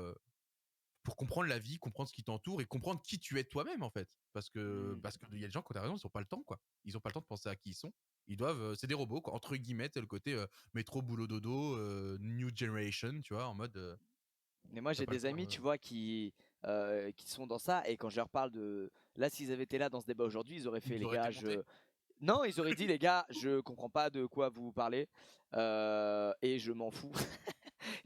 comprendre la vie, comprendre ce qui t'entoure et comprendre qui tu es toi-même, en fait. Parce que y a des gens, quand t'as raison, ils ont pas le temps, quoi. Ils ont pas le temps de penser à qui ils sont. Ils doivent, c'est des robots, quoi, entre guillemets, c'est le côté métro, boulot, dodo, new generation, tu vois, en mode. Mais moi, j'ai des amis, tu vois, qui sont dans ça, et quand je leur parle de. Là, s'ils avaient été là dans ce débat aujourd'hui, ils auraient fait, les gars, Non, ils auraient dit, les gars, je comprends pas de quoi vous parlez, et je m'en fous.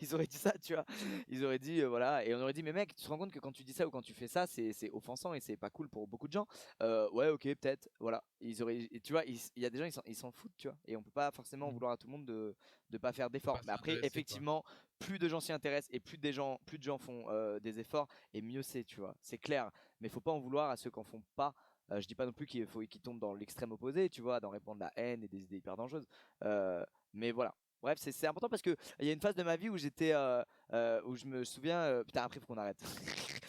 Ils auraient dit ça, tu vois. Ils auraient dit, voilà, et on aurait dit, mais mec, tu te rends compte que quand tu dis ça ou quand tu fais ça, c'est offensant et c'est pas cool pour beaucoup de gens. Ouais, ok, peut-être, voilà. Ils auraient, tu vois, il y a des gens, ils s'en foutent, tu vois. Et on peut pas forcément vouloir à tout le monde de pas faire d'efforts. Mais après, effectivement, plus de gens s'y intéressent et plus de gens font des efforts, et mieux c'est, tu vois. C'est clair. Mais faut pas en vouloir à ceux qui en font pas. Je dis pas non plus qu'ils tombent dans l'extrême opposé, tu vois, dans répandre la haine et des idées hyper dangereuses. Mais voilà. Bref, c'est important parce que il y a une phase de ma vie où j'étais, où je me souviens, putain, après faut qu'on arrête.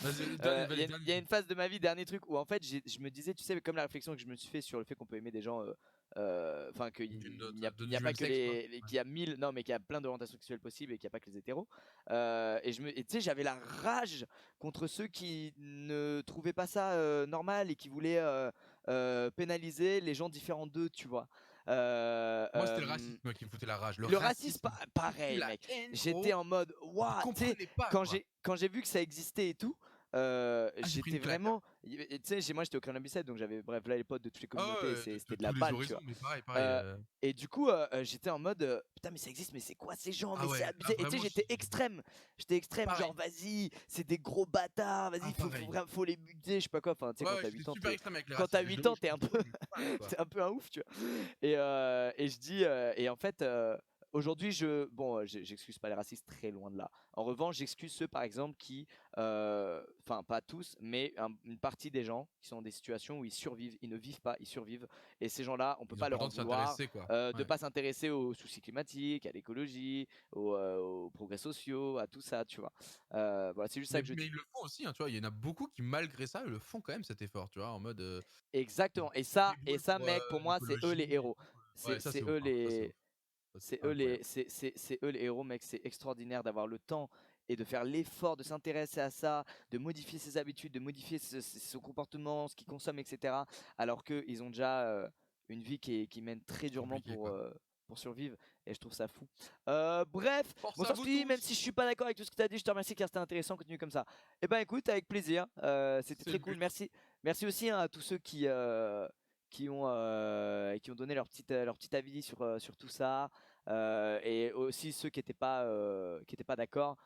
Il y a une phase de ma vie, dernier truc, où en fait je me disais, tu sais, comme la réflexion que je me suis fait sur le fait qu'on peut aimer des gens, enfin qu'il n'y a pas que qu'il y a 1000, non, mais qu'il y a plein d'orientations sexuelles possibles et qu'il n'y a pas que les hétéros. Et tu sais, j'avais la rage contre ceux qui ne trouvaient pas ça normal et qui voulaient pénaliser les gens différents d'eux, tu vois. Moi, c'était le racisme qui me foutait la rage. Le racisme, pareil, mec. J'étais en mode, waouh, quand j'ai vu que ça existait et tout, j'étais vraiment. Tu sais, moi j'étais au Crâne Bicêtre, donc j'avais, bref, là les potes de toutes les communautés, c'était de la balle, tu vois. Et du coup, j'étais en mode, putain, mais ça existe, mais c'est quoi ces gens, mais c'est abusé. Et tu sais, j'étais extrême, genre vas-y, c'est des gros bâtards, vas-y, faut les buter, je sais pas quoi. Enfin, tu sais, quand t'as 8 ans, t'es un peu un ouf, tu vois. Et je dis, et en fait, aujourd'hui, j'excuse pas les racistes, très loin de là. En revanche, j'excuse ceux, par exemple, qui, enfin, pas tous, mais une partie des gens qui sont dans des situations où ils survivent, ils ne vivent pas, ils survivent. Et ces gens-là, on peut Ils ont pas pas le leur en temps de vouloir s'intéresser, quoi. de pas s'intéresser aux soucis climatiques, à l'écologie, aux progrès sociaux, à tout ça, tu vois. Voilà, c'est juste ça que je Mais dis. ils le font aussi, hein, tu vois. Il y en a beaucoup qui, malgré ça, le font quand même cet effort, tu vois, en mode ils Exactement. se débrouillent Et ça, pour mec, pour moi, c'est eux les l'écologie et héros. tout. Ouais, C'est ça c'est c'est ouf, eux hein. Ça c'est ouf. les, Ça c'est incroyable. c'est eux les héros, mec. C'est extraordinaire d'avoir le temps et de faire l'effort de s'intéresser à ça, de modifier ses habitudes, de modifier son comportement, ce qu'il consomme, etc. Alors qu'ils ont déjà une vie qui mène très durement Compliqué, quoi. pour survivre. Et je trouve ça fou. Bref, Force bon, à ça je te vous dis, même tous! si je suis pas d'accord avec tout ce que tu as dit, je te remercie car c'était intéressant, continue comme ça. Eh ben écoute, avec plaisir. C'était C'est très le cool. but. Merci aussi hein, à tous ceux qui ont donné leur petit avis sur tout ça. Et aussi ceux qui étaient pas d'accord.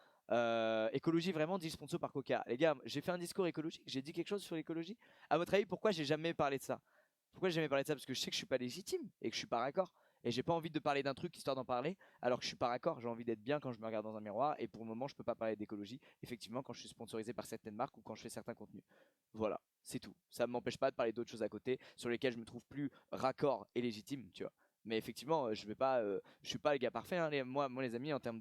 Écologie vraiment dit sponsor par Coca. Les gars, j'ai fait un discours écologique, j'ai dit quelque chose sur l'écologie. À votre avis, pourquoi j'ai jamais parlé de ça? Pourquoi j'ai jamais parlé de ça? Parce que je sais que je suis pas légitime et que je suis pas raccord. Et j'ai pas envie de parler d'un truc histoire d'en parler, alors que je suis pas raccord. J'ai envie d'être bien quand je me regarde dans un miroir. Et pour le moment, je peux pas parler d'écologie. Effectivement, quand je suis sponsorisé par certaines marques ou quand je fais certains contenus. Voilà, c'est tout. Ça m'empêche pas de parler d'autres choses à côté sur lesquelles je me trouve plus raccord et légitime, tu vois. Mais effectivement, je suis pas le gars parfait. Hein, moi, les amis, en termes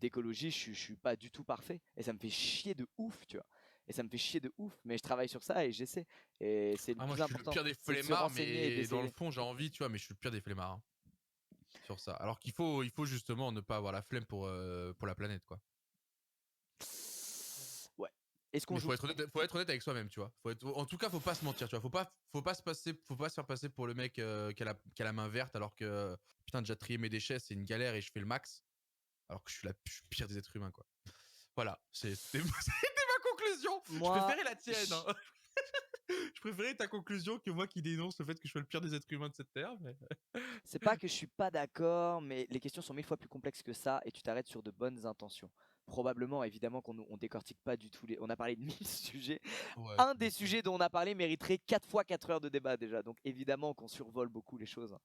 d'écologie, je suis pas du tout parfait. Et ça me fait chier de ouf, tu vois. Et ça me fait chier de ouf. Mais je travaille sur ça et j'essaie. Et c'est le Ah, moi, plus je suis le important. pire des C'est de se flemmards, renseigner et mais dans le d'essayer. fond, j'ai envie, tu vois, mais je suis le pire des flemmards, hein, sur ça. Alors il faut justement ne pas avoir la flemme pour la planète, quoi. Ouais. Est-ce qu'on Mais joue? faut être honnête avec soi-même, tu vois. En tout cas, faut pas se mentir, tu vois. Faut pas se faire passer pour le mec qui a la main verte alors que putain, déjà trier mes déchets, c'est une galère et je fais le max. Alors que je suis le pire des êtres humains, quoi. Voilà, c'était ma conclusion. Je Moi, préférais la tienne, hein. Je préférais ta conclusion que moi qui dénonce le fait que je sois le pire des êtres humains de cette terre. Mais... c'est pas que je suis pas d'accord, mais les questions sont 1000 fois plus complexes que ça et tu t'arrêtes sur de bonnes intentions. Probablement, évidemment, on décortique pas du tout les. On a parlé de 1000 sujets. Ouais, Un des sujets dont on a parlé mériterait 4 fois 4 heures de débat déjà. Donc évidemment qu'on survole beaucoup les choses.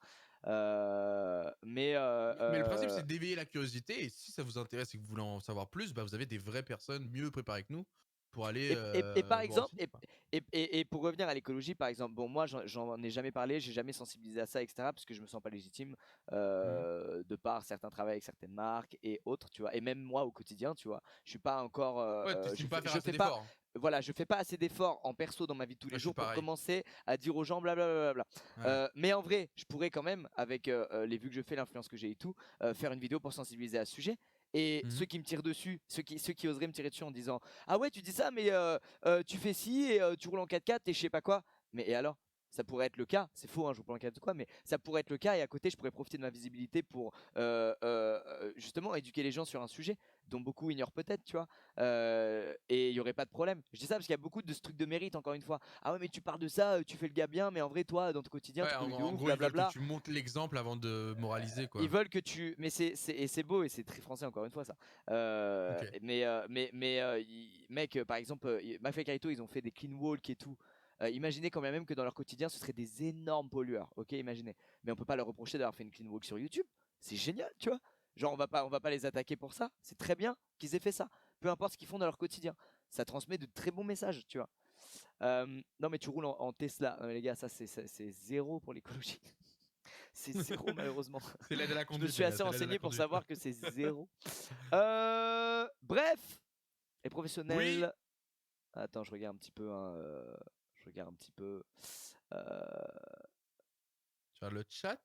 Hein. mais le principe, c'est d'éveiller la curiosité. Et si ça vous intéresse et que vous voulez en savoir plus, bah, vous avez des vraies personnes mieux préparées que nous pour aller Et par vous exemple, renseigner, quoi. et pour revenir à l'écologie, par exemple, bon, moi, j'en ai jamais parlé, j'ai jamais sensibilisé à ça, etc., parce que je me sens pas légitime Mhm. de par certains travaux avec certaines marques et autres, tu vois. Et même moi, au quotidien, tu vois, je suis pas encore, Ouais, t'estimes pas faire je assez fais pas, d'efforts, hein. voilà, je fais pas assez d'efforts en perso dans ma vie de tous Ouais, les je suis jours pour pareil. commencer à dire aux gens blablabla. Ouais. Mais en vrai, je pourrais quand même, avec les vues que je fais, l'influence que j'ai et tout, faire une vidéo pour sensibiliser à ce sujet. Et Mhm. ceux qui me tirent dessus, ceux qui oseraient me tirer dessus en disant ah ouais, tu dis ça, mais tu fais ci et tu roules en 4x4 et je sais pas quoi. Mais et alors? Ça pourrait être le cas, c'est faux, hein, je roule pas en 4x4 quoi, mais ça pourrait être le cas et à côté, je pourrais profiter de ma visibilité pour justement éduquer les gens sur un sujet dont beaucoup ignorent peut-être, tu vois. Et il y aurait pas de problème. Je dis ça parce qu'il y a beaucoup de ce truc de mérite, encore une fois. Ah ouais, mais tu parles de ça, tu fais le gars bien, mais en vrai, toi, dans ton quotidien, Ouais, tu conduis de en ouf, gros, ils veulent que blablabla. tu montes l'exemple avant de moraliser, Ils quoi. veulent que tu. Mais et c'est beau et c'est très français, encore une fois, ça. Ok. Mec, par exemple, Mafia et Carito, ils ont fait des clean walk et tout. Imaginez quand même que dans leur quotidien, ce seraient des énormes pollueurs. Ok, imaginez. Mais on peut pas leur reprocher d'avoir fait une clean walk sur YouTube. C'est génial, tu vois. Genre, on va pas les attaquer pour ça. C'est très bien qu'ils aient fait ça. Peu importe ce qu'ils font dans leur quotidien. Ça transmet de très bons messages, tu vois. Non, mais tu roules en Tesla. Non, mais les gars, ça, c'est zéro pour l'écologie. C'est zéro malheureusement. C'est l'aide à la Je me conduite, suis les gars, assez c'est l'aide à la renseigné pour conduite. savoir que c'est zéro. Bref, les Oui! professionnels. Attends, je regarde un petit peu. Hein, je regarde un petit peu. Euh, Sur le chat,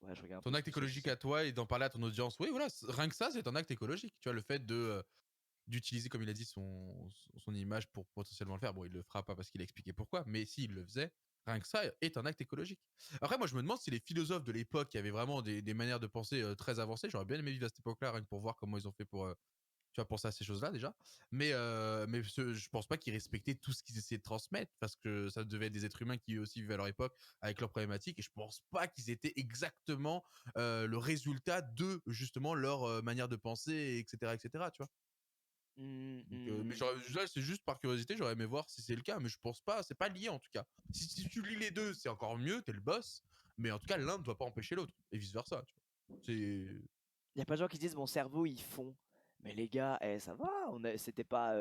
Ouais, je regarde un ton peu ce acte que j'ai. écologique à toi et d'en parler à ton audience. Oui, voilà, rien que ça, c'est un acte écologique. Tu vois, le fait de d'utiliser, comme il a dit, son image pour potentiellement le faire. Bon, il le fera pas parce qu'il a expliqué pourquoi, mais s'il le faisait, rien que ça est un acte écologique. Après, moi, je me demande si les philosophes de l'époque qui avaient vraiment des manières de penser très avancées, j'aurais bien aimé vivre à cette époque-là, rien que pour voir comment ils ont fait pour, tu vois, penser à ces choses-là déjà. Mais je pense pas qu'ils respectaient tout ce qu'ils essayaient de transmettre parce que ça devait être des êtres humains qui aussi vivaient à leur époque avec leurs problématiques et je pense pas qu'ils étaient exactement le résultat de justement leur manière de penser, etc., etc., tu vois. Donc, mais Hmm. là, c'est juste par curiosité, j'aurais aimé voir si c'est le cas, mais je pense pas, c'est pas lié en tout cas. Si tu lis les deux, c'est encore mieux, t'es le boss. Mais en tout cas, l'un ne doit pas empêcher l'autre, et vice-versa, tu vois? Il y a pas de gens qui disent mon cerveau il fond. Mais les gars, ça va, c'était pas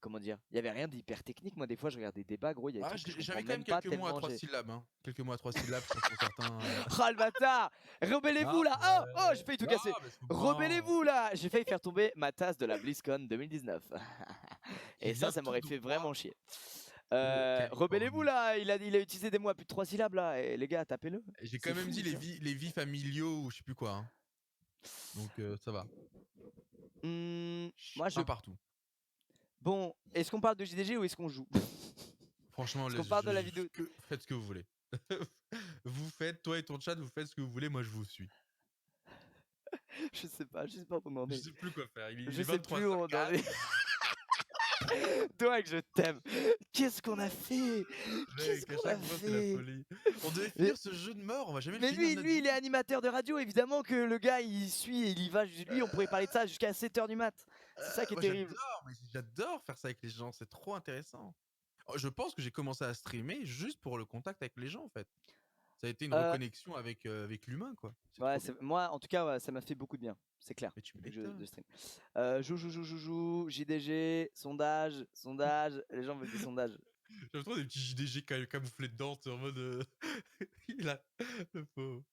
comment dire, il y avait rien d'hyper technique. Moi des fois je regarde des débats, gros, il y a des Ah, trucs que je j'avais comprends quand même même pas quelques mots à tellement 3 j'ai. syllabes, hein. Quelques mots à 3 syllabes sur certains. Ah le bâtard! Rebellez-vous là! Oh, j'ai failli tout Non, casser. mais je comprends. Rebellez-vous là! J'ai failli faire tomber ma tasse de la BlizzCon 2019. Qui Et ça vient tout m'aurait fait droit vraiment chier. de Rebellez-vous Californie. là! Il a utilisé des mots à plus de 3 syllabes là. Et les gars, tapez-le. J'ai C'est quand même fou, dit ça. les vies familiaux ou je sais plus quoi, hein. Donc ça va. Moi je. Un partout. Bon, est-ce qu'on parle de JDG ou est-ce qu'on joue? Franchement, Est-ce qu'on parle de la vidéo? faites ce que vous voulez. Vous faites, toi et ton chat, vous faites ce que vous voulez, moi je vous suis. Je sais pas où on en Je est. sais plus quoi faire. Il Je est sais plus où on en 23h04. est. Toi que je t'aime. Qu'est-ce qu'on a fait? Qu'est-ce Mec, à qu'on a chaque fois, c'est la fait? folie. On devait finir ce jeu de mort, on va jamais le Mais finir de lui, notre lui, il est vie. animateur de radio. Évidemment que le gars, il suit et il y va. Lui, on pourrait parler de ça jusqu'à 7h du mat. C'est ça qui est Moi terrible. j'adore faire ça avec les gens, c'est trop intéressant. Oh, je pense que j'ai commencé à streamer juste pour le contact avec les gens en fait. Ça a été une reconnexion avec l'humain quoi. Ouais, trop bien. moi, en tout cas, ouais, ça m'a fait beaucoup de bien. C'est clair. Mais tu De m'étonnes. stream. Joue, JDG, sondage. Les gens veulent des sondages. J'aime trop des petits JDG camouflés dedans, en mode. Il a le pauvre.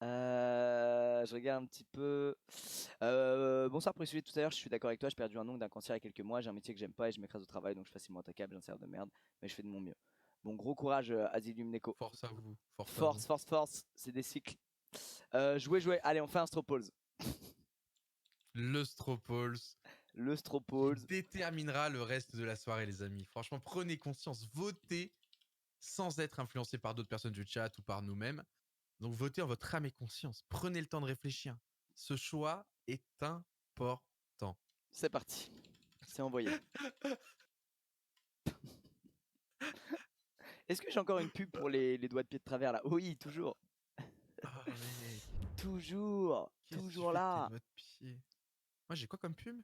Je regarde un petit peu. Bonsoir pour le sujet de tout à l'heure, je suis d'accord avec toi, j'ai perdu un ongle d'un cancer il y a quelques mois, j'ai un métier que j'aime pas et je m'écrase au travail donc je suis facilement attaquable, j'en sers de merde, mais je fais de mon mieux. Bon, gros courage Asylum Neko. Force à vous. Force, c'est des cycles. Jouez, allez on fait un Stropolz. Le Stropolz. Le Stropolz. Déterminera le reste de la soirée les amis. Franchement, prenez conscience, votez sans être influencé par d'autres personnes du chat ou par nous-mêmes. Donc votez en votre âme et conscience. Prenez le temps de réfléchir. Ce choix est important. C'est parti. C'est envoyé. Est-ce que j'ai encore une pub pour les doigts de pied de travers là? Oui, toujours. Ah mec. Toujours là. Doigts de pied. Moi j'ai quoi comme pub?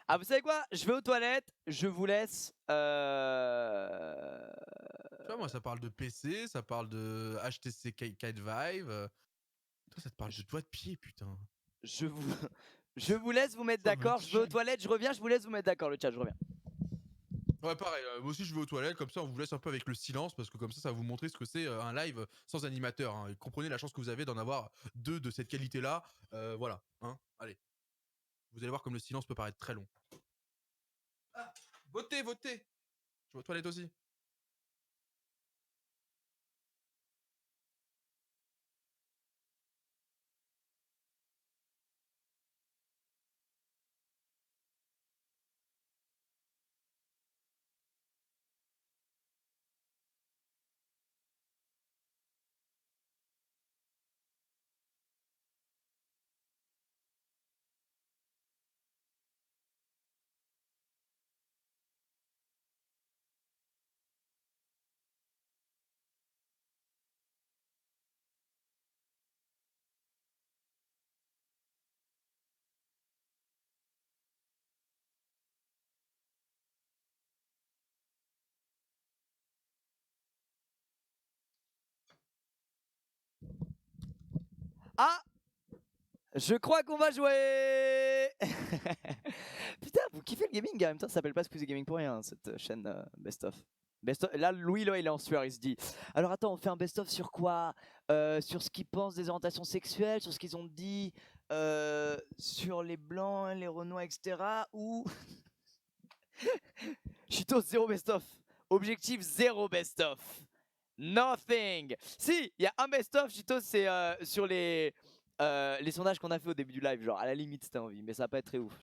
Ah vous savez quoi? Je vais aux toilettes, je vous laisse. Tu vois moi ça parle de PC, ça parle de HTC Kite Vive. Toi ça te parle de doigts de pied putain. Je vous laisse vous mettre d'accord. Je vais aux toilettes, je reviens, je vous laisse vous mettre d'accord le chat, je reviens. Ouais pareil, moi aussi je vais aux toilettes, comme ça on vous laisse un peu avec le silence, parce que comme ça va vous montrer ce que c'est un live sans animateur. Hein. Et comprenez la chance que vous avez d'en avoir 2 de cette qualité-là. Voilà, hein, allez. Vous allez voir comme le silence peut paraître très long. Ah, votez! Je vais aux toilettes aussi. Ah! Je crois qu'on va jouer. Putain, vous kiffez le gaming en même temps, ça s'appelle pas Squeezie Gaming pour rien, cette chaîne Best of. Là, Louis, là, il est en sueur, il se dit alors attends, on fait un best-of sur quoi? Sur ce qu'ils pensent des orientations sexuelles, sur ce qu'ils ont dit, sur les blancs, les renois, etc. Ou. Chito, 0 best-of. Objectif 0 best-of. Nothing. Si, il y a un best-of, Chito, c'est sur les sondages qu'on a fait au début du live. Genre, à la limite, c'était envie, mais ça va pas être très ouf.